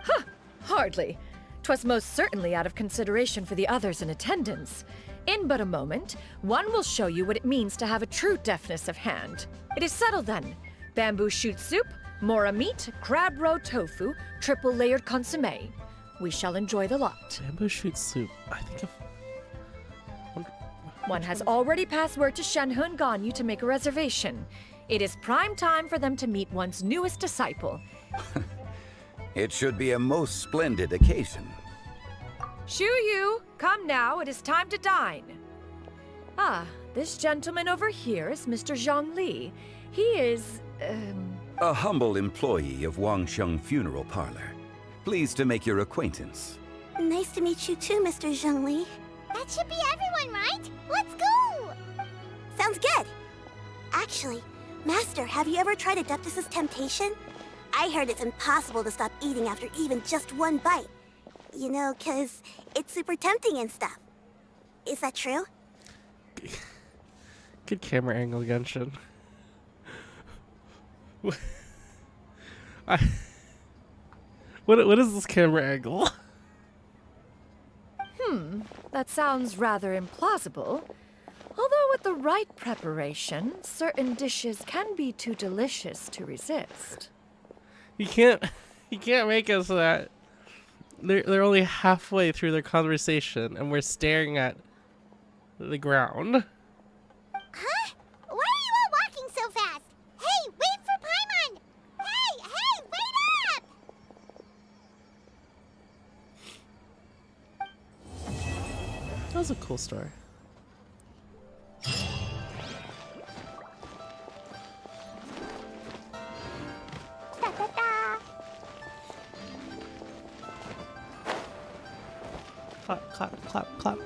Ha! Hardly. 'Twas most certainly out of consideration for the others in attendance. In but a moment, one will show you what it means to have a true deftness of hand. It is settled then. Bamboo shoot soup, mora meat, crab roe tofu, triple layered consommé. We shall enjoy the lot. Bamboo shoot soup. I think of... One has already passed word to Shenhe and Ganyu to make a reservation. It is prime time for them to meet one's newest disciple. It should be a most splendid occasion. Shu Yu, come now, it is time to dine. Ah, this gentleman over here is Mr. Zhang Li. He is, A humble employee of Wangsheng Funeral Parlor. Pleased to make your acquaintance. Nice to meet you too, Mr. Zhongli. That should be everyone, right? Let's go! Sounds good. Actually, Master, have you ever tried Adeptus' temptation? I heard it's impossible to stop eating after even just one bite. You know, 'cause it's super tempting and stuff. Is that true? Good camera angle, Genshin. What is this camera angle? That sounds rather implausible. Although with the right preparation, certain dishes can be too delicious to resist. You can't make it so that they're only halfway through their conversation, and we're staring at the ground. Huh? Why are you all walking so fast? Hey, wait for Paimon! Hey, wait up! That was a cool story. Clap, clap, clap, clap.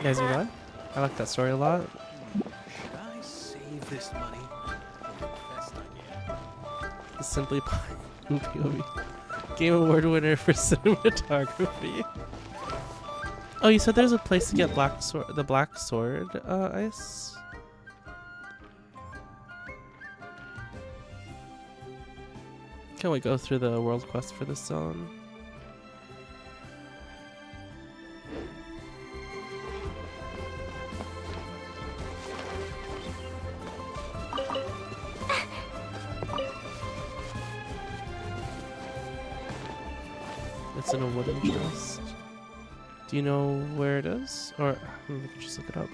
Guys, you know what? I like that story a lot. Should I save this money? The Simply Pine POV. Game Award winner for cinematography. Oh, you said there's a place to get the black sword, Ice? Can we go through the world quest for this zone? It's in a wooden chest. Do you know where it is? Or we can just look it up.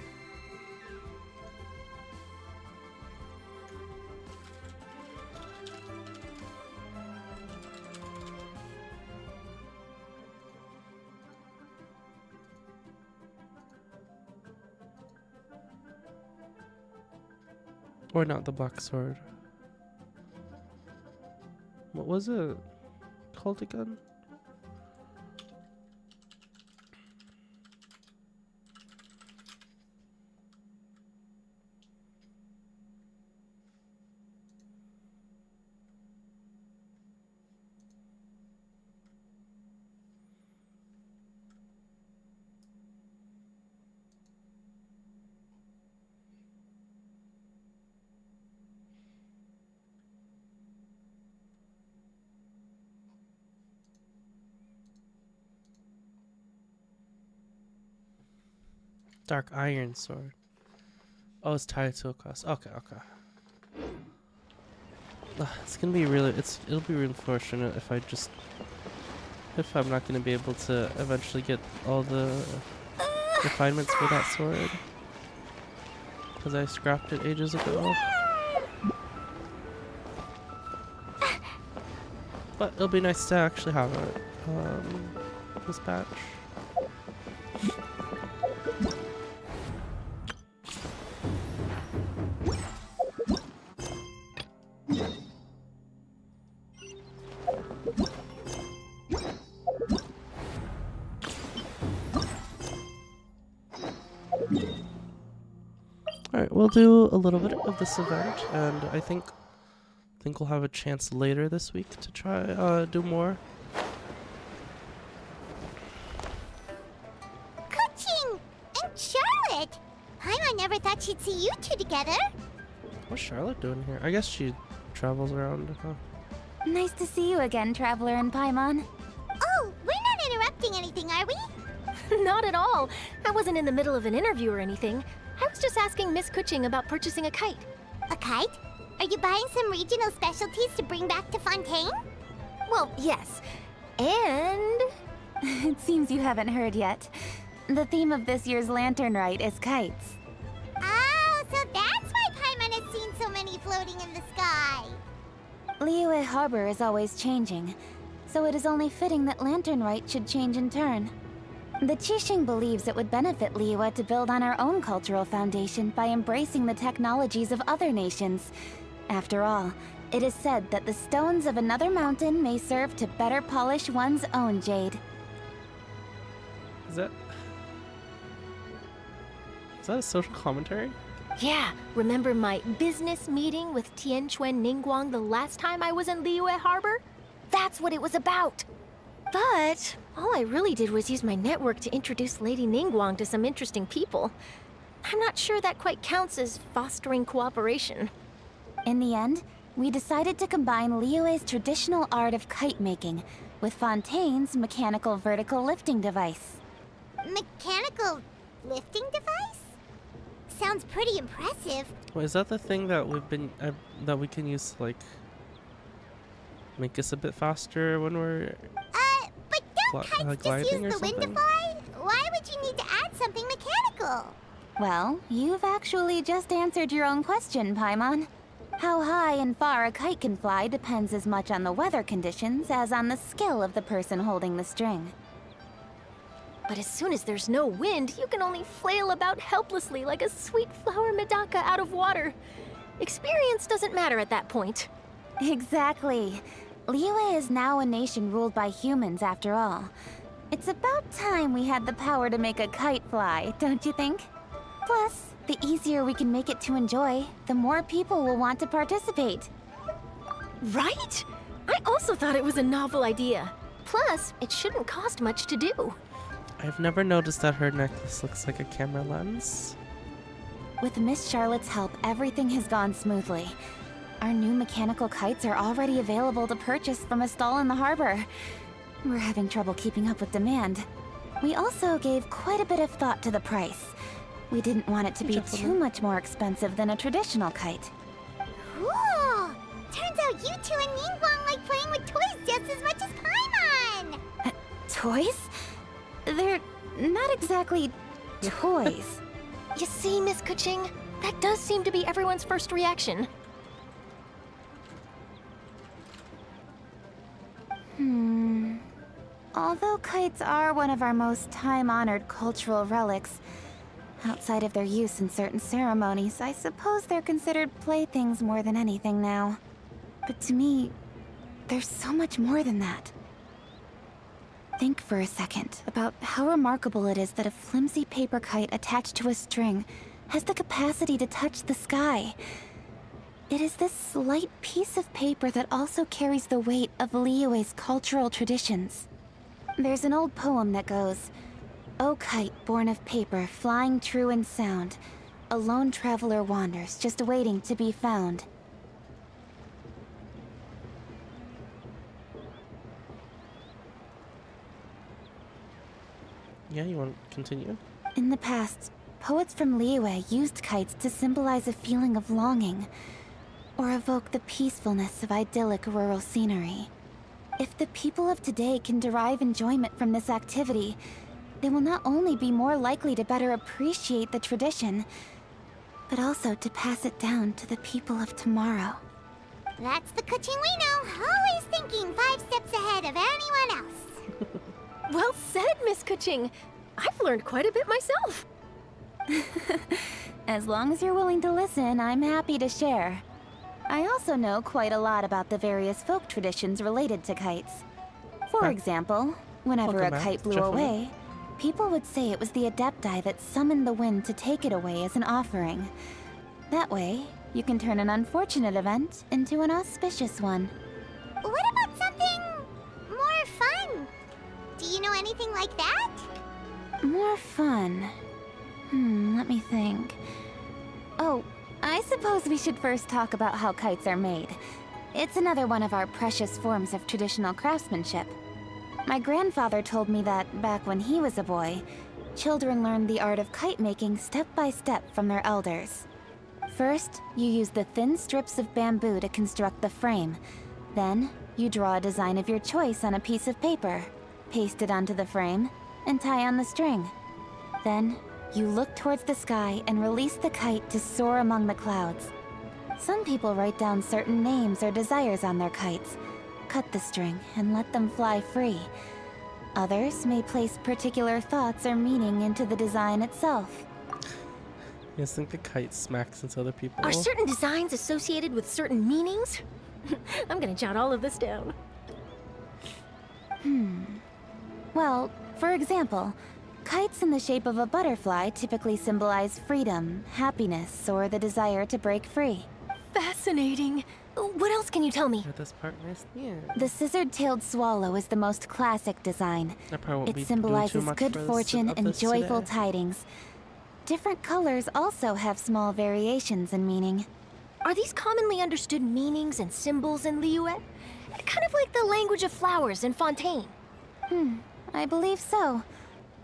Or not the black sword. What was it called again? Dark iron sword. Oh, it's tied to a quest. Okay, okay. It's gonna be really. It'll be really unfortunate if I'm not gonna be able to eventually get all the refinements for that sword, because I scrapped it ages ago. But it'll be nice to actually have it. This patch. Alright, we'll do a little bit of this event, and I think we'll have a chance later this week to try do more. Coaching! And Charlotte! Paimon never thought she'd see you two together. What's Charlotte doing here? I guess she travels around. Huh? Nice to see you again, Traveler and Paimon. Oh, we're not interrupting anything, are we? Not at all. I wasn't in the middle of an interview or anything. I was just asking Miss Kuching about purchasing a kite. A kite? Are you buying some regional specialties to bring back to Fontaine? Well, yes. And... It seems you haven't heard yet. The theme of this year's Lantern Rite is kites. Oh, so that's why Paimon has seen so many floating in the sky. Liyue Harbor is always changing, so it is only fitting that Lantern Rite should change in turn. The Qixing believes it would benefit Liyue to build on our own cultural foundation by embracing the technologies of other nations. After all, it is said that the stones of another mountain may serve to better polish one's own jade. Is that a social commentary? Yeah, remember my business meeting with Tianquan Ningguang the last time I was in Liyue Harbor? That's what it was about. But all I really did was use my network to introduce Lady Ningguang to some interesting people. I'm not sure that quite counts as fostering cooperation. In the end, we decided to combine Liyue's traditional art of kite making with Fontaine's mechanical vertical lifting device. Mechanical lifting device? Sounds pretty impressive. Wait, is that the thing that that we can use to, like, make us a bit faster when we're... But Kites just use the wind to fly? Why would you need to add something mechanical? Well, you've actually just answered your own question, Paimon. How high and far a kite can fly depends as much on the weather conditions as on the skill of the person holding the string. But as soon as there's no wind, you can only flail about helplessly like a sweet flower medaka out of water. Experience doesn't matter at that point. Exactly. Liyue is now a nation ruled by humans after all. It's about time we had the power to make a kite fly, don't you think? Plus, the easier we can make it to enjoy, the more people will want to participate. Right? I also thought it was a novel idea. Plus, it shouldn't cost much to do. I've never noticed that her necklace looks like a camera lens. With Miss Charlotte's help, everything has gone smoothly. Our new mechanical kites are already available to purchase from a stall in the harbor. We're having trouble keeping up with demand. We also gave quite a bit of thought to the price. We didn't want it to be too much more expensive than a traditional kite. Cool! Turns out you two and Ningguang like playing with toys just as much as Paimon! Toys? They're not exactly toys. You see, Miss Kuching? That does seem to be everyone's first reaction. Although kites are one of our most time-honored cultural relics, outside of their use in certain ceremonies, I suppose they're considered playthings more than anything now. But to me, there's so much more than that. Think for a second about how remarkable it is that a flimsy paper kite attached to a string has the capacity to touch the sky. It is this slight piece of paper that also carries the weight of Liyue's cultural traditions. There's an old poem that goes, "O kite born of paper, flying true in sound, a lone traveler wanders, just waiting to be found." Yeah, you want to continue? In the past, poets from Liyue used kites to symbolize a feeling of longing, or evoke the peacefulness of idyllic rural scenery. If the people of today can derive enjoyment from this activity, they will not only be more likely to better appreciate the tradition, but also to pass it down to the people of tomorrow. That's the Kuching we know, always thinking 5 steps ahead of anyone else. Well said, Miss Kuching. I've learned quite a bit myself. As long as you're willing to listen, I'm happy to share. I also know quite a lot about the various folk traditions related to kites. For example, whenever a kite blew away, people would say it was the Adepti that summoned the wind to take it away as an offering. That way, you can turn an unfortunate event into an auspicious one. What about something more fun? Do you know anything like that? More fun? Let me think. Oh, I suppose we should first talk about how kites are made. It's another one of our precious forms of traditional craftsmanship. My grandfather told me that, back when he was a boy, children learned the art of kite making step by step from their elders. First, you use the thin strips of bamboo to construct the frame. Then, you draw a design of your choice on a piece of paper, paste it onto the frame, and tie on the string. Then, you look towards the sky and release the kite to soar among the clouds. Some people write down certain names or desires on their kites, cut the string, and let them fly free. Others may place particular thoughts or meaning into the design itself. You guys think the kite smacks into other people? Are certain designs associated with certain meanings? I'm gonna jot all of this down. Well, for example, kites in the shape of a butterfly typically symbolize freedom, happiness, or the desire to break free. Fascinating. What else can you tell me? This part nice? Yeah. The scissored-tailed swallow is the most classic design. It symbolizes good fortune and joyful tidings. Different colors also have small variations in meaning. Are these commonly understood meanings and symbols in Liyue? Kind of like the language of flowers in Fontaine. I believe so.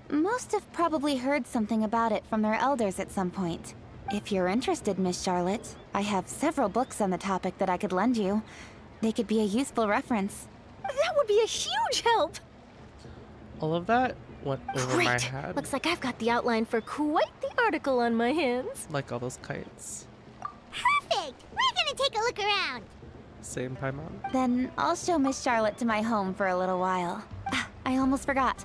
Most have probably heard something about it from their elders at some point. If you're interested, Miss Charlotte, I have several books on the topic that I could lend you. They could be a useful reference. That would be a huge help! All of that went over my Great! head. Looks like I've got the outline for quite the article on my hands. Like all those kites. Perfect! We're gonna take a look around. Same Paimon. Then I'll show Miss Charlotte to my home for a little while. Ah, I almost forgot.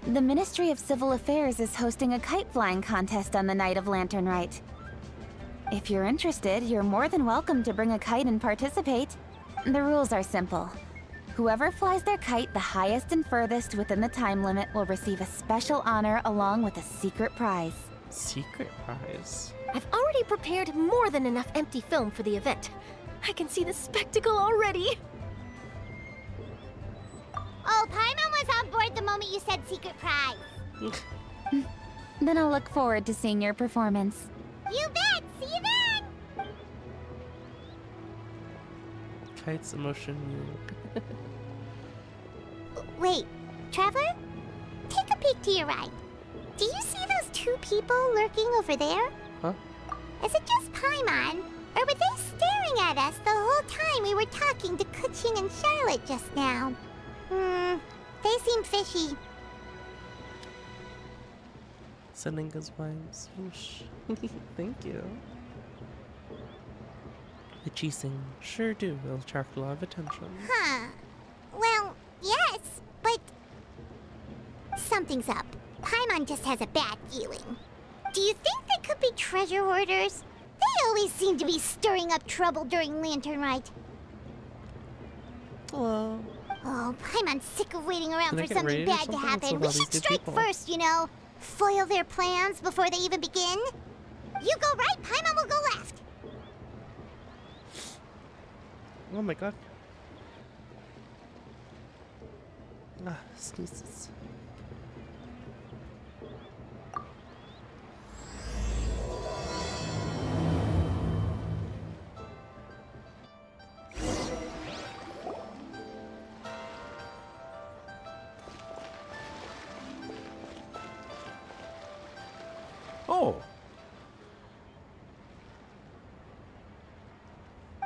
The Ministry of Civil Affairs is hosting a kite flying contest on the night of Lantern Rite. If you're interested, you're more than welcome to bring a kite and participate. The rules are simple. Whoever flies their kite the highest and furthest within the time limit will receive a special honor along with a secret prize. Secret prize? I've already prepared more than enough empty film for the event. I can see the spectacle already. Oh, Paimon was on board the moment you said secret prize. Then I'll look forward to seeing your performance. You bet! See you then! Kite's emotion. Wait, Traveler? Take a peek to your right. Do you see those two people lurking over there? Huh? Is it just Paimon? Or were they staring at us the whole time we were talking to Kuching and Charlotte just now? They seem fishy. Sending us vibes. Whoosh. Thank you. The cheesing sure do will attract a lot of attention. Huh. Well, yes, but something's up. Paimon just has a bad feeling. Do you think they could be treasure hoarders? They always seem to be stirring up trouble during Lantern Rite. Hello. Oh, Paimon's sick of waiting around Did I for get something raided or bad to something? happen. What's We with all should these good strike people? first, you know. Foil their plans before they even begin. You go right, Paimon will go left. Oh my god. Ah, sneezes. Oh,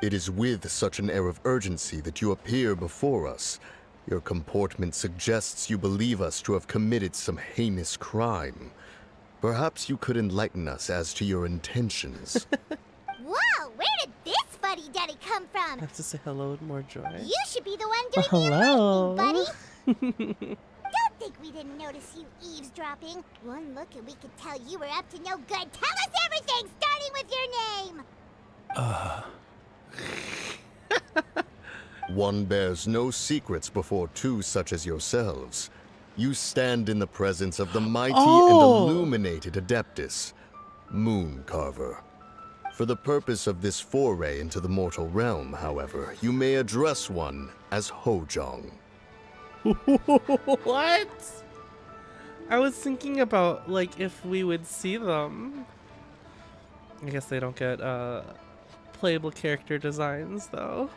It is with such an air of urgency that you appear before us. Your comportment suggests you believe us to have committed some heinous crime. Perhaps you could enlighten us as to your intentions. Whoa, where did this fuddy-duddy come I from? have to say hello with more joy. You should be the one doing hello. the enlightening, buddy. Don't think we didn't notice you eavesdropping. One look and we could tell you were up to no good. Tell us everything, starting with your name. One bears no secrets before two such as yourselves. You stand in the presence of the mighty and illuminated Adeptus, Moon Carver. For the purpose of this foray into the mortal realm, however, you may address one as Hojong. What? I was thinking about, like, if we would see them. I guess they don't get, playable character designs, though.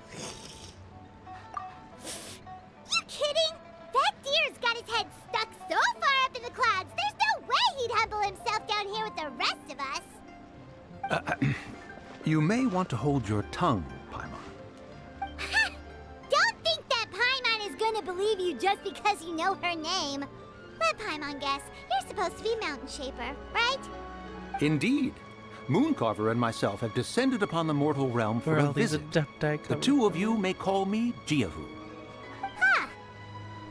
You kidding? That deer's got his head stuck so far up in the clouds, there's no way he'd humble himself down here with the rest of us. You may want to hold your tongue, Paimon. Don't think that Paimon is gonna believe you just because you know her name. Let Paimon guess. You're supposed to be Mountain Shaper, right? Indeed. Mooncarver and myself have descended upon the mortal realm for Where a all these visit. adepti The come two of you may call me Jiahu. Huh.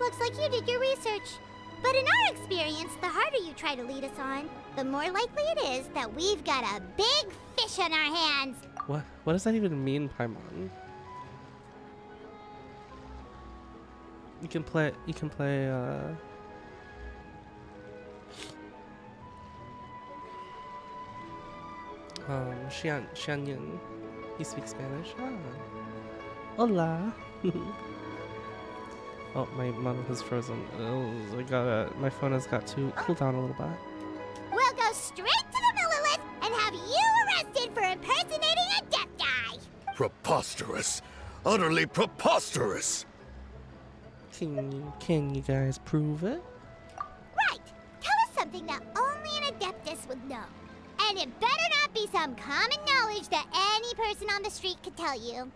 Looks like you did your research. But in our experience, the harder you try to lead us on, the more likely it is that we've got a big fish on our hands. What does that even mean, Paimon? You can play, Xianyun. He speaks Spanish. Ah. Hola. Oh, my mom has frozen. Oh, my phone has got to cool down a little bit. We'll go straight to the Millilith and have you arrested for impersonating a Adepti. Preposterous! Utterly preposterous! Can you guys prove it? Right. Tell us something that only an Adeptus would know. And it better not be some common knowledge that any person on the street could tell you.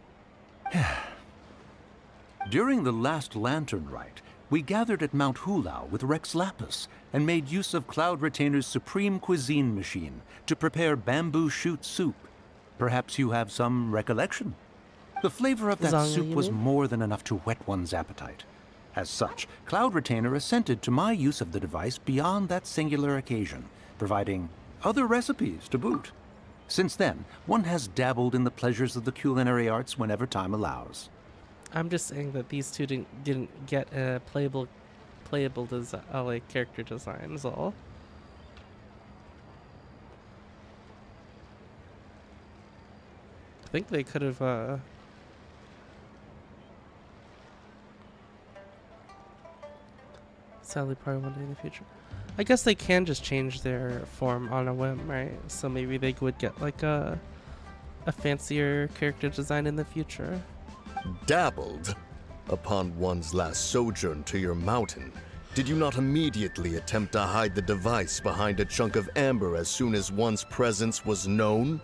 During the last Lantern Rite, We gathered at Mount Hulao with Rex Lapis and made use of Cloud Retainer's supreme cuisine machine to prepare bamboo shoot soup. Perhaps you have some recollection? The flavor of that Lasagna, soup you was mean? more than enough to whet one's appetite. As such, Cloud Retainer assented to my use of the device beyond that singular occasion, providing other recipes to boot. Since then, one has dabbled in the pleasures of the culinary arts whenever time allows. I'm just saying that these two didn't get a playable design, like character design is all. I think they could have sadly probably one day in the future. I guess they can just change their form on a whim, right? So maybe they would get like a fancier character design in the future. Dabbled? Upon one's last sojourn to your mountain, did you not immediately attempt to hide the device behind a chunk of amber as soon as one's presence was known?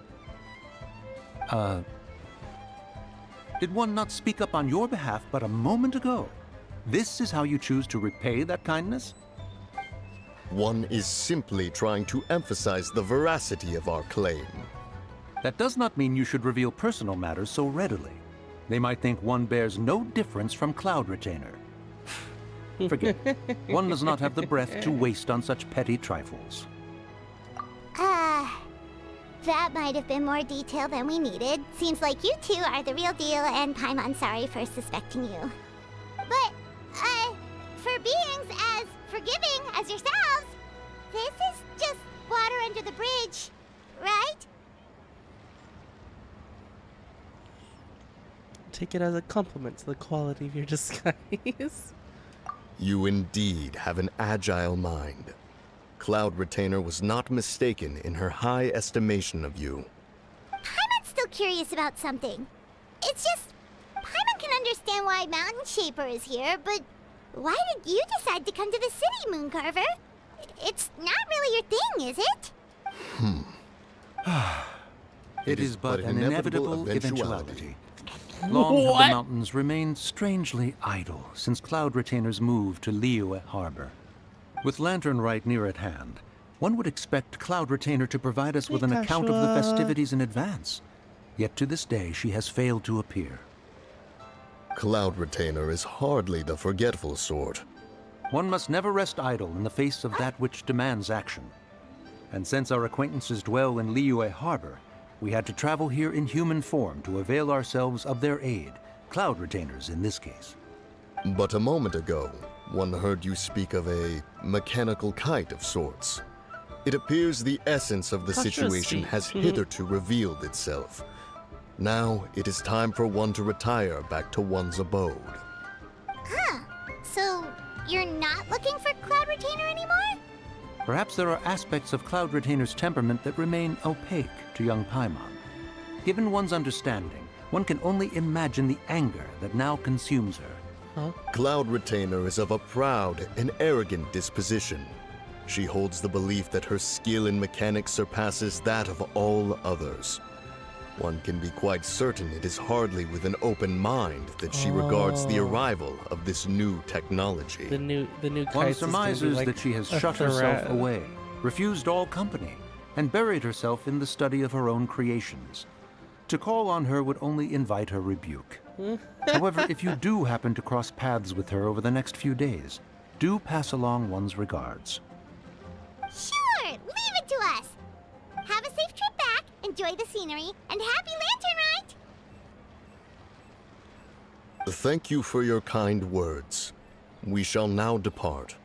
Did one not speak up on your behalf but a moment ago? This is how you choose to repay that kindness? One is simply trying to emphasize the veracity of our claim. That does not mean you should reveal personal matters so readily. They might think one bears no difference from Cloud Retainer. Forget it. One does not have the breath to waste on such petty trifles. That might have been more detail than we needed. Seems like you two are the real deal, and Paimon sorry for suspecting you. But, for beings as forgiving as yourselves, this is just water under the bridge, right? Take it as a compliment to the quality of your disguise. You indeed have an agile mind. Cloud Retainer was not mistaken in her high estimation of you. Paimon's still curious about something. It's just, Paimon can understand why Mountain Shaper is here, but why did you decide to come to the city, Mooncarver? It's not really your thing, is it? It is but an inevitable eventuality. Long have What? the mountains remained strangely idle since Cloud Retainer's move to Liyue Harbor. With Lantern Rite near at hand, one would expect Cloud Retainer to provide us with an account of the festivities in advance. Yet to this day, she has failed to appear. Cloud Retainer is hardly the forgetful sort. One must never rest idle in the face of that which demands action. And since our acquaintances dwell in Liyue Harbor, we had to travel here in human form to avail ourselves of their aid, Cloud Retainers in this case. But a moment ago, one heard you speak of a mechanical kite of sorts. It appears the essence of the situation has hitherto revealed itself. Now it is time for one to retire back to one's abode. So, you're not looking for Cloud Retainer anymore? Perhaps there are aspects of Cloud Retainer's temperament that remain opaque to young Paimon. Given one's understanding, one can only imagine the anger that now consumes her. Cloud Retainer is of a proud and arrogant disposition. She holds the belief that her skill in mechanics surpasses that of all others. One can be quite certain it is hardly with an open mind that she regards the arrival of this new technology. The new One kites is gonna be surmises like that she has a shut herself threat. away, refused all company, and buried herself in the study of her own creations. To call on her would only invite her rebuke. However, if you do happen to cross paths with her over the next few days, do pass along one's regards. Sure, leave it to us. Have a safe trip back, enjoy the scenery, and happy Lantern Rite! Thank you for your kind words. We shall now depart.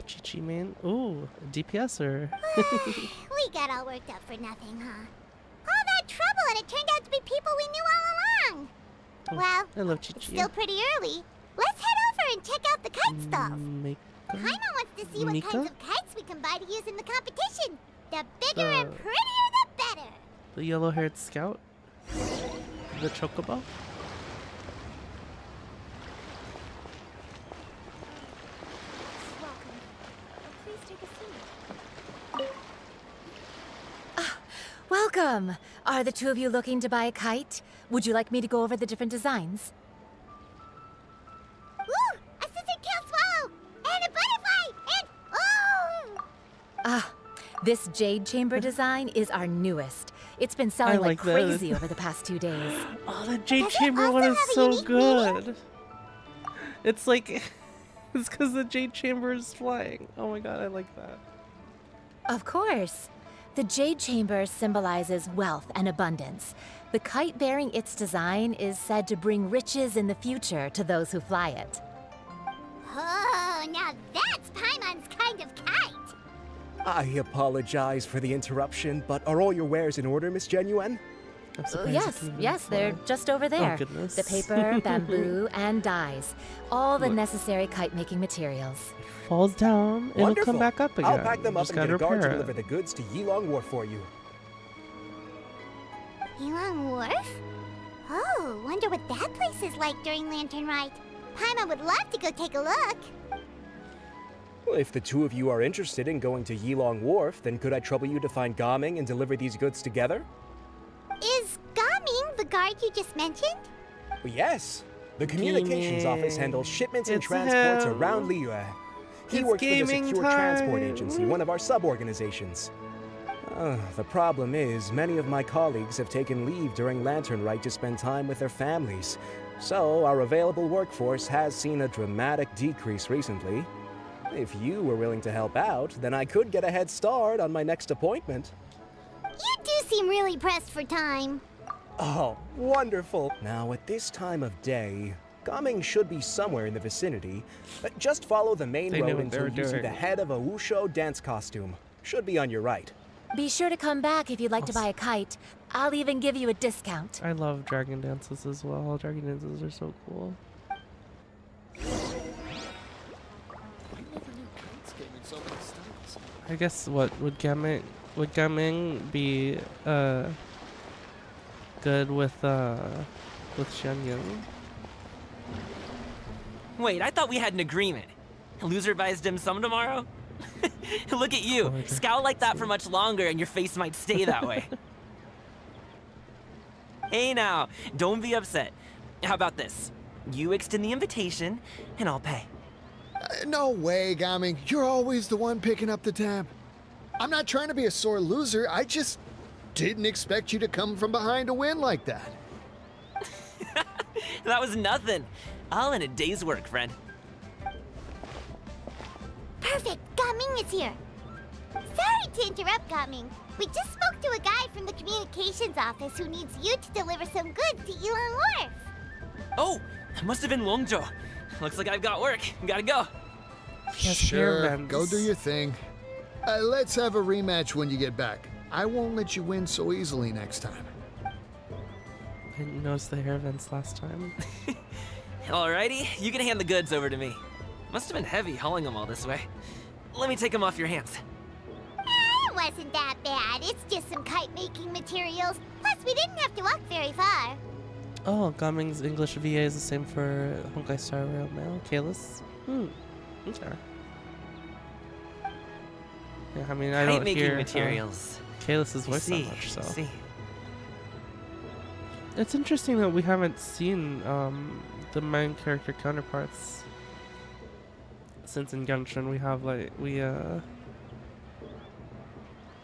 Chi-Chi man. Ooh, DPSer. We got all worked up for nothing, huh? All that trouble, and it turned out to be people we knew all along. Well, I love it's Chi-Chi. still pretty early. Let's head over and check out the kite stalls. Paimon wants to see what Mika? kinds of kites we can buy to use in the competition. The bigger and Uh. prettier, the better. The yellow-haired scout? The chocobo? Welcome! Are the two of you looking to buy a kite? Would you like me to go over the different designs? Ooh, Assistant Kill Swallow! This jade chamber design is our newest. It's been selling like like crazy this. over the past 2 days. Oh, the jade chamber one is so good. It's like it's because the jade chamber is flying. Oh my god, I like that. Of course. The jade chamber symbolizes wealth and abundance. The kite bearing its design is said to bring riches in the future to those who fly it. Oh, now that's Paimon's kind of kite. I apologize for the interruption, but are all your wares in order, Miss Genuine? Yes, they're just over there. goodness. The paper, bamboo, and dyes. All the necessary kite making materials. Falls down, it'll Wonderful. come back up again. I'll pack them up Just and get a gotta guard to repair it. deliver the goods to Yilong Wharf for you. Yilong Wharf? Oh, wonder what that place is like during Lantern Rite. Paimon would love to go take a look. Well, if the two of you are interested in going to Yilong Wharf, then could I trouble you to find Gaming and deliver these goods together? Is Gaming the guard you just mentioned? Well, yes. The communications Gaming. office handles shipments and It's transports him. around Liyue. He It's works for the gaming Secure time. Transport Agency, one of our sub-organizations. The problem is, many of my colleagues have taken leave during Lantern Rite to spend time with their families. So, our available workforce has seen a dramatic decrease recently. If you were willing to help out, then I could get a head start on my next appointment. You do seem really pressed for time. Oh, wonderful. Now, at this time of day, Gaming should be somewhere in the vicinity. Just follow the main They knew road what they until were you see doing. the head of a Wushu dance costume. Should be on your right. Be sure to come back if you'd like to buy a kite. I'll even give you a discount. I love dragon dances as well. Dragon dances are so cool. I guess what would Gaming be good with Shenyang? Wait, I thought we had an agreement. Loser buys dim sum tomorrow? Look at you. Scowl like that for much longer and your face might stay that way. Hey now, don't be upset. How about this? You extend the invitation and I'll pay. No way, Gaming. You're always the one picking up the tab. I'm not trying to be a sore loser. I just didn't expect you to come from behind to win like that. That was nothing. All in a day's work, friend. Perfect, Gaming is here. Sorry to interrupt, Gaming. We just spoke to a guy from the communications office who needs you to deliver some goods to Yilong Wharf. Oh, it must have been Longzhou. Looks like I've got work. Gotta go. Sure, go do your thing. Let's have a rematch when you get back. I won't let you win so easily next time. I didn't notice the hair vents last time. Alrighty, you can hand the goods over to me. Must have been heavy hauling them all this way. Let me take them off your hands. It wasn't that bad. It's just some kite-making materials. Plus, we didn't have to walk very far. Oh, Gaming's English VA is the same for Honkai Star Rail Mail. Kalis? Okay. Yeah, I mean, I don't Kite-making hear materials. Kalis's I voice see, that much, so. I see. It's interesting that we haven't seen the main character counterparts. Since in Genshin we have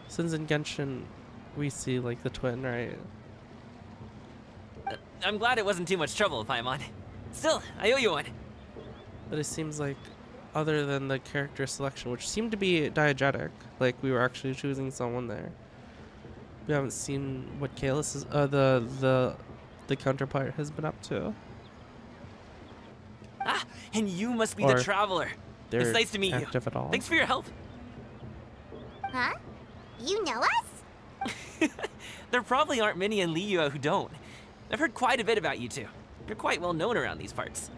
since in Genshin we see like the twin, right? I'm glad it wasn't too much trouble, Paimon. Still, I owe you one. But it seems like, other than the character selection, which seemed to be diegetic, like we were actually choosing someone there, we haven't seen what Kalis the counterpart has been up to. Ah, and you must be Or the traveler. they're It's nice to meet you. active at all. Thanks for your help. Huh? You know us? There probably aren't many in Liyue who don't. I've heard quite a bit about you two. You're quite well known around these parts.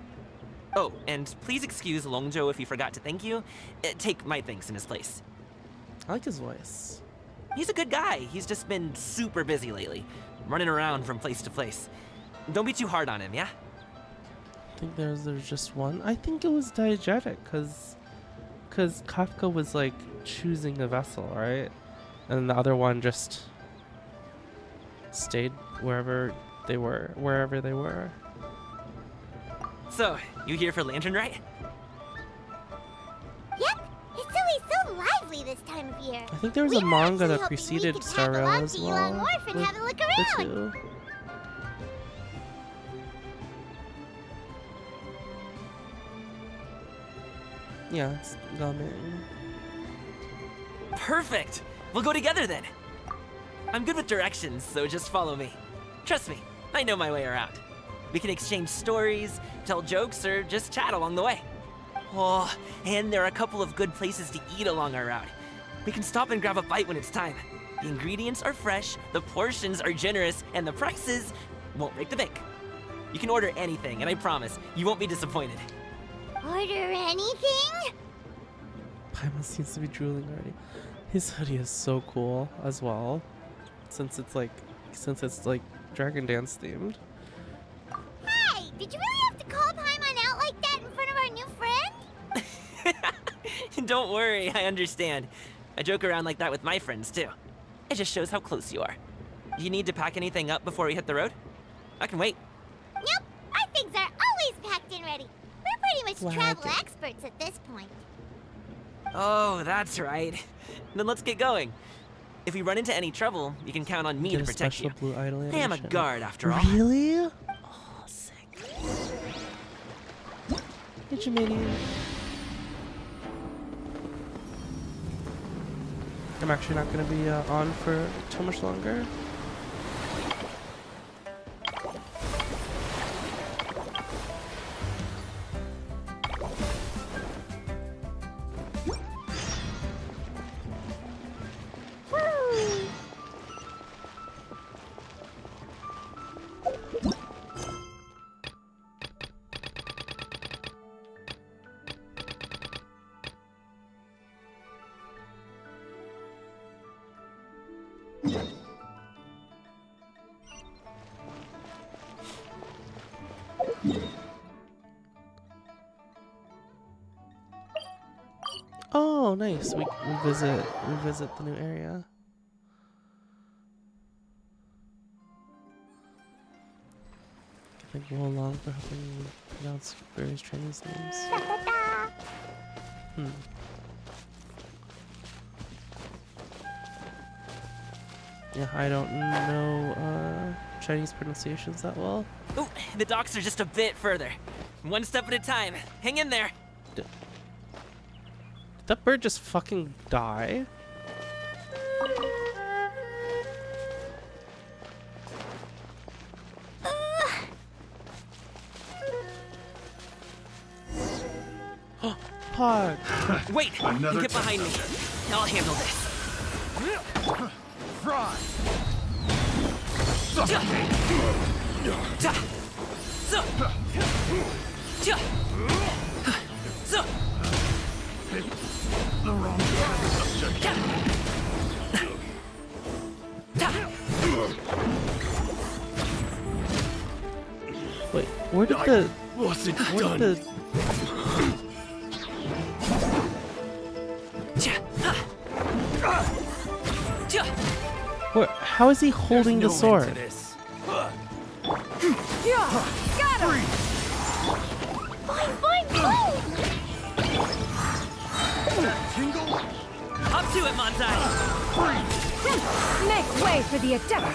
Oh, and please excuse Longzhou if he forgot to thank you. Take my thanks in his place. I like his voice. He's a good guy. He's just been super busy lately, running around from place to place. Don't be too hard on him, yeah? I think there's just one. I think it was diegetic, cause Kafka was like choosing a vessel, right? And the other one just stayed wherever they were. So, you here for Lantern Rite? Yep, it's always so lively lovely this time of year. I think there was a manga that preceded Star Rail as well. Wharf and have a look The around. two. Yeah, it's Gamin. Perfect! We'll go together then. I'm good with directions, so just follow me. Trust me, I know my way around. We can exchange stories, tell jokes, or just chat along the way. Oh, and there are a couple of good places to eat along our route. We can stop and grab a bite when it's time. The ingredients are fresh, the portions are generous, and the prices won't break the bank. You can order anything, and I promise, you won't be disappointed. Order anything? Paimon seems to be drooling already. His hoodie is so cool as well, since it's like Dragon Dance themed. Hey, did you really have to call Paimon out like that in front of our new friend? Don't worry, I understand. I joke around like that with my friends too. It just shows how close you are. Do you need to pack anything up before we hit the road? I can wait. Nope, our things are always packed and ready. We're pretty much travel experts at this point. Oh, that's right. Then let's get going. If we run into any trouble, you can count on me to protect you. Blue idol I am a animation. guard after all. Really? Oh, sick. Hey, Jiminy. I'm actually not going to be on for too much longer. Oh, nice. We visit the new area. Can I go along for helping me pronounce various Chinese names? Yeah, I don't know Chinese pronunciations that well. Ooh, the docks are just a bit further. One step at a time. Hang in there. Did that bird just fucking die? Pod. Wait! Get behind me. I'll handle this. Fry! The wrong subject. Wait, where did the... wasn't where done. did how is he holding the sword? Got him! Boing, boing, boing! Up to it, Montai! Make way for the adept!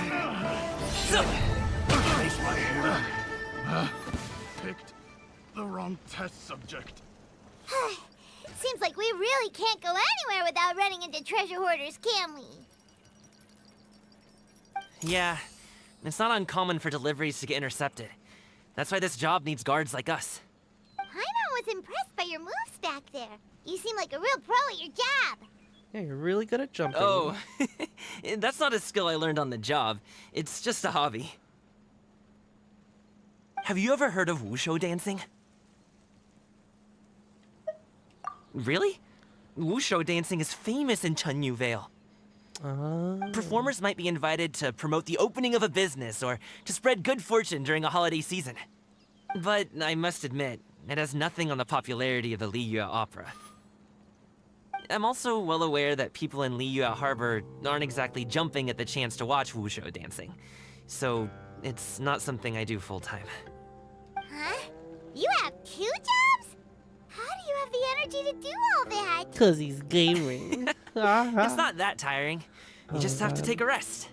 Picked the wrong test subject. Seems like we really can't go anywhere without running into treasure hoarders, can we? Yeah, it's not uncommon for deliveries to get intercepted. That's why this job needs guards like us. Paimon was impressed by your moves back there. You seem like a real pro at your job. Yeah, you're really good at jumping. Oh, that's not a skill I learned on the job. It's just a hobby. Have you ever heard of wushu dancing? Really? Wushu dancing is famous in Chunyu Vale. Performers might be invited to promote the opening of a business or to spread good fortune during a holiday season. But I must admit, it has nothing on the popularity of the Liyue opera. I'm also well aware that people in Liyue Harbor aren't exactly jumping at the chance to watch wushu dancing. So it's not something I do full-time. Huh? You have 2 jobs? How do you have the energy to do all that? 'Cause he's gaming. It's not that tiring. You just have to take a rest.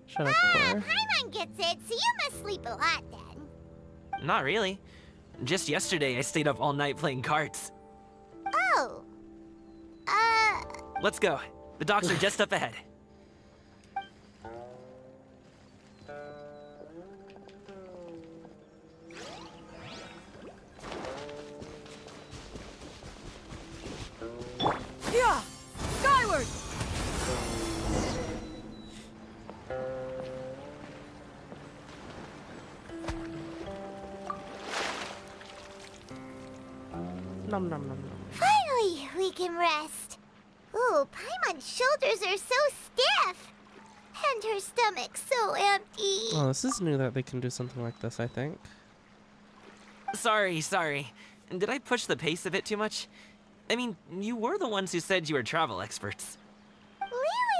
Shut up, Cora. Paimon gets it, so you must sleep a lot then. Not really. Just yesterday, I stayed up all night playing cards. Oh. Let's go. The docks are just up ahead. Yeah! Skyward! Nom nom nom nom. Finally, we can rest. Ooh, Paimon's shoulders are so stiff. And her stomach so empty. Oh, this is new that they can do something like this, I think. Sorry. Did I push the pace a bit too much? I mean, you were the ones who said you were travel experts. Liu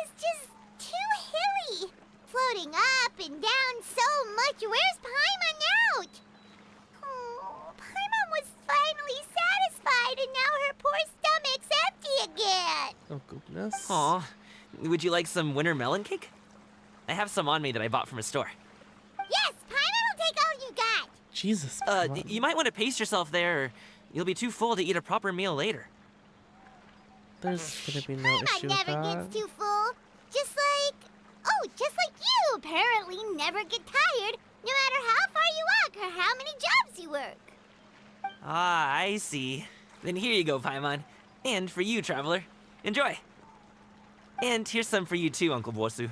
is just too hilly. Floating up and down so much. Where's Paimon out? Oh, Paimon was finally satisfied and now her poor stomach's empty again. Oh, goodness. Aw. Would you like some winter melon cake? I have some on me that I bought from a store. Yes, Paimon will take all you got. Jesus. You might want to pace yourself there, or you'll be too full to eat a proper meal later. There's gonna be no issue with Paimon never that. gets too full. Just like you apparently never get tired, no matter how far you walk or how many jobs you work. Ah, I see. Then here you go, Paimon. And for you, traveler. Enjoy. And here's some for you too, Uncle Bosu.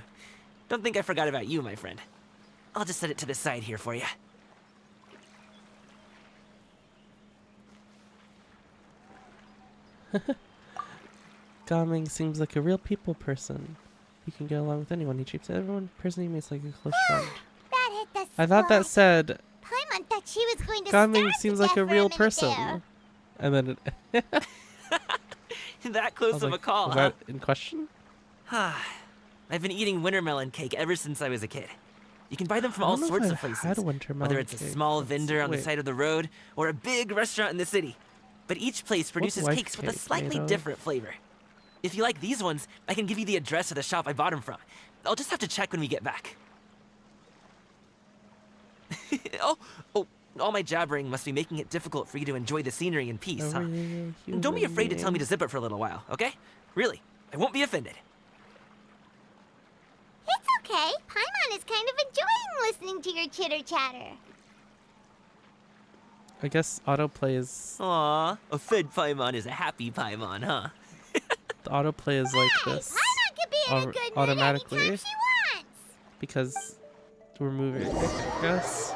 Don't think I forgot about you, my friend. I'll just set it to the side here for you. Gaming seems like a real people person. He can get along with anyone. He treats everyone person he meets like a close friend. That hit the I thought that said Paimon thought she was going to Gaming starve seems to like death a for real minute person. there. And then it That I close was of like, a call, was huh? that in question? I've been eating winter melon cake ever since I was a kid. You can buy them from I all don't know sorts if of I've places. had winter Whether melon it's a cake. small vendor on the wait. side of the road or a big restaurant in the city. But each place produces wife cakes with a cake slightly made of? different flavor. If you like these ones, I can give you the address of the shop I bought them from. I'll just have to check when we get back. oh, all my jabbering must be making it difficult for you to enjoy the scenery in peace, huh? Don't be afraid to tell me to zip it for a little while, okay? Really, I won't be offended. It's okay. Paimon is kind of enjoying listening to your chitter-chatter. I guess autoplay is Aw, a fed Paimon is a happy Paimon, huh? the autoplay is like this Paimon can be in a good mood automatically anytime she wants. because we're moving. I guess.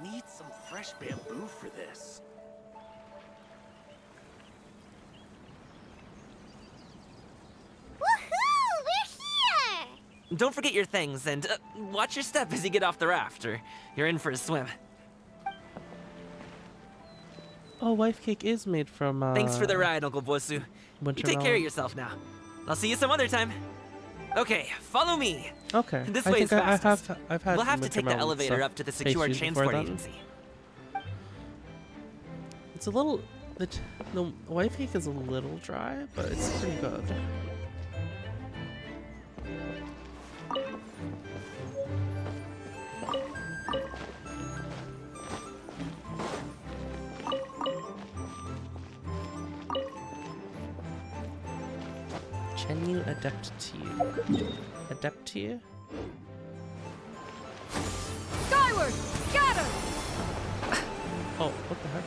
Need some fresh bamboo for this. Woohoo! We're here! Don't forget your things and watch your step as you get off the raft, or you're in for a swim. Oh, wife cake is made from. Thanks for the ride, Uncle Bosu. You winter take care of melon. yourself now. I'll see you some other time. Okay, follow me. Okay. This I way think is I fastest. I've had. We'll have to winter take the melon elevator stuff up to the pastries secure before transport then. agency. It's a little. The wife cake is a little dry, but it's pretty good. Can you adapt to you? Adapt to you? Skyward! Scatter! Oh, what the heck?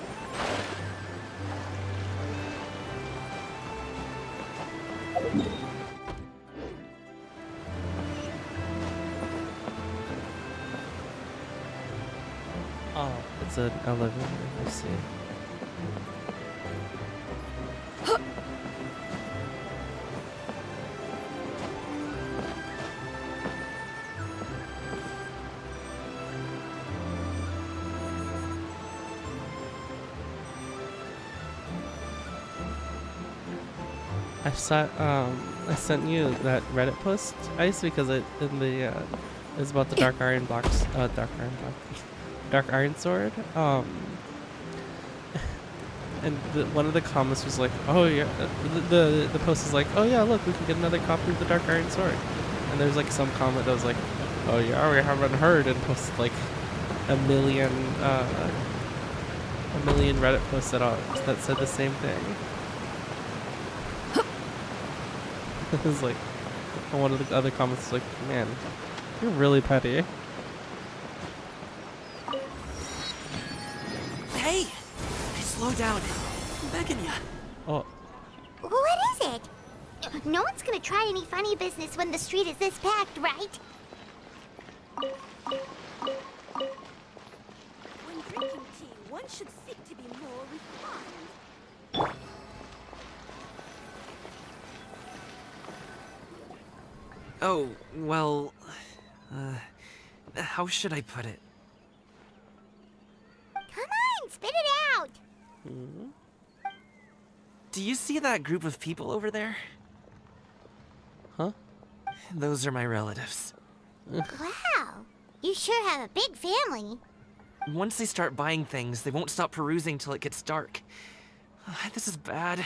Oh, it's an elevator, I see. I sent you that Reddit post, Ice, because it is about the Dark Iron Sword. And one of the comments was like, oh yeah, the post is like, oh yeah, look, we can get another copy of the Dark Iron Sword. And there's like some comment that was like, oh yeah, we haven't heard, and posted like a million Reddit posts that said the same thing. It was like, one of the other comments was like, man, you're really petty. Hey! Slow down. I'm begging ya. Oh. What is it? No one's gonna try any funny business when the street is this packed, right? When drinking tea, one should seek to be more refined. Oh, well... how should I put it? Come on, spit it out! Do you see that group of people over there? Huh? Those are my relatives. Wow, you sure have a big family. Once they start buying things, they won't stop perusing till it gets dark. This is bad.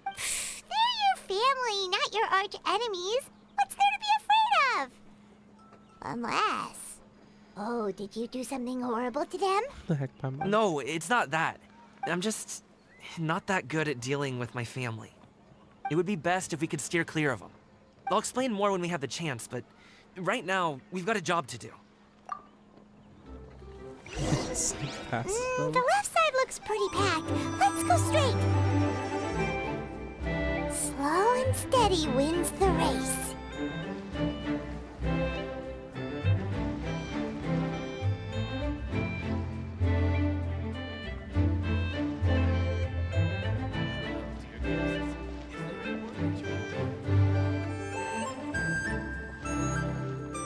They're your family, not your arch enemies. What's there to be afraid of? Unless... Oh, did you do something horrible to them? The heck, Paimon? No, it's not that. I'm just not that good at dealing with my family. It would be best if we could steer clear of them. I'll explain more when we have the chance, but right now, we've got a job to do. The left side looks pretty packed. Let's go straight. Slow and steady wins the race.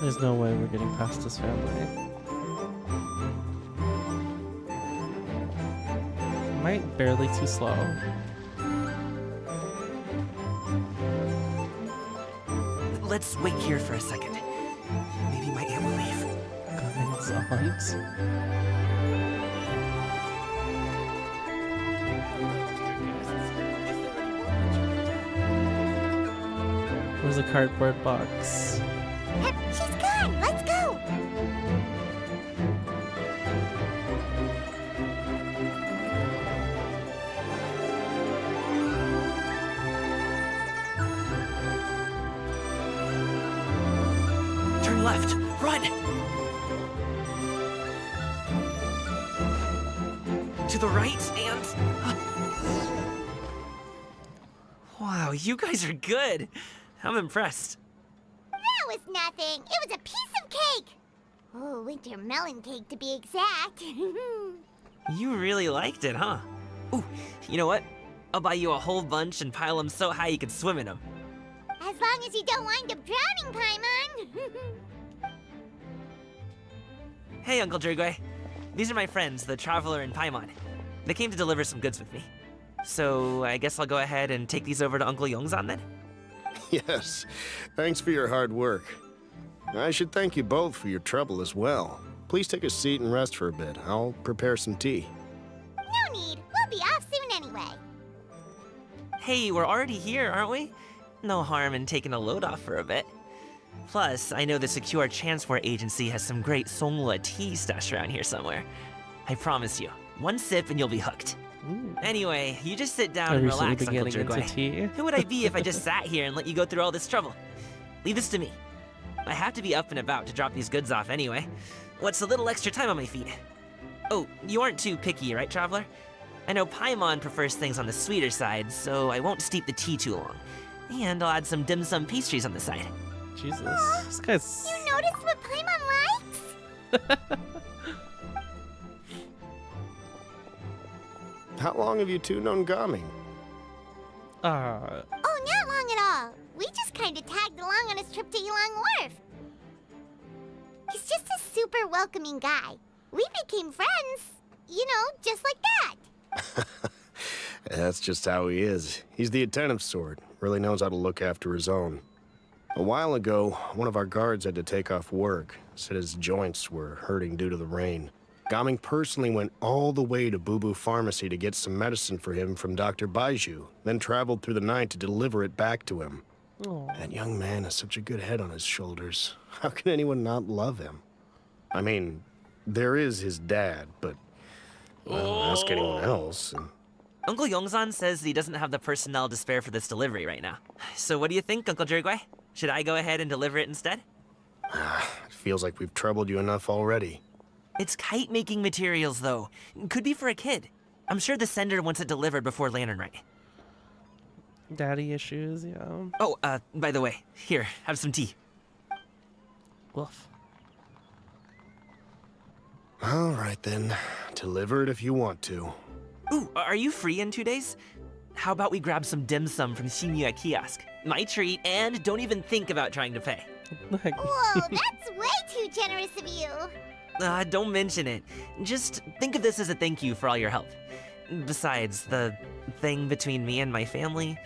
There's no way we're getting past this family. Am I barely too slow? Let's wait here for a second. Maybe my aunt will leave. Cummings aunt? Where's the cardboard box? She's gone. Let's go. Turn left. Run! To the right and... Wow, you guys are good. I'm impressed. That was nothing. It was a piece of cake. Oh, winter melon cake to be exact. You really liked it, huh? Ooh, you know what? I'll buy you a whole bunch and pile them so high you can swim in them. As long as you don't wind up drowning, Paimon. Hey, Uncle Drigway. These are my friends, the Traveler and Paimon. They came to deliver some goods with me. So I guess I'll go ahead and take these over to Uncle Yongzan then? Yes, thanks for your hard work. I should thank you both for your trouble as well. Please take a seat and rest for a bit. I'll prepare some tea. No need. We'll be off soon anyway. Hey, we're already here, aren't we? No harm in taking a load off for a bit. Plus, I know the Secure Transport Agency has some great Songhua tea stashed around here somewhere. I promise you, one sip and you'll be hooked. Ooh. Anyway, you just sit down and relax, Uncle into tea. Drigway. Who would I be if I just sat here and let you go through all this trouble? Leave this to me. I have to be up and about to drop these goods off anyway. What's a little extra time on my feet? Oh, you aren't too picky, right, Traveler? I know Paimon prefers things on the sweeter side, so I won't steep the tea too long. And I'll add some dim sum pastries on the side. Jesus, this guy's... You noticed what Paimon likes? How long have you two known Gaming? Oh, not long at all. We just kind of tagged along on his trip to Ylang Wharf. He's just a super welcoming guy. We became friends, you know, just like that. That's just how he is. He's the attentive sort. Really knows how to look after his own. A while ago, one of our guards had to take off work. Said his joints were hurting due to the rain. Gaming personally went all the way to Boo Boo Pharmacy to get some medicine for him from Dr. Baiju, then traveled through the night to deliver it back to him. That young man has such a good head on his shoulders. How can anyone not love him? I mean, there is his dad, but well, ask anyone else. And Uncle Yongzan says he doesn't have the personnel to spare for this delivery right now. So what do you think, Uncle Jirgwe? Should I go ahead and deliver it instead? it feels like we've troubled you enough already. It's kite-making materials, though. Could be for a kid. I'm sure the sender wants it delivered before Lantern Rite. Daddy issues, yeah. Oh, by the way, here, have some tea. Woof. All right, then. Deliver it if you want to. Ooh, are you free in 2 days? How about we grab some dim sum from Shinya Kiosk? My treat, and don't even think about trying to pay. Whoa, that's way too generous of you. Don't mention it. Just think of this as a thank you for all your help. Besides, the thing between me and my family,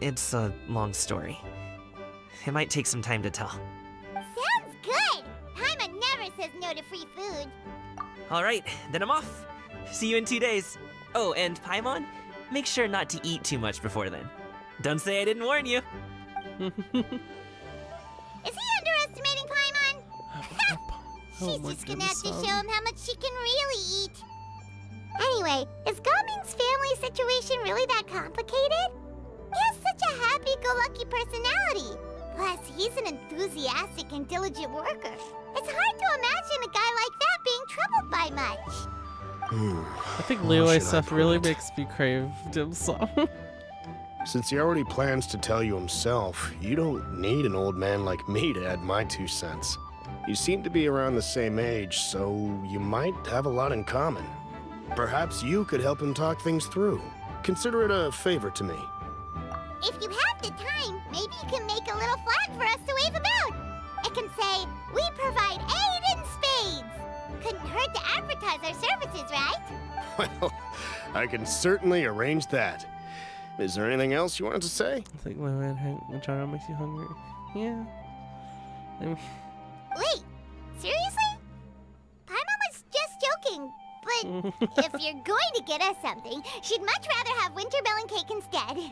it's a long story. It might take some time to tell. Sounds good. Paimon never says no to free food. All right, then I'm off. See you in 2 days. Oh, and Paimon, make sure not to eat too much before then. Don't say I didn't warn you. Is he underestimating Paimon? She's just gonna have to show him how much she can really eat. Anyway, is Gaming's family situation really that complicated? He has such a happy-go-lucky personality. Plus, he's an enthusiastic and diligent worker. It's hard to imagine a guy like that being troubled by much. I think Liyue stuff really makes me crave dim sum. Since he already plans to tell you himself, you don't need an old man like me to add my 2 cents. You seem to be around the same age, so you might have a lot in common. Perhaps you could help him talk things through. Consider it a favor to me. If you have the time, maybe you can make a little flag for us to wave about. It can say, "We provide aid in spades." Couldn't hurt to advertise our services, right? Well, I can certainly arrange that. Is there anything else you wanted to say? I think my vagina makes you hungry. Yeah. Wait, seriously? Paimon was just joking, but if you're going to get us something, she'd much rather have winter melon cake instead.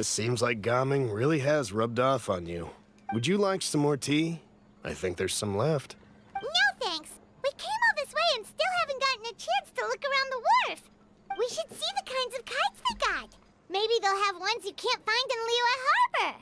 Seems like Gaming really has rubbed off on you. Would you like some more tea? I think there's some left. No thanks. We came all this way and still haven't gotten a chance to look around the wharf. We should see the kinds of kites they got. Maybe they'll have ones you can't find in Liyue Harbor.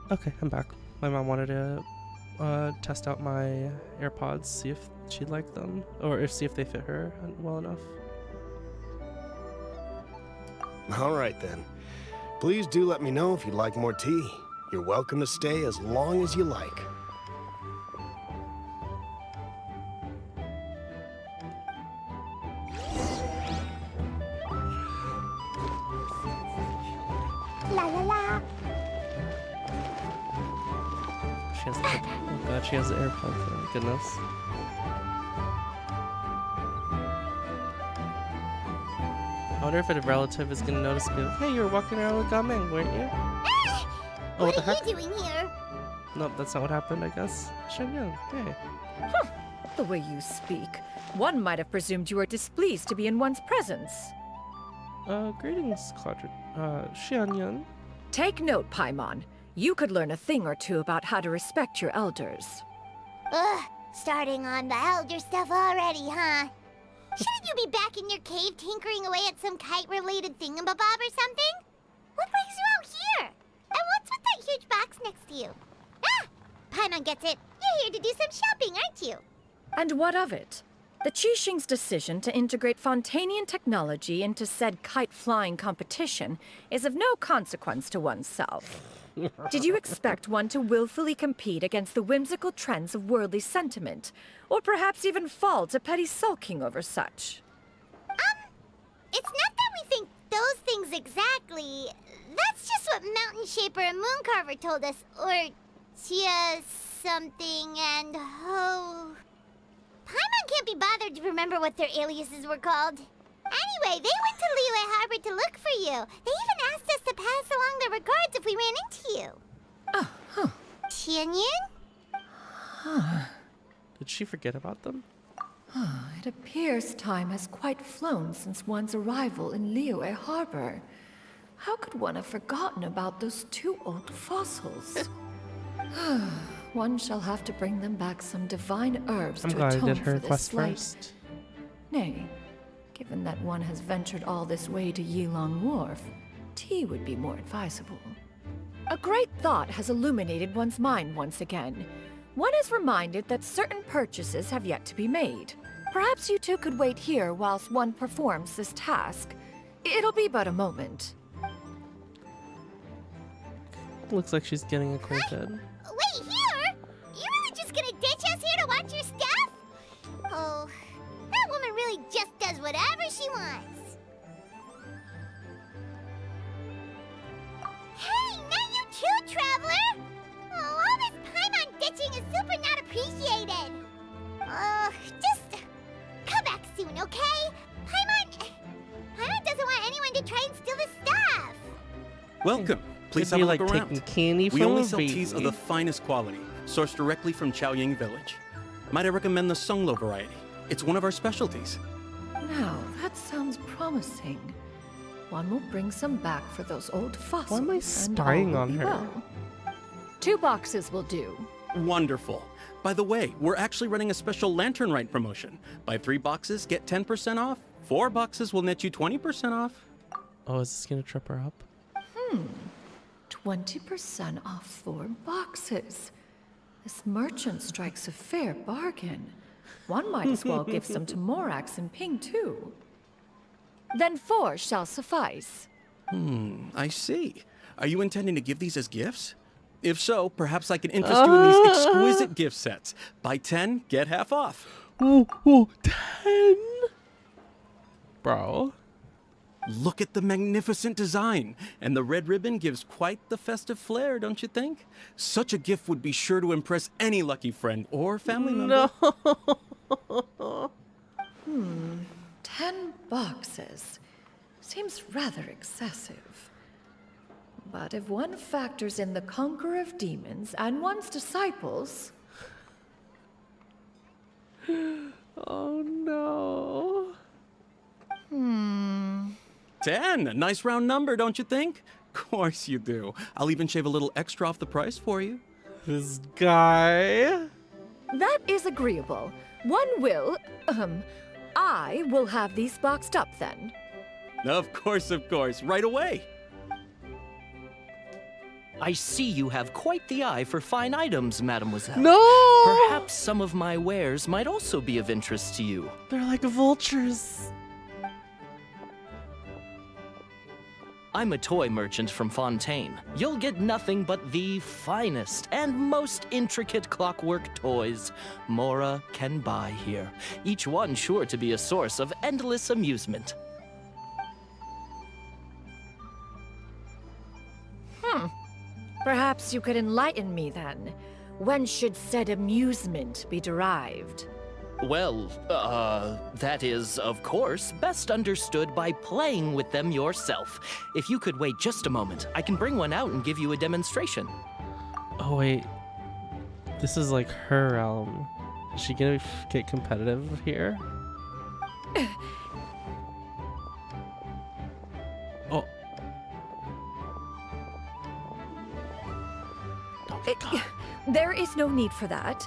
Okay, I'm back. My mom wanted to test out my AirPods, see if she'd like them, or see if they fit her well enough. All right then. Please do let me know if you'd like more tea. You're welcome to stay as long as you like. La la la. She has the, oh god, she has the AirPods. Oh my goodness. I wonder if a relative is gonna notice me. Like, hey, you were walking around with Gaming, weren't you? Oh, what the heck? What are you doing here? Nope, that's not what happened, I guess. Shen-Yun, hey. The way you speak, one might have presumed you were displeased to be in one's presence. Greetings, Xianyun. Take note, Paimon. You could learn a thing or two about how to respect your elders. Ugh, starting on the elder stuff already, huh? Shouldn't you be back in your cave tinkering away at some kite-related thingamabob or something? What brings you out here? And what's with that huge box next to you? Ah! Paimon gets it. You're here to do some shopping, aren't you? And what of it? The Qixing's decision to integrate Fontanian technology into said kite-flying competition is of no consequence to oneself. Did you expect one to willfully compete against the whimsical trends of worldly sentiment, or perhaps even fall to petty sulking over such? It's not that we think those things exactly. That's just what Mountain Shaper and Mooncarver told us, or Tia something and Ho. Paimon can't be bothered to remember what their aliases were called. Anyway, they went to Liyue Harbor to look for you. They even asked us to pass along their regards if we ran into you. Oh, huh. Tianyun? Did she forget about them? It appears time has quite flown since one's arrival in Liyue Harbor. How could one have forgotten about those two old fossils? One shall have to bring them back some divine herbs I'm to glad I atone did her for this quest slight. first. Nay, given that one has ventured all this way to Yilong Wharf, tea would be more advisable. A great thought has illuminated one's mind once again. One is reminded that certain purchases have yet to be made. Perhaps you two could wait here whilst one performs this task. It'll be but a moment. Looks like she's getting acquainted. Wait, here? You really just gonna ditch us here to watch your stuff? Oh, that woman really just does whatever she wants. Hey, not you too, Traveler! Oh, all this Paimon ditching is super not appreciated. Just come back soon, okay? Paimon doesn't want anyone to try and steal the stuff. Welcome. Please It'd have be a look like around. taking candy We from only a sell teas of baby. the finest quality, sourced directly from Chaoying Village. Might I recommend the Songlo variety? It's one of our specialties. Now, that sounds promising. One will bring some back for those old fossils. Why am I and spying all will on be her? well. 2 boxes will do. Wonderful. By the way, we're actually running a special Lantern Rite promotion. Buy 3 boxes, get 10% off. 4 boxes will net you 20% off. Oh, is this gonna trip her up? 20% off 4 boxes. This merchant strikes a fair bargain. One might as well give some to Morax and Ping too. Then 4 shall suffice. I see. Are you intending to give these as gifts? If so, perhaps I can interest you in these exquisite gift sets. Buy 10, get half off. Ooh, 10? Bro. Look at the magnificent design. And the red ribbon gives quite the festive flair, don't you think? Such a gift would be sure to impress any lucky friend or family member. No. 10 boxes. Seems rather excessive. But if one factors in the conqueror of demons and one's disciples... Oh no. 10, a nice round number, don't you think? Course you do. I'll even shave a little extra off the price for you. This guy. That is agreeable. One will, I will have these boxed up then. Of course, right away. I see you have quite the eye for fine items, mademoiselle. No! Perhaps some of my wares might also be of interest to you. They're like vultures. I'm a toy merchant from Fontaine. You'll get nothing but the finest and most intricate clockwork toys Mora can buy here. Each one sure to be a source of endless amusement. Perhaps you could enlighten me then. When should said amusement be derived? Well, that is, of course, best understood by playing with them yourself. If you could wait just a moment, I can bring one out and give you a demonstration. Oh wait, this is like her realm. Is she gonna get competitive here? Oh. There is no need for that.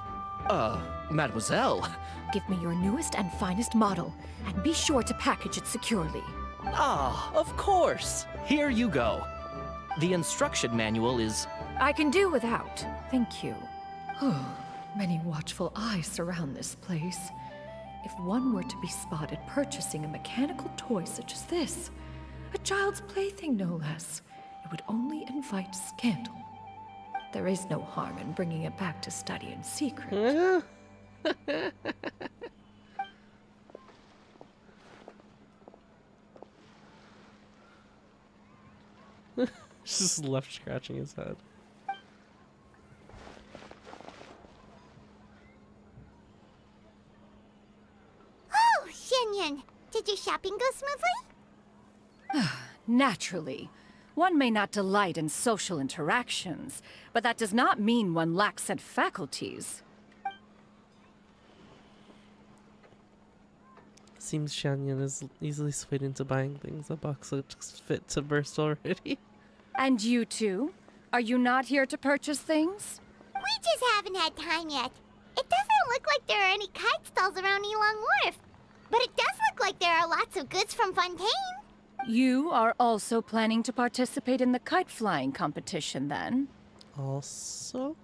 Mademoiselle. Give me your newest and finest model, and be sure to package it securely. Ah, of course. Here you go. The instruction manual is... I can do without, thank you. Many watchful eyes surround this place. If one were to be spotted purchasing a mechanical toy such as this, a child's plaything no less, it would only invite scandal. There is no harm in bringing it back to study in secret. Just left scratching his head. Oh, Xianyun, did your shopping go smoothly? Naturally. One may not delight in social interactions, but that does not mean one lacks said faculties. Seems Xianyun is easily swayed into buying things. The box looks fit to burst already. And you too? Are you not here to purchase things? We just haven't had time yet. It doesn't look like there are any kite stalls around Elong Wharf, but it does look like there are lots of goods from Fontaine. You are also planning to participate in the kite flying competition, then? Also?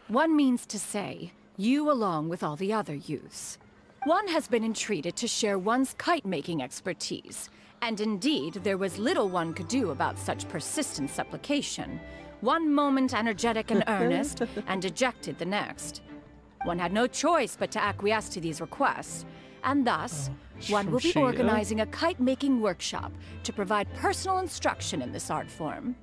One means to say, you along with all the other youths. One has been entreated to share one's kite-making expertise, and indeed, there was little one could do about such persistent supplication. One moment energetic and earnest, and dejected the next. One had no choice but to acquiesce to these requests, and thus, one will be organizing a kite-making workshop to provide personal instruction in this art form.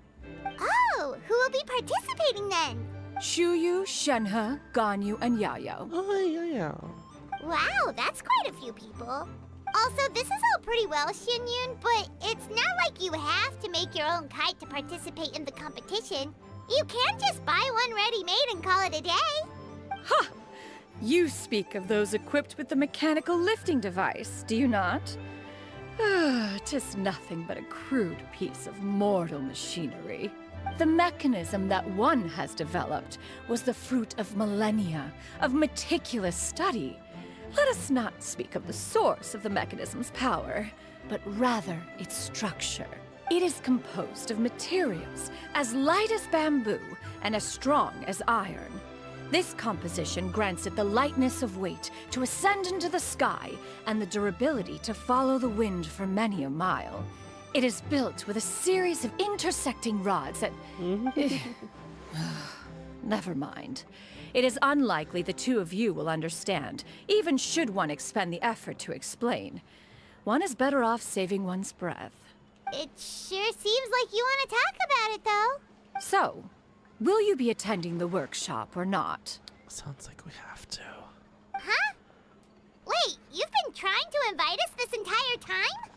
Oh, who will be participating then? Shuyu, Shenhe, Ganyu, and Yayo. Oh, yeah. Wow, that's quite a few people. Also, this is all pretty well, Xianyun, but it's not like you have to make your own kite to participate in the competition. You can just buy one ready-made and call it a day. Ha! You speak of those equipped with the mechanical lifting device, do you not? Tis nothing but a crude piece of mortal machinery. The mechanism that one has developed was the fruit of millennia of meticulous study. Let us not speak of the source of the mechanism's power, but rather its structure. It is composed of materials as light as bamboo and as strong as iron. This composition grants it the lightness of weight to ascend into the sky and the durability to follow the wind for many a mile. It is built with a series of intersecting rods that... Never mind. It is unlikely the two of you will understand, even should one expend the effort to explain. One is better off saving one's breath. It sure seems like you want to talk about it, though. So, will you be attending the workshop or not? Sounds like we have to. Huh? Wait, you've been trying to invite us this entire time?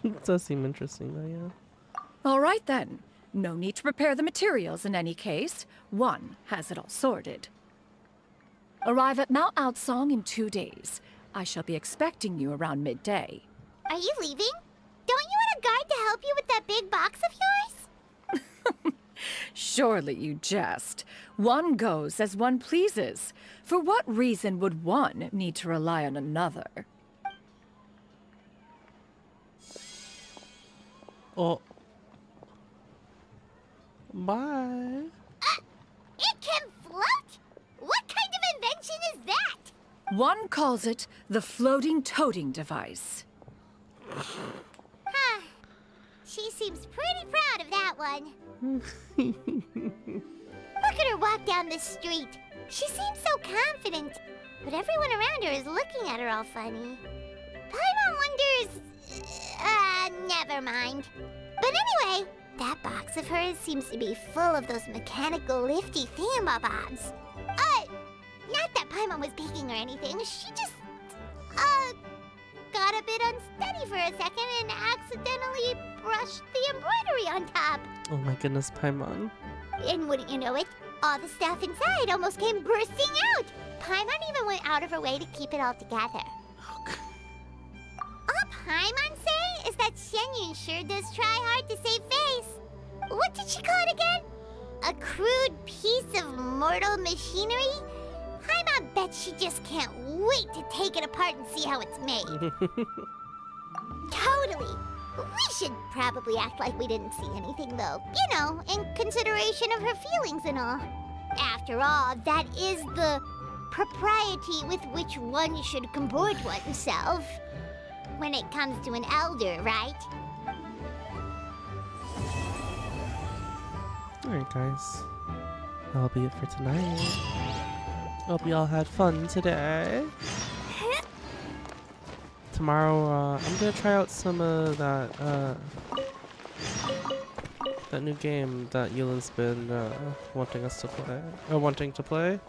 It does seem interesting, though, yeah. All right, then. No need to prepare the materials in any case. One has it all sorted. Arrive at Mount Outsong in 2 days. I shall be expecting you around midday. Are you leaving? Don't you want a guard to help you with that big box of yours? Surely you jest. One goes as one pleases. For what reason would one need to rely on another? Oh. Bye. It can float? What kind of invention is that? One calls it the floating toting device. Huh. She seems pretty proud of that one. Look at her walk down the street. She seems so confident, but everyone around her is looking at her all funny. Paimon wonders... never mind. But anyway, that box of hers seems to be full of those mechanical lifty thingamabobs. Not that Paimon was peeking or anything. She just, got a bit unsteady for a second and accidentally brushed the embroidery on top. Oh my goodness, Paimon. And wouldn't you know it, all the stuff inside almost came bursting out. Paimon even went out of her way to keep it all together. All Paimon say is that Shenyun sure does try hard to save face. What did she call it again? A crude piece of mortal machinery? Paimon bet she just can't wait to take it apart and see how it's made. Totally. We should probably act like we didn't see anything, though. You know, in consideration of her feelings and all. After all, that is the propriety with which one should comport oneself. When it comes to an elder, right? Alright, guys. That'll be it for tonight. Hope you all had fun today. Tomorrow, I'm gonna try out some of that new game that Yulin's been wanting us to play, or wanting to play.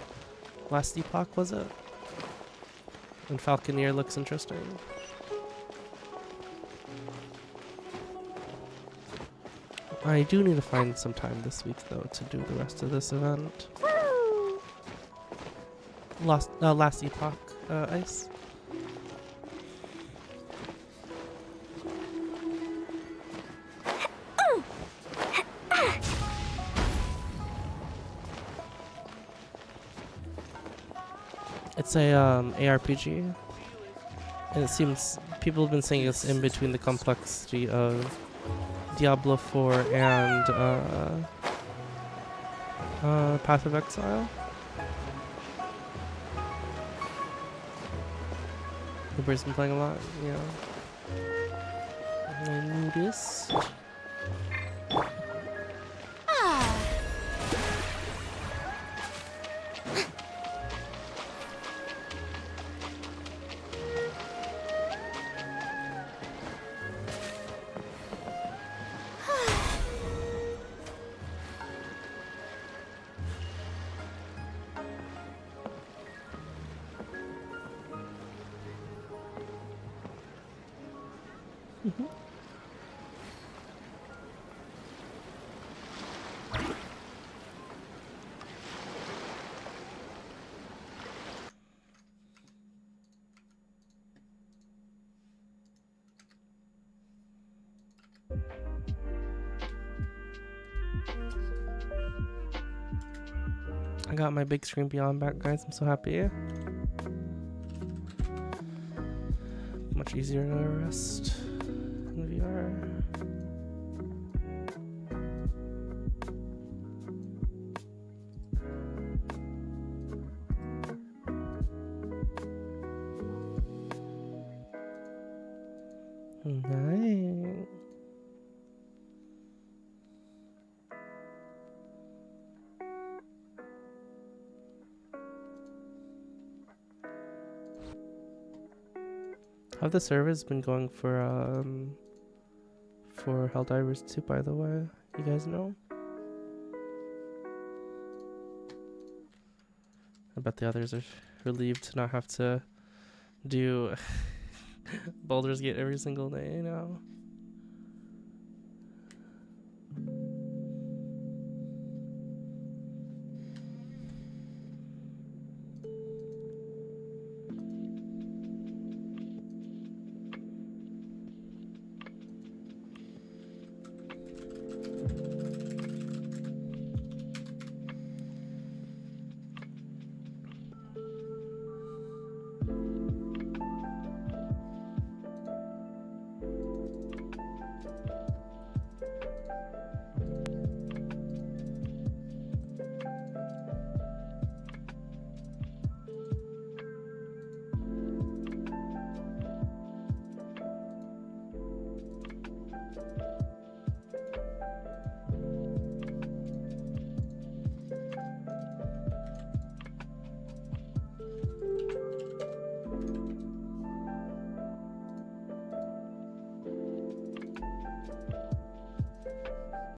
Last Epoch, was it? And Falconeer looks interesting. I do need to find some time this week, though, to do the rest of this event. Last Epoch, Ice. It's a ARPG, and it seems people have been saying it's in between the complexity of Diablo 4 and Path of Exile. Everybody's been playing a lot, yeah. I noticed. I got my big screen beyond back, guys. I'm so happy. Much easier to rest in VR. Nice. How have the servers been going for Helldivers 2, by the way? You guys know? I bet the others are relieved to not have to do Baldur's Gate every single day now.